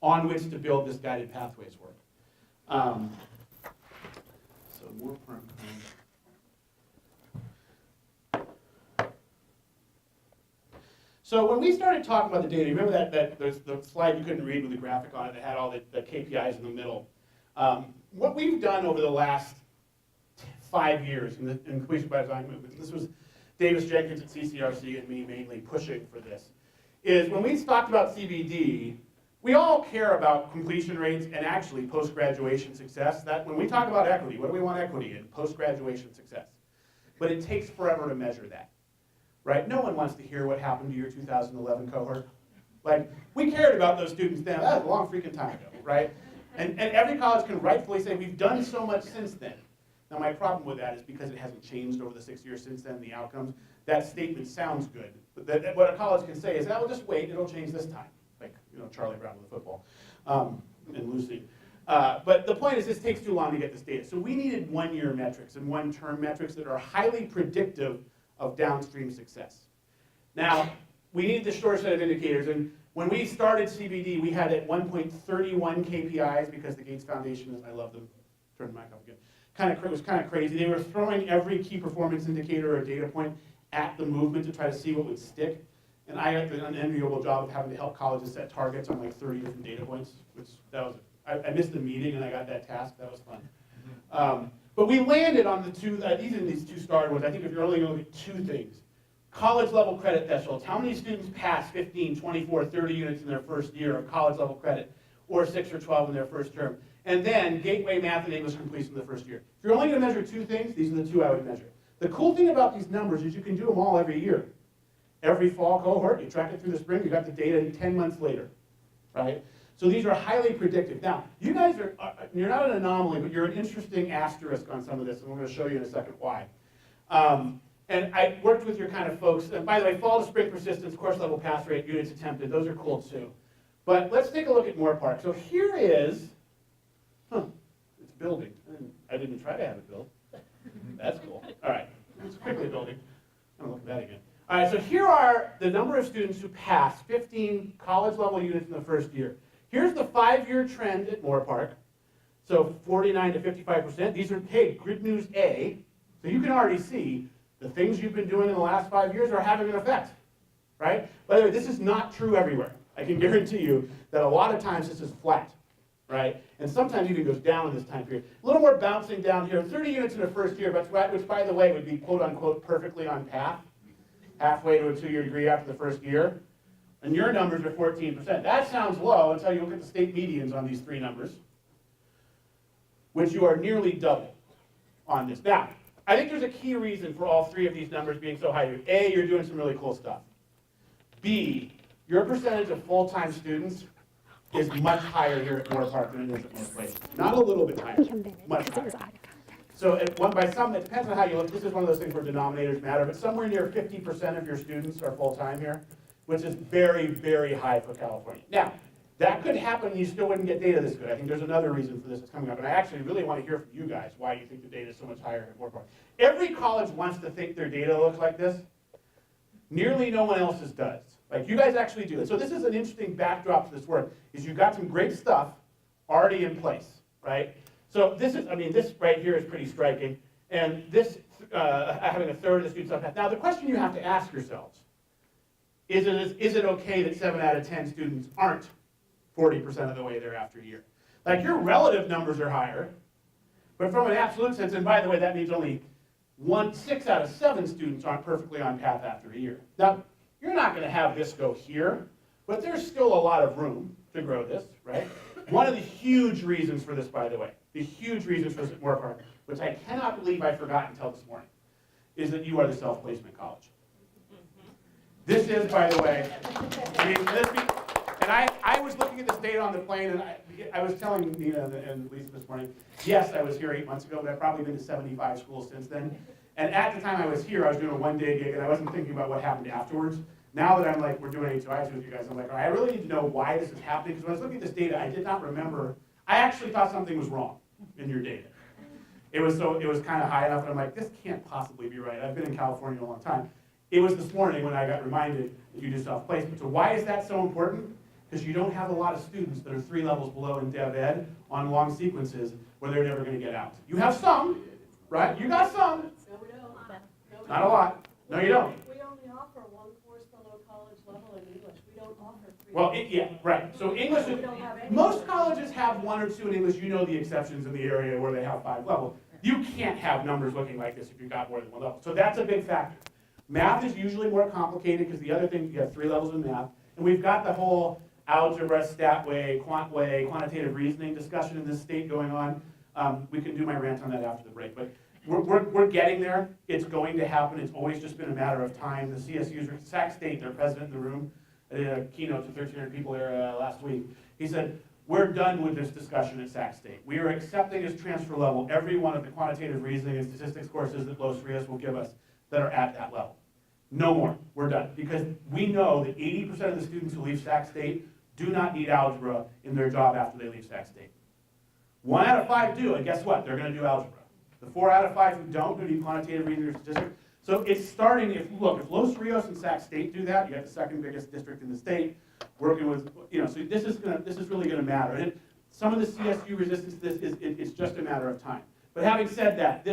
on which to build this Guided Pathways work. So more So when we started talking about the data, remember that there's the slide you couldn't read with the graphic on it that had all the KPIs in the middle. What we've done over the last 5 years in the completion by design movement, this was Davis Jenkins at CCRC and me mainly pushing for this, is when we talked about CBD, we all care about completion rates and actually post-graduation success. That when we talk about equity, what do we want equity in? Post-graduation success. But it takes forever to measure that, right? No one wants to hear what happened to your 2011 cohort, Like, we cared about those students then. That was a long freaking time ago, right? And every college can rightfully say, we've done so much since then. Now, my problem with that is because it hasn't changed over the 6 years since then, the outcomes, that statement sounds good. But what a college can say is, well, just wait, it'll change this time. Like, Charlie Brown with the football, and Lucy. But the point is, this takes too long to get this data. So we needed one-year metrics and one-term metrics that are highly predictive of downstream success. Now, we needed the short set of indicators, and when we started CBD, we had at one point 31 KPIs because the Gates Foundation, I love them, turn the mic off again, it was kind of crazy. They were throwing every key performance indicator or data point at the movement to try to see what would stick. And I had the unenviable job of having to help colleges set targets on like 30 different data points, I missed the meeting and I got that task. That was fun. But we landed on the two, these two starred ones. I think if you're only going to look at two things. College level credit thresholds. How many students pass 15, 24, 30 units in their first year of college level credit, or 6 or 12 in their first term? And then gateway math and English completion in the first year. If you're only going to measure two things, these are the two I would measure. The cool thing about these numbers is you can do them all every year. Every fall cohort, you track it through the spring, you got the data 10 months later, right? So these are highly predictive. Now, you guys you're not an anomaly, but you're an interesting asterisk on some of this, and we're going to show you in a second why. And I worked with your kind of folks, and by the way, fall to spring persistence, course level pass rate, units attempted, those are cool too. But let's take a look at Moorpark. So here is, it's building. I didn't try to have it build. That's cool. All right, it's quickly building. I'm going to look at that again. All right, so here are the number of students who passed 15 college level units in the first year. Here's the 5-year trend at Moorpark. So 49 to 55%. These are, hey, good news A. So you can already see the things you've been doing in the last 5 years are having an effect, right? By the way, this is not true everywhere. I can guarantee you that a lot of times this is flat, right? And sometimes even goes down in this time period. A little more bouncing down here. 30 units in the first year, which by the way would be quote unquote perfectly on path, halfway to a 2-year degree after the first year. And your numbers are 14%. That sounds low until you look at the state medians on these three numbers, which you are nearly double on this. Now, I think there's a key reason for all three of these numbers being so high. A, you're doing some really cool stuff. B, your percentage of full-time students is much higher here at Moorpark than it is at most places. Not a little bit higher, much higher. So it depends on how you look. This is one of those things where denominators matter, but somewhere near 50% of your students are full-time here, which is very, very high for California. Now, that could happen and you still wouldn't get data this good. I think there's another reason for this that's coming up, and I actually really want to hear from you guys why you think the data is so much higher at Moorpark. Every college wants to think their data looks like this. Nearly no one else's does. Like, you guys actually do it. So this is an interesting backdrop to this work, is you've got some great stuff already in place, right? So this is, this right here is pretty striking, and this, having a third of the students on path. Now, the question you have to ask yourselves is it okay that 7 out of 10 students aren't 40% of the way there after a year? Like, your relative numbers are higher, but from an absolute sense, and by the way, that means only 6 out of 7 students aren't perfectly on path after a year. Now, you're not going to have this go here, but there's still a lot of room to grow this, right? One of the huge reasons for this, by the way, the huge reasons for this at Moorpark, which I cannot believe I forgot until this morning, is that you are the self-placement college. This is, by the way, I was looking at this data on the plane, and I was telling Nina and Lisa this morning, yes, I was here 8 months ago, but I've probably been to 75 schools since then. And at the time I was here, I was doing a 1-day gig, and I wasn't thinking about what happened afterwards. Now that I'm like, we're doing A2I2 with you guys, I'm like, all right, I really need to know why this is happening, because when I was looking at this data, I did not remember. I actually thought something was wrong in your data. It was kind of high enough, and I'm like, this can't possibly be right. I've been in California a long time. It was this morning when I got reminded that you do self-placement. So why is that so important? Because you don't have a lot of students that are 3 levels below in Dev Ed on long sequences where they're never going to get out. You have some, right? You got some. No, we don't. No, Not a lot. No, you don't. We only offer 1 course below college level in English. We don't offer 3. Well, yeah, right. So English, We don't have any. most colleges have 1 or 2 in English. You know the exceptions in the area where they have 5 level. You can't have numbers looking like this if you've got more than 1 level. So that's a big factor. Math is usually more complicated because the other thing, you have 3 levels in math. And we've got the whole algebra, stat way, quantitative reasoning discussion in this state going on. We can do my rant on that after the break. But we're getting there. It's going to happen. It's always just been a matter of time. The CSUs, Sac State, their president in the room, I did a keynote to 1,300 people there last week. He said, we're done with this discussion at Sac State. We are accepting as transfer level every one of the quantitative reasoning and statistics courses that Los Rios will give us that are at that level. No more, we're done. Because we know that 80% of the students who leave Sac State do not need algebra in their job after they leave Sac State. 1 out of 5 do, and guess what? They're gonna do algebra. The 4 out of 5 who don't, who need quantitative reasoning or statistics. So it's starting, if Los Rios and Sac State do that, you got the second biggest district in the state, working with, so this is really gonna matter. And some of the CSU resistance to this it's just a matter of time. But having said that,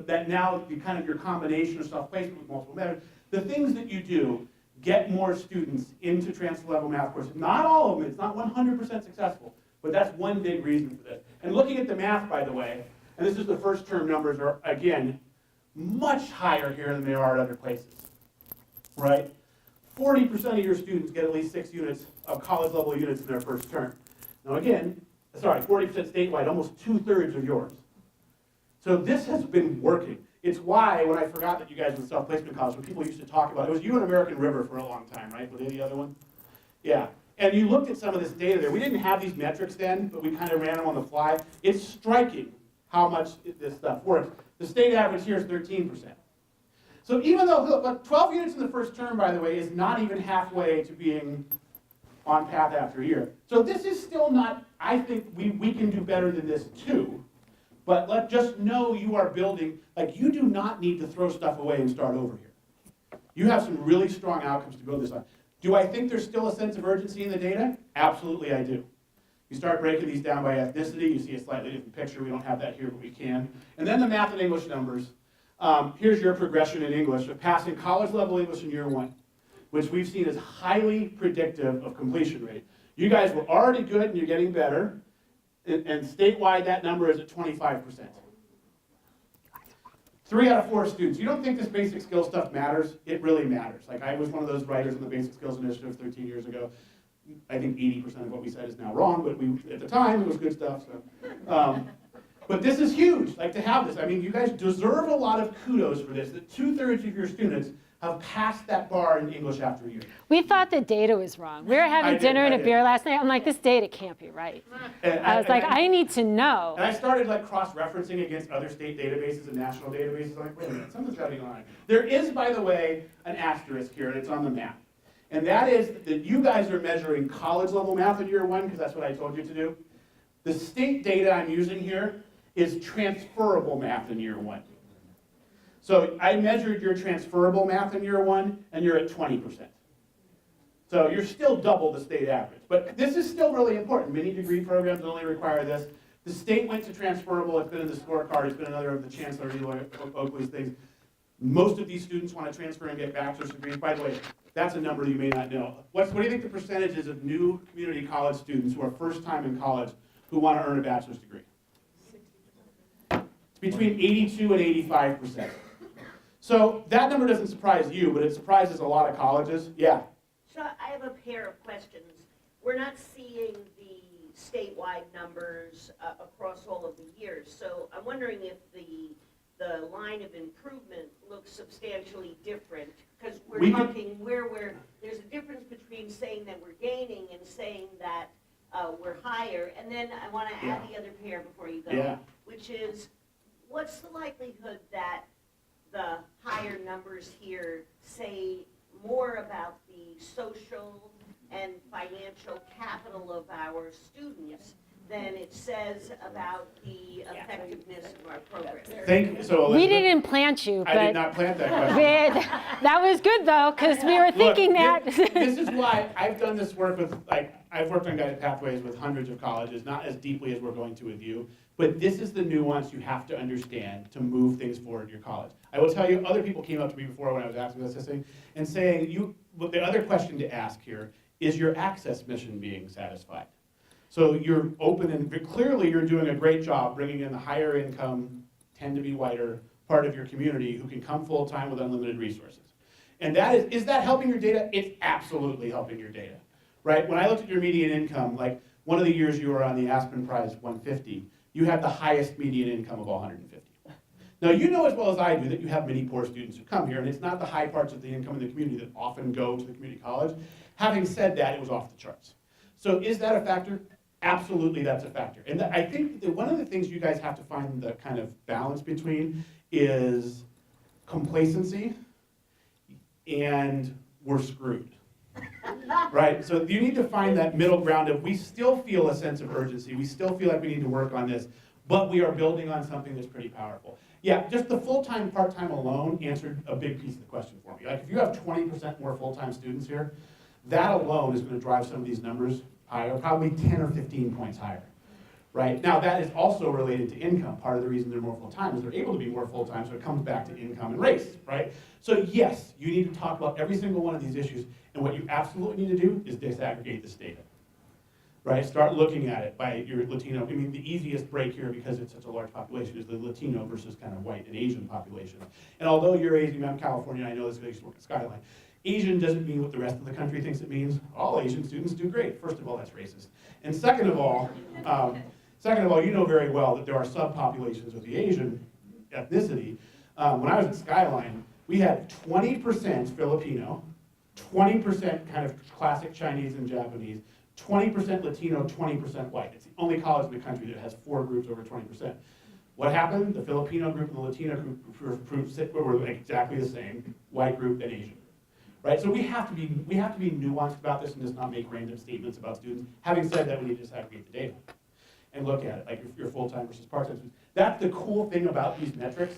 that now the kind of your combination of self-placement with multiple methods, the things that you do get more students into transfer level math courses. Not all of them, it's not 100% successful, but that's one big reason for this. And looking at the math, by the way, and this is the first term numbers are, again, much higher here than they are at other places, right? 40% of your students get at least 6 units of college level units in their first term. Now again, 40% statewide, almost 2/3 of yours. So this has been working. It's why, when I forgot that you guys were in self-placement college, when people used to talk about, it was you and American River for a long time, right? Were they the other one? Yeah. And you looked at some of this data there. We didn't have these metrics then, but we kind of ran them on the fly. It's striking how much this stuff works. The state average here is 13%. So even though 12 units in the first term, by the way, is not even halfway to being on path after a year. So this is still not, I think we can do better than this too. But just know you are building, you do not need to throw stuff away and start over here. You have some really strong outcomes to build this on. Do I think there's still a sense of urgency in the data? Absolutely I do. You start breaking these down by ethnicity, you see a slightly different picture. We don't have that here, but we can. And then the math and English numbers. Here's your progression in English of passing college level English in year 1, which we've seen as highly predictive of completion rate. You guys were already good and you're getting better. And statewide, that number is at 25%. 3 out of 4 students. You don't think this basic skill stuff matters? It really matters. I was one of those writers in the Basic Skills Initiative 13 years ago. I think 80% of what we said is now wrong, but at the time, it was good stuff. So. But this is huge, to have this. I mean, you guys deserve a lot of kudos for this, that 2/3 of your students have passed that bar in English after a year. We thought the data was wrong. We were having dinner and a beer last night. I'm like, this data can't be right. I need to know. And I started cross-referencing against other state databases and national databases. I'm like, wait a minute, something's got to be going on. There is, by the way, an asterisk here, and it's on the map. And that is that you guys are measuring college level math in year 1, because that's what I told you to do. The state data I'm using here is transferable math in year 1. So I measured your transferable math in year 1, and you're at 20%. So you're still double the state average. But this is still really important. Many degree programs only require this. The state went to transferable. It's been in the scorecard. It's been another of the Chancellor Oakley's things. Most of these students want to transfer and get bachelor's degrees. By the way, that's a number you may not know. What do you think the percentage is of new community college students who are first time in college who want to earn a bachelor's degree? It's between 82 and 85%. So that number doesn't surprise you, but it surprises a lot of colleges. Yeah. So I have a pair of questions. We're not seeing the statewide numbers across all of the years. So I'm wondering if the line of improvement looks substantially different, because we're talking there's a difference between saying that we're gaining and saying that we're higher. And then I want to add the other pair before you go, which is, what's the likelihood that the higher numbers here say more about the social and financial capital of our students than it says about the effectiveness of our program? Thank you. So We didn't plant you, but I did not plant that question. that was good though, because we were thinking that. This is why I've done this work with, I've worked on guided pathways with hundreds of colleges, not as deeply as we're going to with you, but this is the nuance you have to understand to move things forward in your college. I will tell you, other people came up to me before when I was asking this thing and saying, the other question to ask here is your access mission being satisfied? So you're open and clearly you're doing a great job bringing in the higher income, tend to be whiter part of your community who can come full time with unlimited resources. And that is that helping your data? It's absolutely helping your data, right? When I looked at your median income, one of the years you were on the Aspen Prize 150, you had the highest median income of all 150. Now, you know as well as I do that you have many poor students who come here, and it's not the high parts of the income in the community that often go to the community college. Having said that, it was off the charts. So is that a factor? Absolutely, that's a factor. And I think that one of the things you guys have to find the kind of balance between is complacency and we're screwed. Right? So you need to find that middle ground of we still feel a sense of urgency, we still feel like we need to work on this, but we are building on something that's pretty powerful. Yeah, just the full-time, part-time alone answered a big piece of the question for me. Like if you have 20% more full-time students here, that alone is going to drive some of these numbers higher, probably 10 or 15 points higher. Right? Now that is also related to income. Part of the reason they're more full-time is they're able to be more full-time, so it comes back to income and race, right? So yes, you need to talk about every single one of these issues, and what you absolutely need to do is disaggregate this data. Right? Start looking at it by your Latino. I mean, the easiest break here, because it's such a large population, is the Latino versus kind of white and Asian population. And although you're Asian, I'm California, I know this because I used to work at Skyline. Asian doesn't mean what the rest of the country thinks it means. All Asian students do great. First of all, that's racist. And second of all, you know very well that there are subpopulations of the Asian ethnicity. When I was at Skyline, we had 20% Filipino, 20% kind of classic Chinese and Japanese, 20% Latino, 20% white. It's the only college in the country that has 4 groups over 20%. What happened? The Filipino group and the Latino group were exactly the same, white group and Asian. Right? So we have to be nuanced about this and just not make random statements about students. Having said that, we need to disaggregate the data and look at it, like if you're full-time versus part-time students. That's the cool thing about these metrics,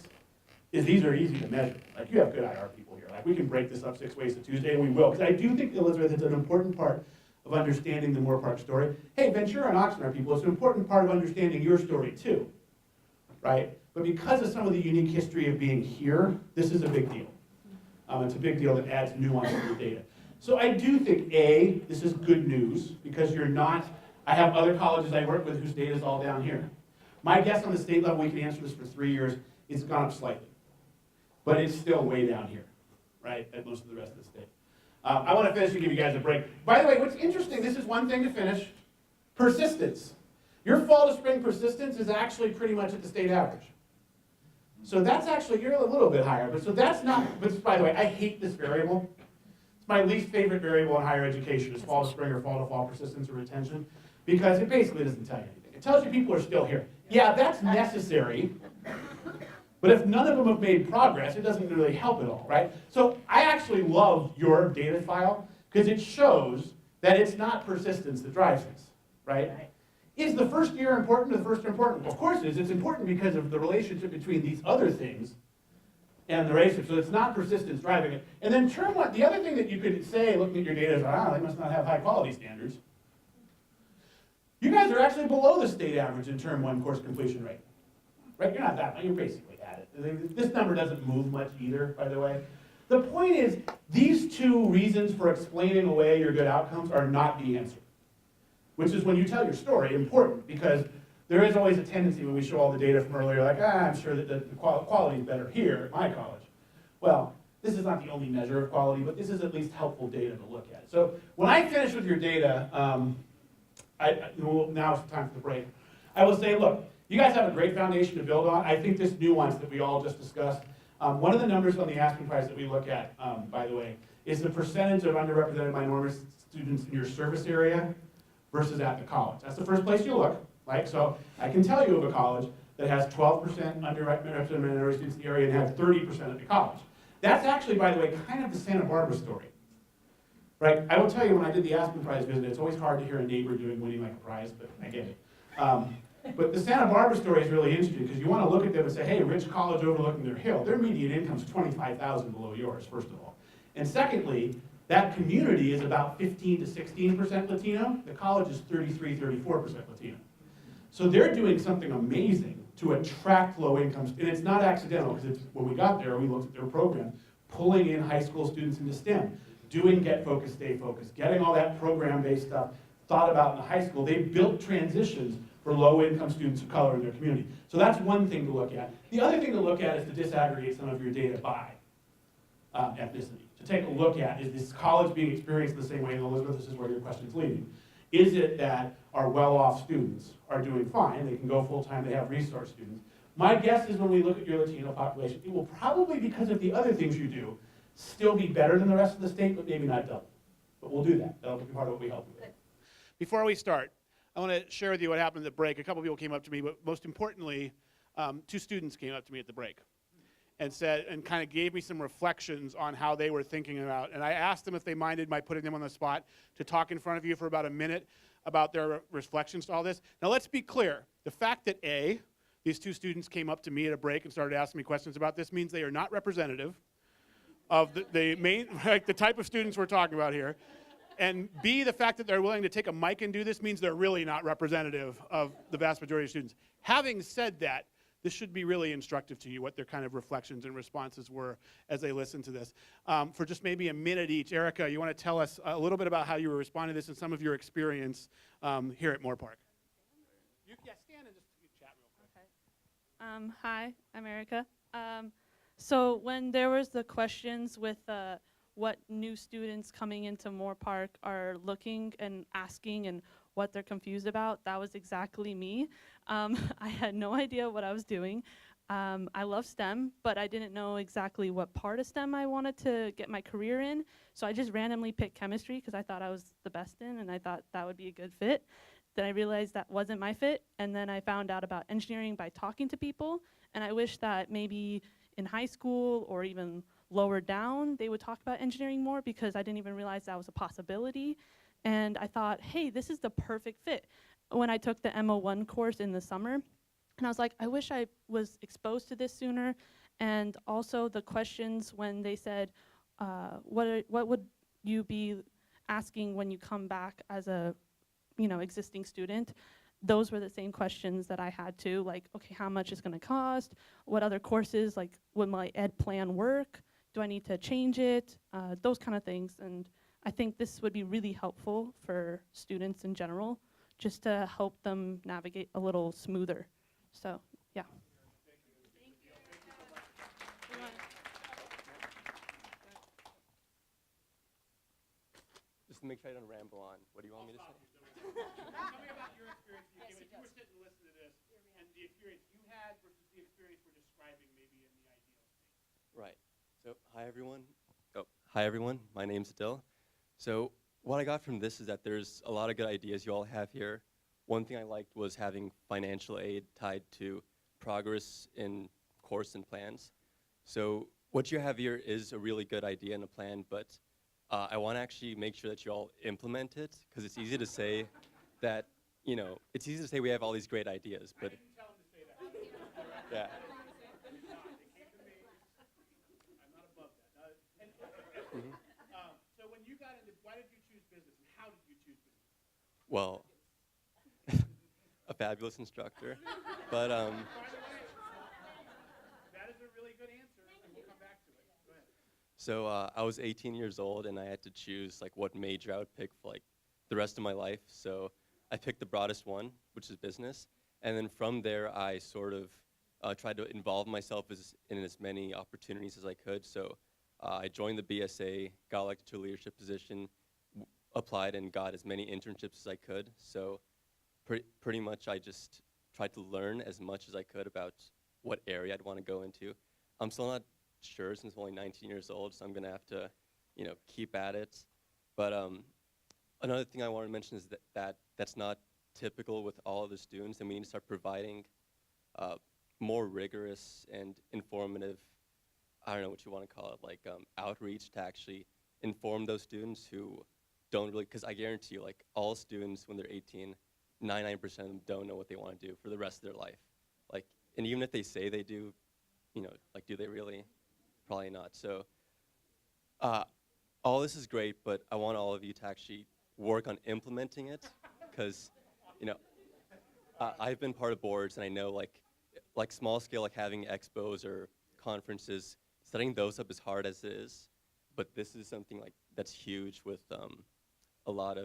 is these are easy to measure. Like you have good IR people here. Like we can break this up 6 ways to Tuesday, and we will. Because I do think, Elizabeth, it's an important part of understanding the Moore Park story. Hey, Ventura and Oxnard people, it's an important part of understanding your story too, right? But because of some of the unique history of being here, this is a big deal. It's a big deal that adds nuance to the data. So I do think, A, this is good news, because you're not, I have other colleges I work with whose data is all down here. My guess on the state level, we can answer this for 3 years, it's gone up slightly. But it's still way down here, right, at most of the rest of the state. I want to finish and give you guys a break. By the way, what's interesting, this is one thing to finish, persistence. Your fall to spring persistence is actually pretty much at the state average. So that's actually, you're a little bit higher, but so that's not, but by the way, I hate this variable. It's my least favorite variable in higher education is fall to spring or fall to fall persistence or retention, because it basically doesn't tell you anything. It tells you people are still here. Yeah, that's necessary, but if none of them have made progress, it doesn't really help at all, right? So I actually love your data file, because it shows that it's not persistence that drives this, right? Is the first year important or the first year important? Of course it is. It's important because of the relationship between these other things and the ratio. So it's not persistence driving it. And then term one, the other thing that you could say looking at your data is, they must not have high quality standards. You guys are actually below the state average in term 1 course completion rate. Right? You're not that, you're basically at it. This number doesn't move much either, by the way. The point is, these 2 reasons for explaining away your good outcomes are not the answer. Which is when you tell your story, important, because there is always a tendency when we show all the data from earlier, like, I'm sure that the quality is better here at my college. Well, this is not the only measure of quality, but this is at least helpful data to look at. So when I finish with your data, now it's time for the break. I will say, look, you guys have a great foundation to build on. I think this nuance that we all just discussed, one of the numbers on the Aspen Prize that we look at, by the way, is the percentage of underrepresented minority students in your service area versus at the college. That's the first place you look, right? So I can tell you of a college that has 12% underrepresented minority students in the area and has 30% at the college. That's actually, by the way, kind of the Santa Barbara story, right? I will tell you, when I did the Aspen Prize visit, it's always hard to hear a neighbor winning like a prize, but I get it. But the Santa Barbara story is really interesting because you want to look at them and say, hey, rich college overlooking their hill, their median income is $25,000 below yours, first of all. And secondly, that community is about 15 to 16% Latino. The college is 33, 34% Latino. So they're doing something amazing to attract low incomes. And it's not accidental, because when we got there, we looked at their program, pulling in high school students into STEM, doing Get Focused, Stay Focused, getting all that program-based stuff thought about in the high school. They built transitions for low-income students of color in their community. So that's one thing to look at. The other thing to look at is to disaggregate some of your data by ethnicity. To take a look at, is this college being experienced the same way? And Elizabeth, this is where your question's leading. Is it that our well-off students are doing fine, they can go full-time, they have resource students? My guess is when we look at your Latino population, it will probably, because of the other things you do, still be better than the rest of the state, but maybe not double. But we'll do that. That'll be part of what we help you with. Before we start, I want to share with you what happened at the break. A couple people came up to me, but most importantly, 2 students came up to me at the break and said, and kind of gave me some reflections on how they were thinking about. And I asked them if they minded my putting them on the spot to talk in front of you for about a minute about their reflections to all this. Now let's be clear. The fact that these 2 students came up to me at a break and started asking me questions about this means they are not representative of the main, like the type of students we're talking about here. And B, the fact that they're willing to take a mic and do this means they're really not representative of the vast majority of students. Having said that, this should be really instructive to you what their kind of reflections and responses were as they listened to this. For just maybe a minute each, Erica, you want to tell us a little bit about how you were responding to this and some of your experience here at Moore Park? Stand and just chat real quick. Hi, I'm Erica. So when there was the questions with what new students coming into Moore Park are looking and asking and what they're confused about, that was exactly me. I had no idea what I was doing. I love STEM, but I didn't know exactly what part of STEM I wanted to get my career in. So I just randomly picked chemistry because I thought I was the best in and I thought that would be a good fit. Then I realized that wasn't my fit, and then I found out about engineering by talking to people, and I wish that maybe in high school or even lower down they would talk about engineering more, because I didn't even realize that was a possibility. And I thought, hey, this is the perfect fit. When I took the MO1 course in the summer, and I was like, I wish I was exposed to this sooner. And also the questions when they said, what would you be asking when you come back as a existing student? Those were the same questions that I had too, like, okay, how much is going to cost? What other courses, like, would my ed plan work? Do I need to change it? Those kind of things. And I think this would be really helpful for students in general, just to help them navigate a little smoother. So, yeah. Just to make sure I don't ramble on, what do you want me to say? Tell me about your experience. If you were sitting and listening to this, and the experience you had versus the experience we're describing maybe in the ideal state. Right. So, hi everyone. My name's Adil. So, what I got from this is that there's a lot of good ideas you all have here. One thing I liked was having financial aid tied to progress in course and plans. So, what you have here is a really good idea and a plan, but I want to actually make sure that you all implement it, because it's easy to say that, it's easy to say we have all these great ideas, but... I didn't tell him to say that. Yeah. I'm not above that. So when you got into, why did you choose business, and how did you choose business? Well, a fabulous instructor, but... That is a really good answer, and we'll come back to it. Go ahead. So I was 18 years old, and I had to choose what major I would pick for the rest of my life. So I picked the broadest one, which is business, and then from there I sort of tried to involve myself in as many opportunities as I could. So I joined the BSA, got elected to a leadership position, applied and got as many internships as I could. So pretty much I just tried to learn as much as I could about what area I'd want to go into. I'm still not sure since I'm only 19 years old, so I'm going to have to, keep at it. But another thing I want to mention is that's not typical with all of the students, and we need to start providing more rigorous and informative, I don't know what you want to call it, outreach to actually inform those students who don't really, because I guarantee you, all students when they're 18, 99% of them don't know what they want to do for the rest of their life. And even if they say they do, do they really? Probably not. So all this is great, but I want all of you to actually work on implementing it, because, I've been part of boards, and I know, like small scale, having expos or conferences, setting those up as hard as it is, but this is something that's huge with a lot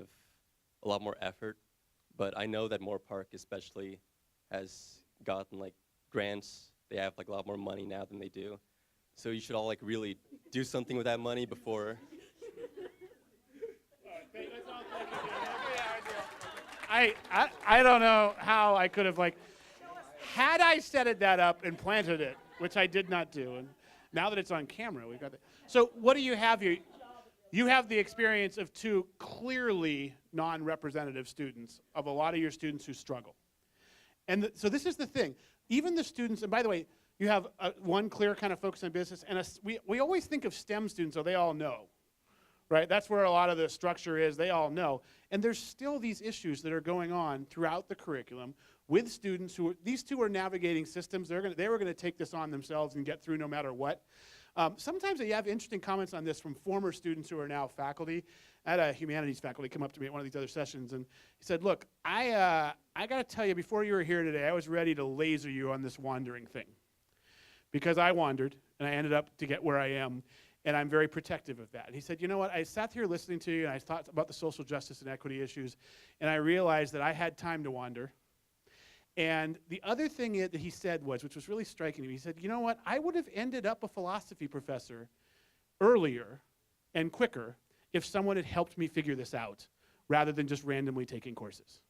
more effort. But I know that Moore Park especially has gotten grants. They have a lot more money now than they do. So you should all really do something with that money before. I don't know how I could have had I set that up and planted it, which I did not do, and now that it's on camera, we've got that. So what do you have here? You have the experience of two clearly non-representative students, of a lot of your students who struggle. And so this is the thing. Even the students, and by the way, you have one clear kind of focus on business, and we always think of STEM students, so they all know, right? That's where a lot of the structure is, they all know. And there's still these issues that are going on throughout the curriculum with students who, these two are navigating systems, they were gonna take this on themselves and get through no matter what. Sometimes you have interesting comments on this from former students who are now faculty. I had a humanities faculty come up to me at one of these other sessions, and he said, look, I gotta tell you, before you were here today, I was ready to laser you on this wandering thing. Because I wandered, and I ended up to get where I am, and I'm very protective of that. And he said, you know what, I sat here listening to you, and I thought about the social justice and equity issues, and I realized that I had time to wander. And the other thing that he said was, which was really striking to me, he said, you know what, I would have ended up a philosophy professor earlier and quicker if someone had helped me figure this out, rather than just randomly taking courses.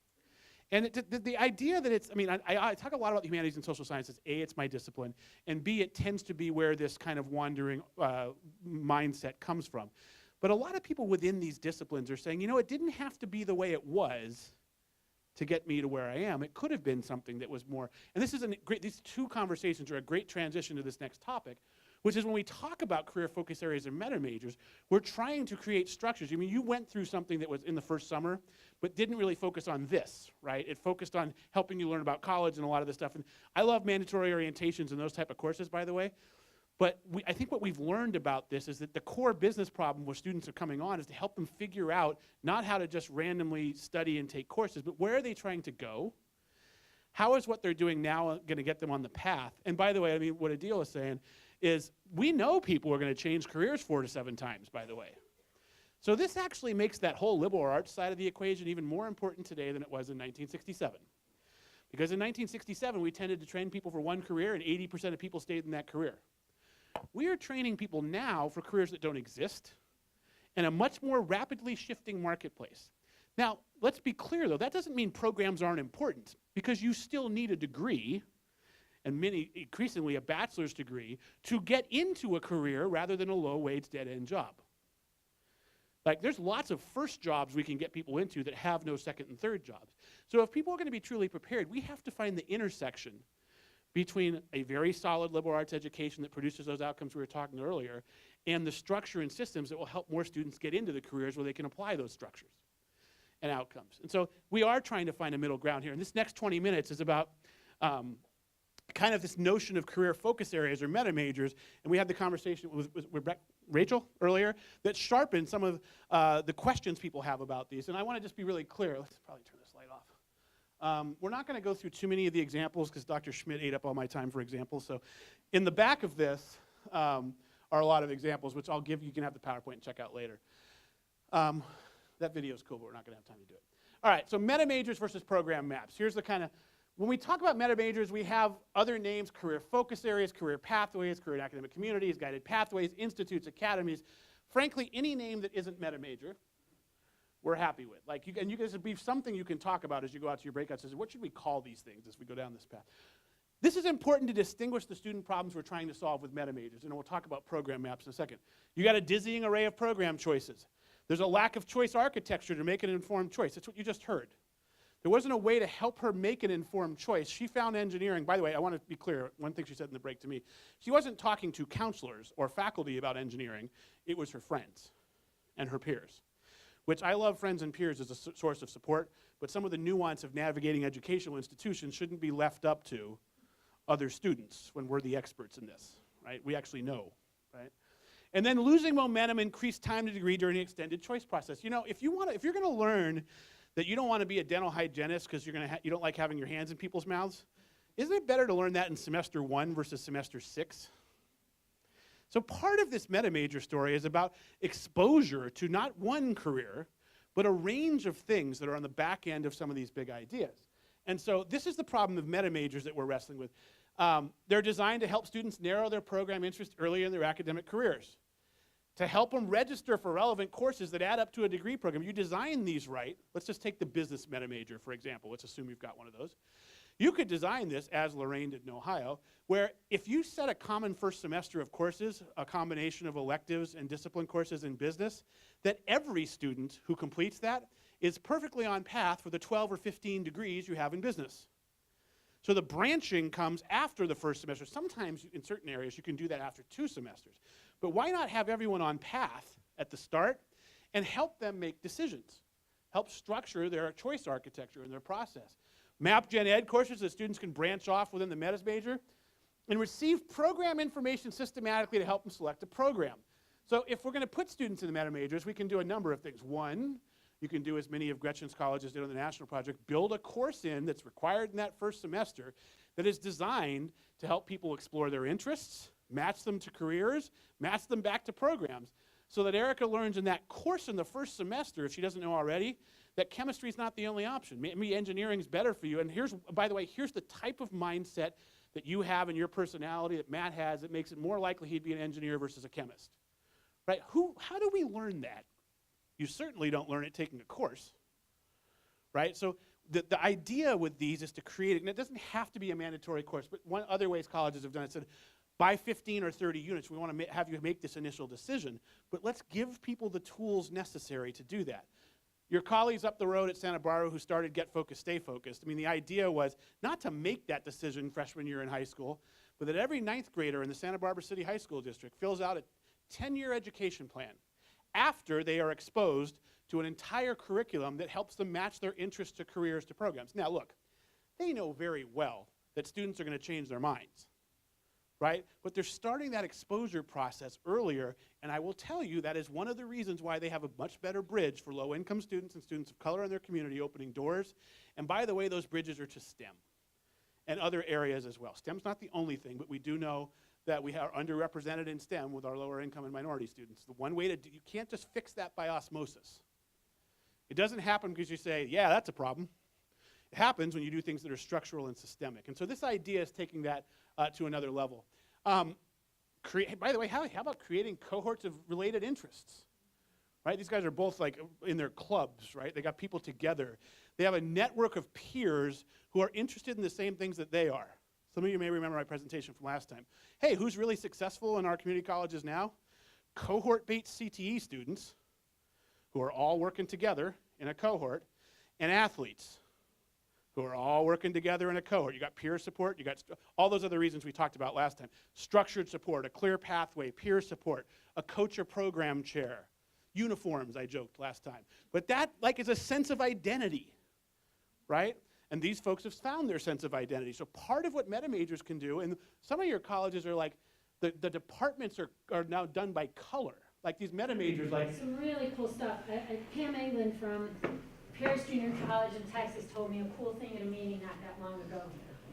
And the idea that it's, I mean, I talk a lot about the humanities and social sciences. A, it's my discipline, and B, it tends to be where this kind of wandering mindset comes from. But a lot of people within these disciplines are saying, you know, it didn't have to be the way it was to get me to where I am. It could have been something that was more, and this is these two conversations are a great transition to this next topic, which is when we talk about career focus areas and meta majors, we're trying to create structures. I mean, you went through something that was in the first summer, but didn't really focus on this, right? It focused on helping you learn about college and a lot of this stuff. And I love mandatory orientations and those type of courses, by the way. But I think what we've learned about this is that the core business problem where students are coming on is to help them figure out not how to just randomly study and take courses, but where are they trying to go? How is what they're doing now going to get them on the path? And by the way, I mean, what Adil is saying is we know people are going to change careers 4 to 7 times, by the way. So this actually makes that whole liberal arts side of the equation even more important today than it was in 1967. Because in 1967, we tended to train people for one career, and 80% of people stayed in that career. We are training people now for careers that don't exist in a much more rapidly shifting marketplace. Now, let's be clear, though. That doesn't mean programs aren't important, because you still need a degree, and increasingly a bachelor's degree, to get into a career rather than a low-wage, dead-end job. Like, there's lots of first jobs we can get people into that have no second and third jobs. So if people are going to be truly prepared, we have to find the intersection between a very solid liberal arts education that produces those outcomes we were talking earlier, and the structure and systems that will help more students get into the careers where they can apply those structures and outcomes. And so we are trying to find a middle ground here. And this next 20 minutes is about kind of this notion of career focus areas or meta majors. And we had the conversation with Rachel earlier that sharpened some of the questions people have about these. And I want to just be really clear. Let's probably turn this light off. We're not going to go through too many of the examples because Dr. Schmidt ate up all my time for examples. So in the back of this are a lot of examples, which I'll give you. You can have the PowerPoint and check out later. That video is cool, but we're not going to have time to do it. All right, so meta majors versus program maps. Here's the kind of, when we talk about meta majors, we have other names: career focus areas, career pathways, career and academic communities, guided pathways, institutes, academies. Frankly, any name that isn't meta major, we're happy with. Like, and you guys would be something you can talk about as you go out to your breakout sessions. What should we call these things as we go down this path? This is important to distinguish the student problems we're trying to solve with meta majors, and we'll talk about program maps in a second. You got a dizzying array of program choices. There's a lack of choice architecture to make an informed choice. That's what you just heard. There wasn't a way to help her make an informed choice. She found engineering. By the way, I want to be clear. One thing she said in the break to me, she wasn't talking to counselors or faculty about engineering. It was her friends and her peers, which I love friends and peers as a source of support, but some of the nuance of navigating educational institutions shouldn't be left up to other students when we're the experts in this, right? We actually know, right? And then losing momentum, increased time to degree during the extended choice process. You know, if you're going to learn that you don't want to be a dental hygienist because you don't like having your hands in people's mouths, isn't it better to learn that in semester 1 versus semester 6? So part of this meta major story is about exposure to not one career, but a range of things that are on the back end of some of these big ideas. And so this is the problem of meta majors that we're wrestling with. They're designed to help students narrow their program interest early in their academic careers, to help them register for relevant courses that add up to a degree program. You design these right. Let's just take the business meta major, for example. Let's assume you've got one of those. You could design this, as Lorraine did in Ohio, where if you set a common first semester of courses, a combination of electives and discipline courses in business, that every student who completes that is perfectly on path for the 12 or 15 degrees you have in business. So the branching comes after the first semester. Sometimes in certain areas you can do that after 2 semesters. But why not have everyone on path at the start and help them make decisions? Help structure their choice architecture and their process. Map Gen Ed courses that students can branch off within the metas major and receive program information systematically to help them select a program. So if we're going to put students in the meta majors, we can do a number of things. One, you can do as many of Gretchen's colleges did on the national project, build a course in that's required in that first semester that is designed to help people explore their interests, match them to careers, match them back to programs, so that Erica learns in that course in the first semester, if she doesn't know already, that chemistry is not the only option. Maybe engineering is better for you. And here's, by the way, here's the type of mindset that you have in your personality that Matt has that makes it more likely he'd be an engineer versus a chemist. Right? How do we learn that? You certainly don't learn it taking a course. Right? So the idea with these is to create it, and it doesn't have to be a mandatory course, but one other ways colleges have done it said, by 15 or 30 units, we want to have you make this initial decision, but let's give people the tools necessary to do that. Your colleagues up the road at Santa Barbara who started Get Focused, Stay Focused, I mean, the idea was not to make that decision freshman year in high school, but that every 9th grader in the Santa Barbara City High School District fills out a 10-year education plan after they are exposed to an entire curriculum that helps them match their interests to careers to programs. Now, look, they know very well that students are going to change their minds. Right? But they're starting that exposure process earlier, and I will tell you that is one of the reasons why they have a much better bridge for low-income students and students of color in their community opening doors. And by the way, those bridges are to STEM and other areas as well. STEM's not the only thing, but we do know that we are underrepresented in STEM with our lower income and minority students. The one way to do, you can't just fix that by osmosis. It doesn't happen because you say, yeah, that's a problem. It happens when you do things that are structural and systemic. And so this idea is taking that to another level. By the way, how about creating cohorts of related interests? Right? These guys are both like in their clubs, right? They got people together. They have a network of peers who are interested in the same things that they are. Some of you may remember my presentation from last time. Hey, who's really successful in our community colleges now? Cohort-based CTE students who are all working together in a cohort, and athletes who are all working together in a cohort. You got peer support, you got all those other reasons we talked about last time. Structured support, a clear pathway, peer support, a coach or program chair, uniforms, I joked last time. But that is a sense of identity, right? And these folks have found their sense of identity. So part of what meta majors can do, and some of your colleges are like, the departments are now done by color. Like these meta majors, like some really cool stuff. Pam England from Paris Junior College in Texas told me a cool thing at a meeting not that long ago.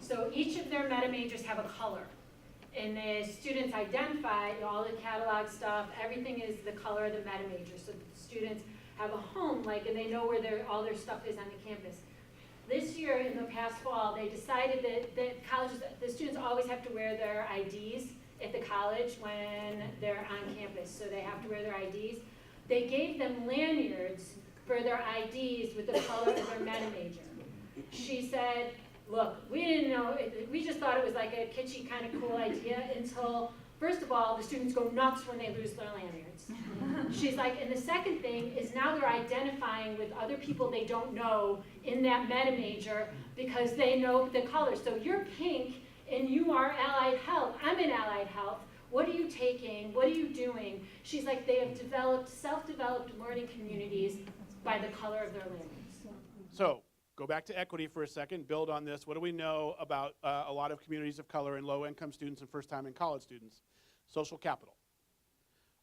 So each of their meta majors have a color. And the students identify all the catalog stuff, everything is the color of the meta major. So the students have a home, and they know where all their stuff is on the campus. This year, in the past fall, they decided that colleges, the students always have to wear their IDs at the college when they're on campus. So they have to wear their IDs. They gave them lanyards for their IDs with the color of their meta major. She said, look, we didn't know, we just thought it was like a kitschy kind of cool idea until, first of all, the students go nuts when they lose their lanyards. She's like, and the second thing is now they're identifying with other people they don't know in that meta major because they know the color. So you're pink and you are allied health. I'm in allied health. What are you taking? What are you doing? She's like, they have developed self-developed learning communities by the color of their lanyards. So go back to equity for a second, build on this. What do we know about a lot of communities of color and low-income students and first-time in college students? Social capital,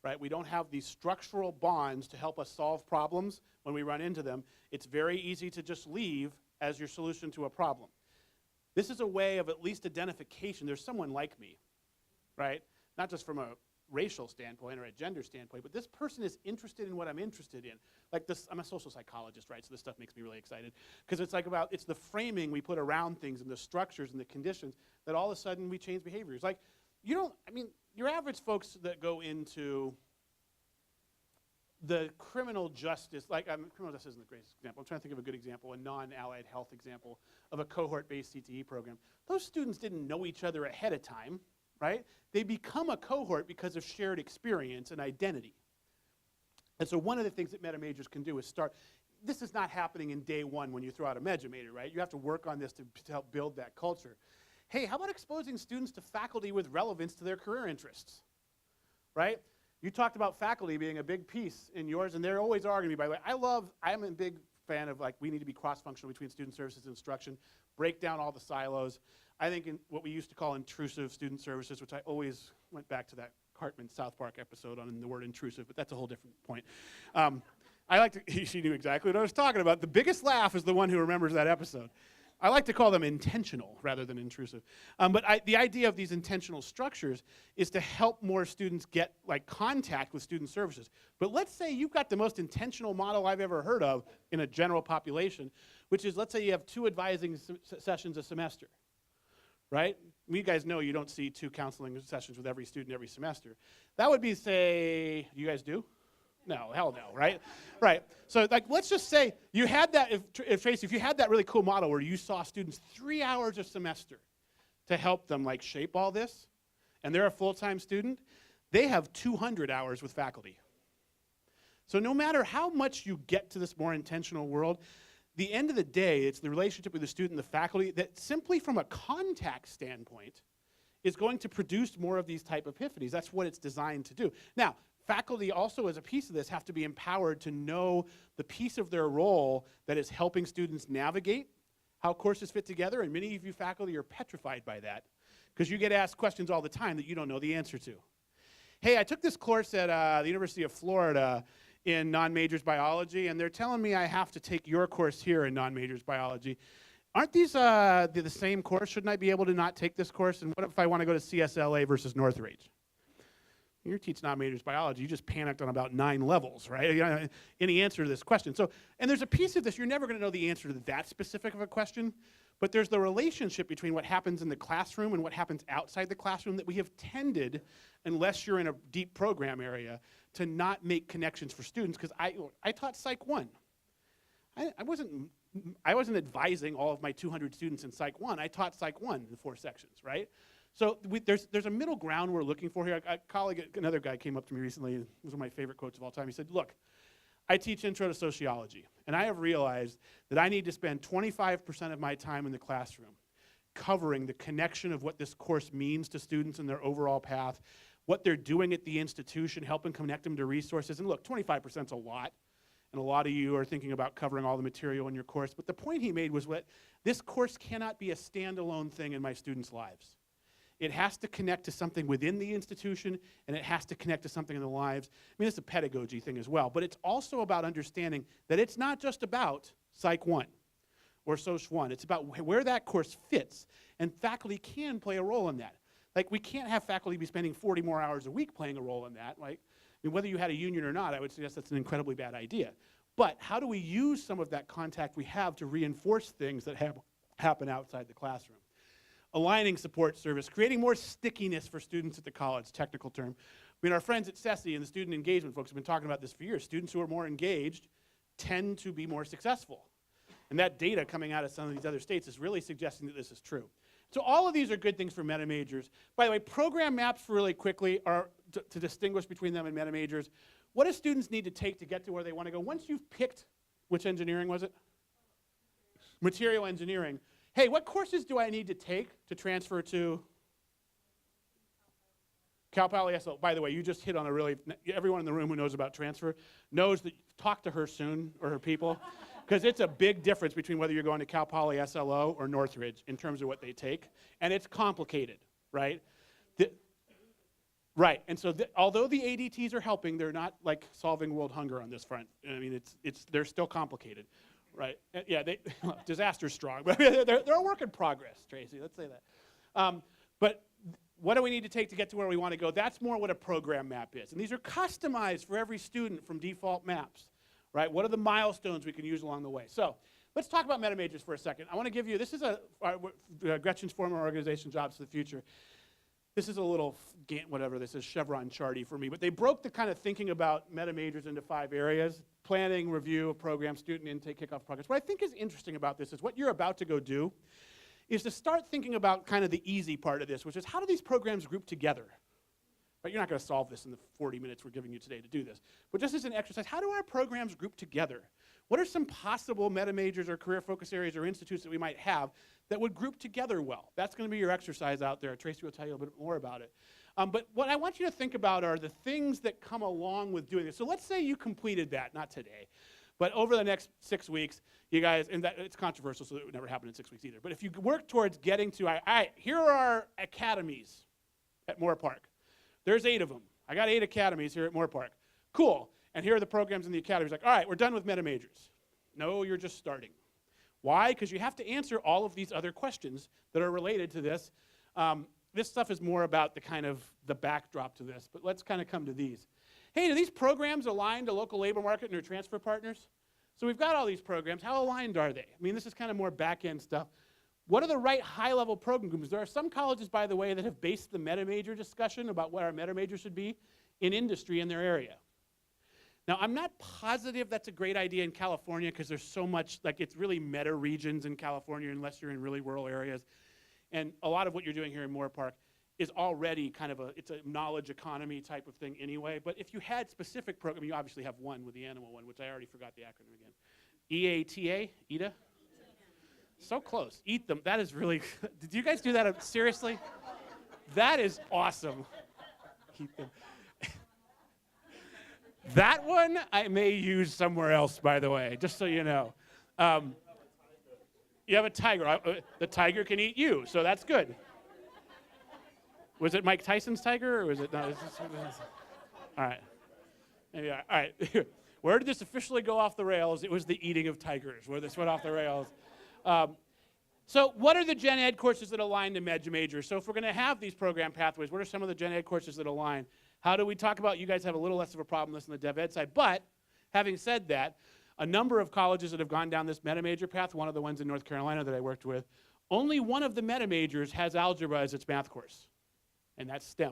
right? We don't have these structural bonds to help us solve problems when we run into them. It's very easy to just leave as your solution to a problem. This is a way of at least identification. There's someone like me, right? Not just from a racial standpoint or a gender standpoint, but this person is interested in what I'm interested in. Like this, I'm a social psychologist, right? So this stuff makes me really excited because it's the framing we put around things and the structures and the conditions that all of a sudden we change behaviors. Like, your average folks that go into the criminal justice, criminal justice isn't the greatest example. I'm trying to think of a good example, a non-allied health example of a cohort-based CTE program. Those students didn't know each other ahead of time, right? They become a cohort because of shared experience and identity. And so one of the things that meta majors can do is start, this is not happening in day one when you throw out a meta major, right? You have to work on this to help build that culture. Hey, how about exposing students to faculty with relevance to their career interests, right? You talked about faculty being a big piece in yours, and there always are going to be, by the way. I'm a big fan of, like, we need to be cross-functional between student services and instruction, break down all the silos. I think in what we used to call intrusive student services, which I always went back to that Cartman South Park episode on the word intrusive, but that's a whole different point. She knew exactly what I was talking about. The biggest laugh is the one who remembers that episode. I like to call them intentional rather than intrusive. The idea of these intentional structures is to help more students get contact with student services. But let's say you've got the most intentional model I've ever heard of in a general population, which is, let's say you have 2 advising sessions a semester, right? You guys know you don't see 2 counseling sessions with every student every semester. That would be, say, you guys do? No, hell no, right? Right. So let's just say you had that, if you had that really cool model where you saw students 3 hours a semester to help them shape all this, and they're a full-time student, they have 200 hours with faculty. So no matter how much you get to this more intentional world, the end of the day, it's the relationship with the student and the faculty that simply from a contact standpoint is going to produce more of these type of epiphanies. That's what it's designed to do. Now, faculty also, as a piece of this, have to be empowered to know the piece of their role that is helping students navigate how courses fit together, and many of you faculty are petrified by that because you get asked questions all the time that you don't know the answer to. Hey, I took this course at the University of Florida in non-majors biology, and they're telling me I have to take your course here in non-majors biology. Aren't these the same course? Shouldn't I be able to not take this course? And what if I want to go to CSLA versus Northridge? You're teaching non-majors biology. You just panicked on about 9 levels, right? Any answer to this question. So, and there's a piece of this, you're never going to know the answer to that specific of a question, but there's the relationship between what happens in the classroom and what happens outside the classroom that we have tended, unless you're in a deep program area, to not make connections for students, because I taught Psych 1. I wasn't advising all of my 200 students in Psych 1. I taught Psych 1 in 4 sections, right? So there's a middle ground we're looking for here. Another guy came up to me recently, it was one of my favorite quotes of all time. He said, look, I teach intro to sociology, and I have realized that I need to spend 25% of my time in the classroom covering the connection of what this course means to students and their overall path, what they're doing at the institution, helping connect them to resources. And look, 25% is a lot, and a lot of you are thinking about covering all the material in your course, but the point he made was that this course cannot be a standalone thing in my students' lives. It has to connect to something within the institution, and it has to connect to something in their lives. I mean, it's a pedagogy thing as well, but it's also about understanding that it's not just about Psych 1 or Soc 1. It's about where that course fits, and faculty can play a role in that. We can't have faculty be spending 40 more hours a week playing a role in that. Whether you had a union or not, I would suggest that's an incredibly bad idea. But how do we use some of that contact we have to reinforce things that happen outside the classroom? Aligning support service, creating more stickiness for students at the college, technical term. Our friends at CESI and the student engagement folks have been talking about this for years. Students who are more engaged tend to be more successful. And that data coming out of some of these other states is really suggesting that this is true. So all of these are good things for meta majors. By the way, program maps really quickly are to distinguish between them and meta majors. What do students need to take to get to where they want to go? Once you've picked, which engineering was it? Material engineering. Hey, what courses do I need to take to transfer to Cal Poly SL? By the way, you just hit on everyone in the room who knows about transfer knows that talk to her soon, or her people, because it's a big difference between whether you're going to Cal Poly SLO or Northridge in terms of what they take, and it's complicated, right? Right, and so although the ADTs are helping, they're not solving world hunger on this front. I mean, they're still complicated. Right, yeah, disaster's strong, but they're a work in progress, Tracy, let's say that. But what do we need to take to get to where we want to go? That's more what a program map is. And these are customized for every student from default maps, right? What are the milestones we can use along the way? So let's talk about meta majors for a second. I want to give you, this is Gretchen's former organization, Jobs for the Future. this is a little, whatever this is, Chevron charty for me, but they broke the kind of thinking about meta majors into 5 areas: planning, review of program, student intake, kickoff progress. What I think is interesting about this is what you're about to go do is to start thinking about kind of the easy part of this, which is how do these programs group together? But you're not going to solve this in the 40 minutes we're giving you today to do this. But just as an exercise, how do our programs group together? What are some possible meta majors or career focus areas or institutes that we might have that would group together well? That's going to be your exercise out there. Tracy will tell you a bit more about it. But what I want you to think about are the things that come along with doing this. So let's say you completed that, not today, but over the next 6 weeks, you guys, and that, it's controversial, so it would never happen in 6 weeks either. But if you work towards getting to, all right, here are our academies at Moore Park. There's 8 of them. I got 8 academies here at Moore Park. Cool. And here are the programs in the academies. Like, all right, we're done with meta majors. No, you're just starting. Why? Because you have to answer all of these other questions that are related to this. This stuff is more about the kind of the backdrop to this, but let's kind of come to these. Hey, do these programs align to local labor market and their transfer partners? So we've got all these programs. How aligned are they? I mean, this is kind of more back-end stuff. What are the right high-level program groups? There are some colleges, by the way, that have based the meta major discussion about what our meta major should be in industry in their area. Now, I'm not positive that's a great idea in California because there's so much, like it's really meta regions in California unless you're in really rural areas. And a lot of what you're doing here in Moore Park is already kind of it's a knowledge economy type of thing anyway. But if you had specific program, you obviously have one with the animal one, which I already forgot the acronym again. EATA, EATA? So close. Eat them. That is really, did you guys do that? Seriously? That is awesome. Eat them. That one I may use somewhere else, by the way, just so you know. You have a tiger. The tiger can eat you, so that's good. Was it Mike Tyson's tiger, or was it not? All right. Maybe, all right. Where did this officially go off the rails? It was the eating of tigers, where this went off the rails. So what are the gen ed courses that align to major? So if we're going to have these program pathways, what are some of the gen ed courses that align? How do we talk about, you guys have a little less of a problem with this on the dev ed side, but having said that, a number of colleges that have gone down this meta major path, one of the ones in North Carolina that I worked with, only one of the meta majors has algebra as its math course, and that's STEM.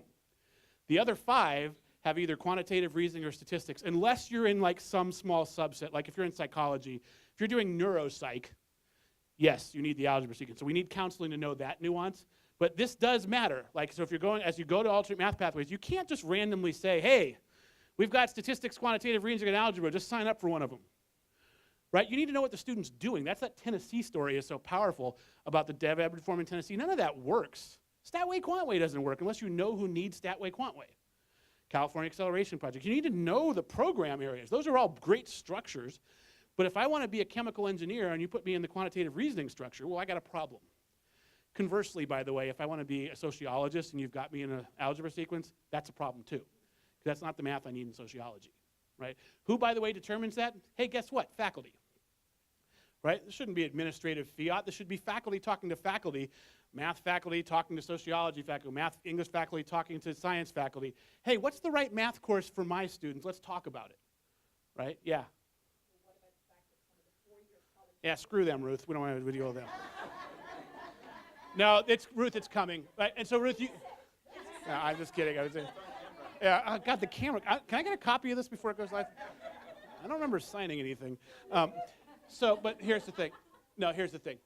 The other 5 have either quantitative reasoning or statistics, unless you're in like some small subset, like if you're in psychology, if you're doing neuropsych, yes, you need the algebra sequence. So we need counseling to know that nuance. But this does matter. Like, so if you're going, as you go to alternate math pathways, you can't just randomly say, hey, we've got statistics, quantitative reasoning, and algebra, just sign up for one of them. Right? You need to know what the student's doing. That's that Tennessee story is so powerful about the dev ed reform in Tennessee. None of that works. Statway Quantway doesn't work unless you know who needs Statway Quantway. California Acceleration Project. You need to know the program areas. Those are all great structures. But if I want to be a chemical engineer and you put me in the quantitative reasoning structure, well, I got a problem. Conversely, by the way, if I want to be a sociologist and you've got me in an algebra sequence, that's a problem too. Because that's not the math I need in sociology, right? Who, by the way, determines that? Hey, guess what? Faculty, right? This shouldn't be administrative fiat. This should be faculty talking to faculty, math faculty talking to sociology faculty, math English faculty talking to science faculty. Hey, what's the right math course for my students? Let's talk about it, right? Yeah. Yeah, screw them, Ruth. We don't want to deal with them. No, Ruth, it's coming. Right? And so, Ruth, you... No, I'm just kidding. I was saying, yeah, I got the camera. Can I get a copy of this before it goes live? I don't remember signing anything. But here's the thing. No, here's the thing.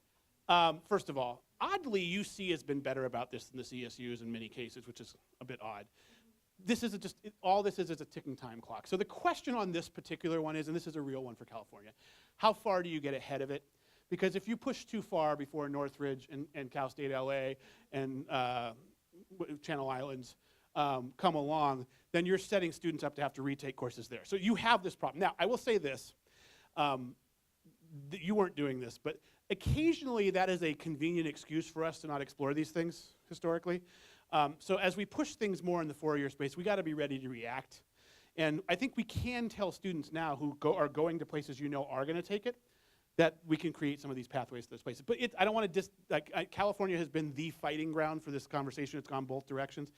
First of all, oddly, UC has been better about this than the CSUs in many cases, which is a bit odd. This is all this is a ticking time clock. So the question on this particular one is, and this is a real one for California, how far do you get ahead of it? Because if you push too far before Northridge and Cal State LA and Channel Islands come along, then you're setting students up to have to retake courses there. So you have this problem. Now, I will say this, you weren't doing this, but occasionally that is a convenient excuse for us to not explore these things historically. So as we push things more in the 4-year space, we got to be ready to react. And I think we can tell students now who are going to places you know are going to take it, that we can create some of these pathways to those places. But I don't want to California has been the fighting ground for this conversation. It's gone both directions.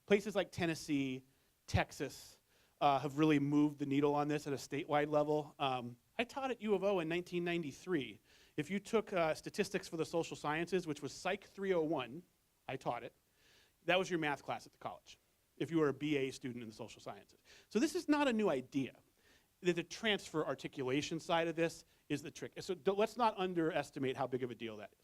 Places like Tennessee, Texas have really moved the needle on this at a statewide level. I taught at U of O in 1993. If you took statistics for the social sciences, which was Psych 301, I taught it. that was your math class at the college, if you were a BA student in the social sciences. So this is not a new idea. The transfer articulation side of this is the trick. So let's not underestimate how big of a deal that is.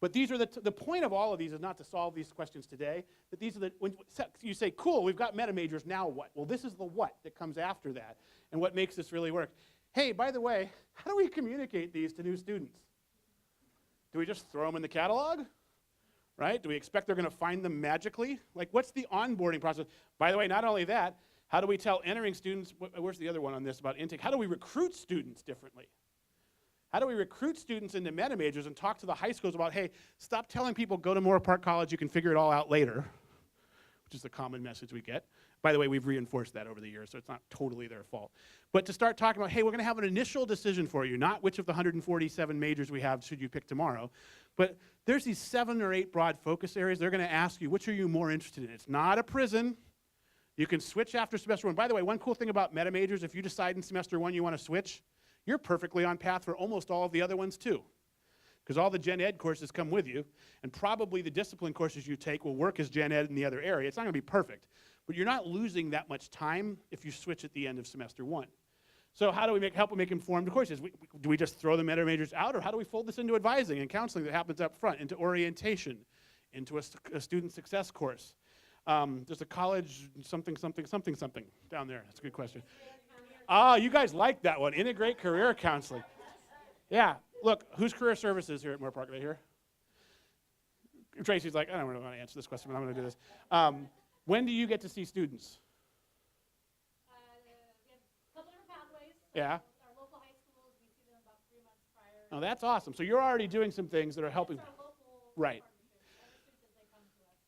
But these are the point of all of these is not to solve these questions today, but these are when you say, cool, we've got meta majors, now what? Well, this is the what that comes after that and what makes this really work. Hey, by the way, how do we communicate these to new students? Do we just throw them in the catalog? Right? Do we expect they're going to find them magically? Like, what's the onboarding process? By the way, not only that, how do we tell entering students, where's the other one on this about intake? How do we recruit students differently? How do we recruit students into meta majors and talk to the high schools about, hey, stop telling people go to Moore Park College, you can figure it all out later, which is the common message we get. By the way, we've reinforced that over the years, so it's not totally their fault. But to start talking about, hey, we're going to have an initial decision for you, not which of the 147 majors we have should you pick tomorrow, but there's these 7 or 8 broad focus areas. They're going to ask you, which are you more interested in? It's not a prison. You can switch after semester 1. By the way, one cool thing about meta majors, if you decide in semester 1 you want to switch, you're perfectly on path for almost all of the other ones too. Because all the gen ed courses come with you, and probably the discipline courses you take will work as gen ed in the other area. It's not going to be perfect, but you're not losing that much time if you switch at the end of semester 1. So how do we help them make informed courses? Do we just throw the meta majors out, or how do we fold this into advising and counseling that happens up front, into orientation, into a student success course? There's a college something down there. That's a good question. Ah, you guys like that one. Integrate career counseling. Yeah. Look, who's career services here at Moore Park right here? Tracy's like, I don't really want to answer this question, but I'm going to do this. When do you get to see students? We have a couple different pathways. Yeah. Our local high schools, we see them about 3 months prior. Oh, that's awesome. So you're already doing some things that are helping. It's our local Right.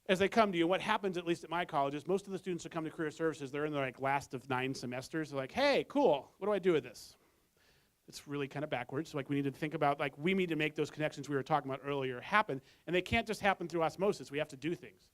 As they come to you, what happens, at least at my college, is most of the students that come to career services, they're in the last of 9 semesters. They're like, hey, cool, what do I do with this? It's really kind of backwards. Like, we need to think about, like, we need to make those connections we were talking about earlier happen, and they can't just happen through osmosis. We have to do things.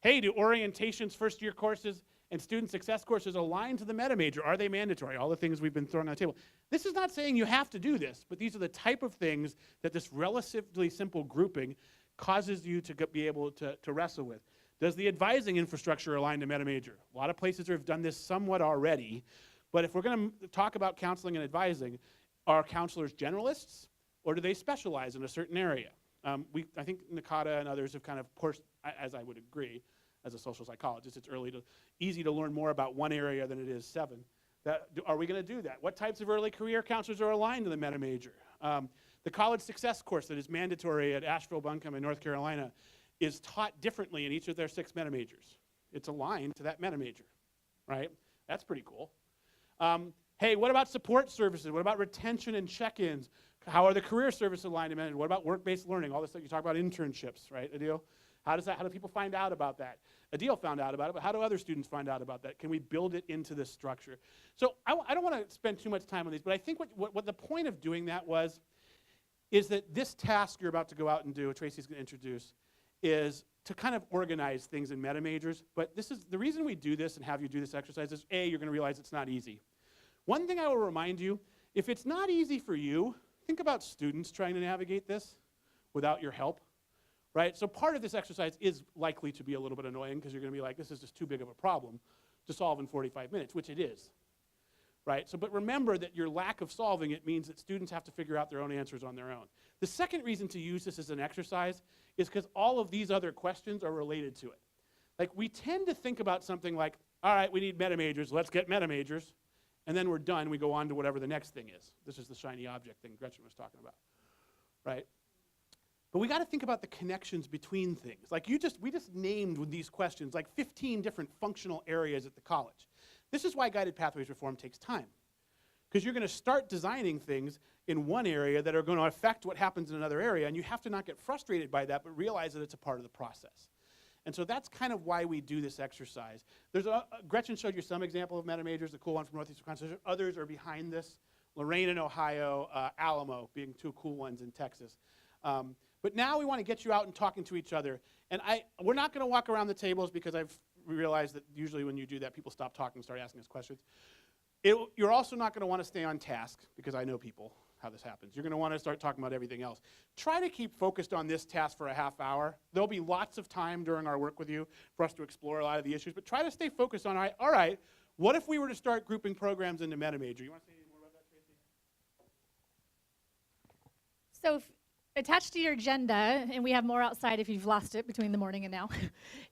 Hey, do orientations, first-year courses, and student success courses align to the meta major? Are they mandatory? All the things we've been throwing on the table. This is not saying you have to do this, but these are the type of things that this relatively simple grouping causes you to be able to wrestle with. Does the advising infrastructure align to meta major? A lot of places have done this somewhat already, but if we're going to talk about counseling and advising, are counselors generalists, or do they specialize in a certain area? I think Nakata and others have kind of, as I would agree, as a social psychologist, it's easy to learn more about one area than it is 7. Are we going to do that? What types of early career counselors are aligned to the meta major? The college success course that is mandatory at Asheville, Buncombe, and North Carolina is taught differently in each of their 6 meta majors. It's aligned to that meta major, right? That's pretty cool. Hey, what about support services? What about retention and check-ins? How are the career services aligned to meta major? What about work-based learning? All this stuff, you talk about internships, right, Adil? How do people find out about that? Adil found out about it, but how do other students find out about that? Can we build it into this structure? So I don't want to spend too much time on these, but I think what the point of doing that is that this task you're about to go out and do, Tracy's going to introduce, is to kind of organize things in meta majors. But this is the reason we do this and have you do this exercise is, A, you're going to realize it's not easy. One thing I will remind you, if it's not easy for you, think about students trying to navigate this without your help, right? So part of this exercise is likely to be a little bit annoying because you're going to be like, this is just too big of a problem to solve in 45 minutes, which it is, right? So, but remember that your lack of solving it means that students have to figure out their own answers on their own. The second reason to use this as an exercise is because all of these other questions are related to it. Like, we tend to think about something like, all right, we need meta majors, let's get meta majors, and then we're done, we go on to whatever the next thing is. This is the shiny object thing Gretchen was talking about, right? But we got to think about the connections between things. Like we just named with these questions like 15 different functional areas at the college. This is why guided pathways reform takes time. Because you're going to start designing things in one area that are going to affect what happens in another area, and you have to not get frustrated by that, but realize that it's a part of the process. And so that's kind of why we do this exercise. Gretchen showed you some example of meta majors, the cool one from Northeast Wisconsin. Others are behind this. Lorraine in Ohio, Alamo being 2 cool ones in Texas. But now we want to get you out and talking to each other. And we're not going to walk around the tables because I've realized that usually when you do that, people stop talking and start asking us questions. You're also not going to want to stay on task because I know people. how this happens. You're going to want to start talking about everything else. Try to keep focused on this task for a half hour. There'll be lots of time during our work with you for us to explore a lot of the issues, but try to stay focused on, all right, what if we were to start grouping programs into meta major? You want to say anything more about that, Tracy? So attached to your agenda, and we have more outside if you've lost it between the morning and now,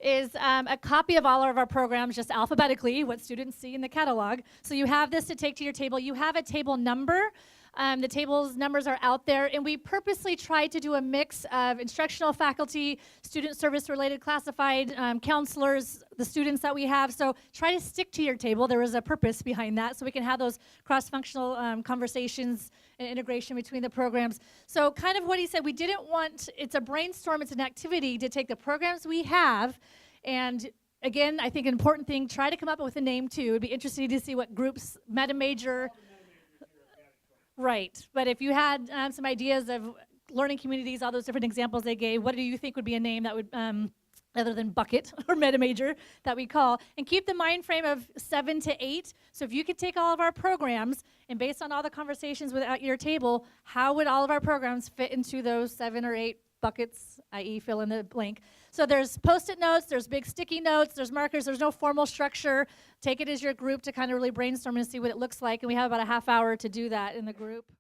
is a copy of all of our programs, just alphabetically, what students see in the catalog. So you have this to take to your table. You have a table number. The table's numbers are out there, and we purposely tried to do a mix of instructional faculty, student service-related classified counselors, the students that we have. So try to stick to your table. There was a purpose behind that, so we can have those cross-functional conversations and integration between the programs. So kind of what he said, we didn't want, it's a brainstorm, it's an activity to take the programs we have, and again, I think an important thing, try to come up with a name too. It'd be interesting to see what groups, meta major. Right, but if you had some ideas of learning communities, all those different examples they gave, what do you think would be a name that would, other than bucket or meta major, that we call? And keep the mind frame of 7 to 8. So if you could take all of our programs, and based on all the conversations at your table, how would all of our programs fit into those 7 or 8 buckets, i.e. fill in the blank. So there's Post-it notes, there's big sticky notes, there's markers, there's no formal structure. Take it as your group to kind of really brainstorm and see what it looks like, and we have about a half hour to do that in the group.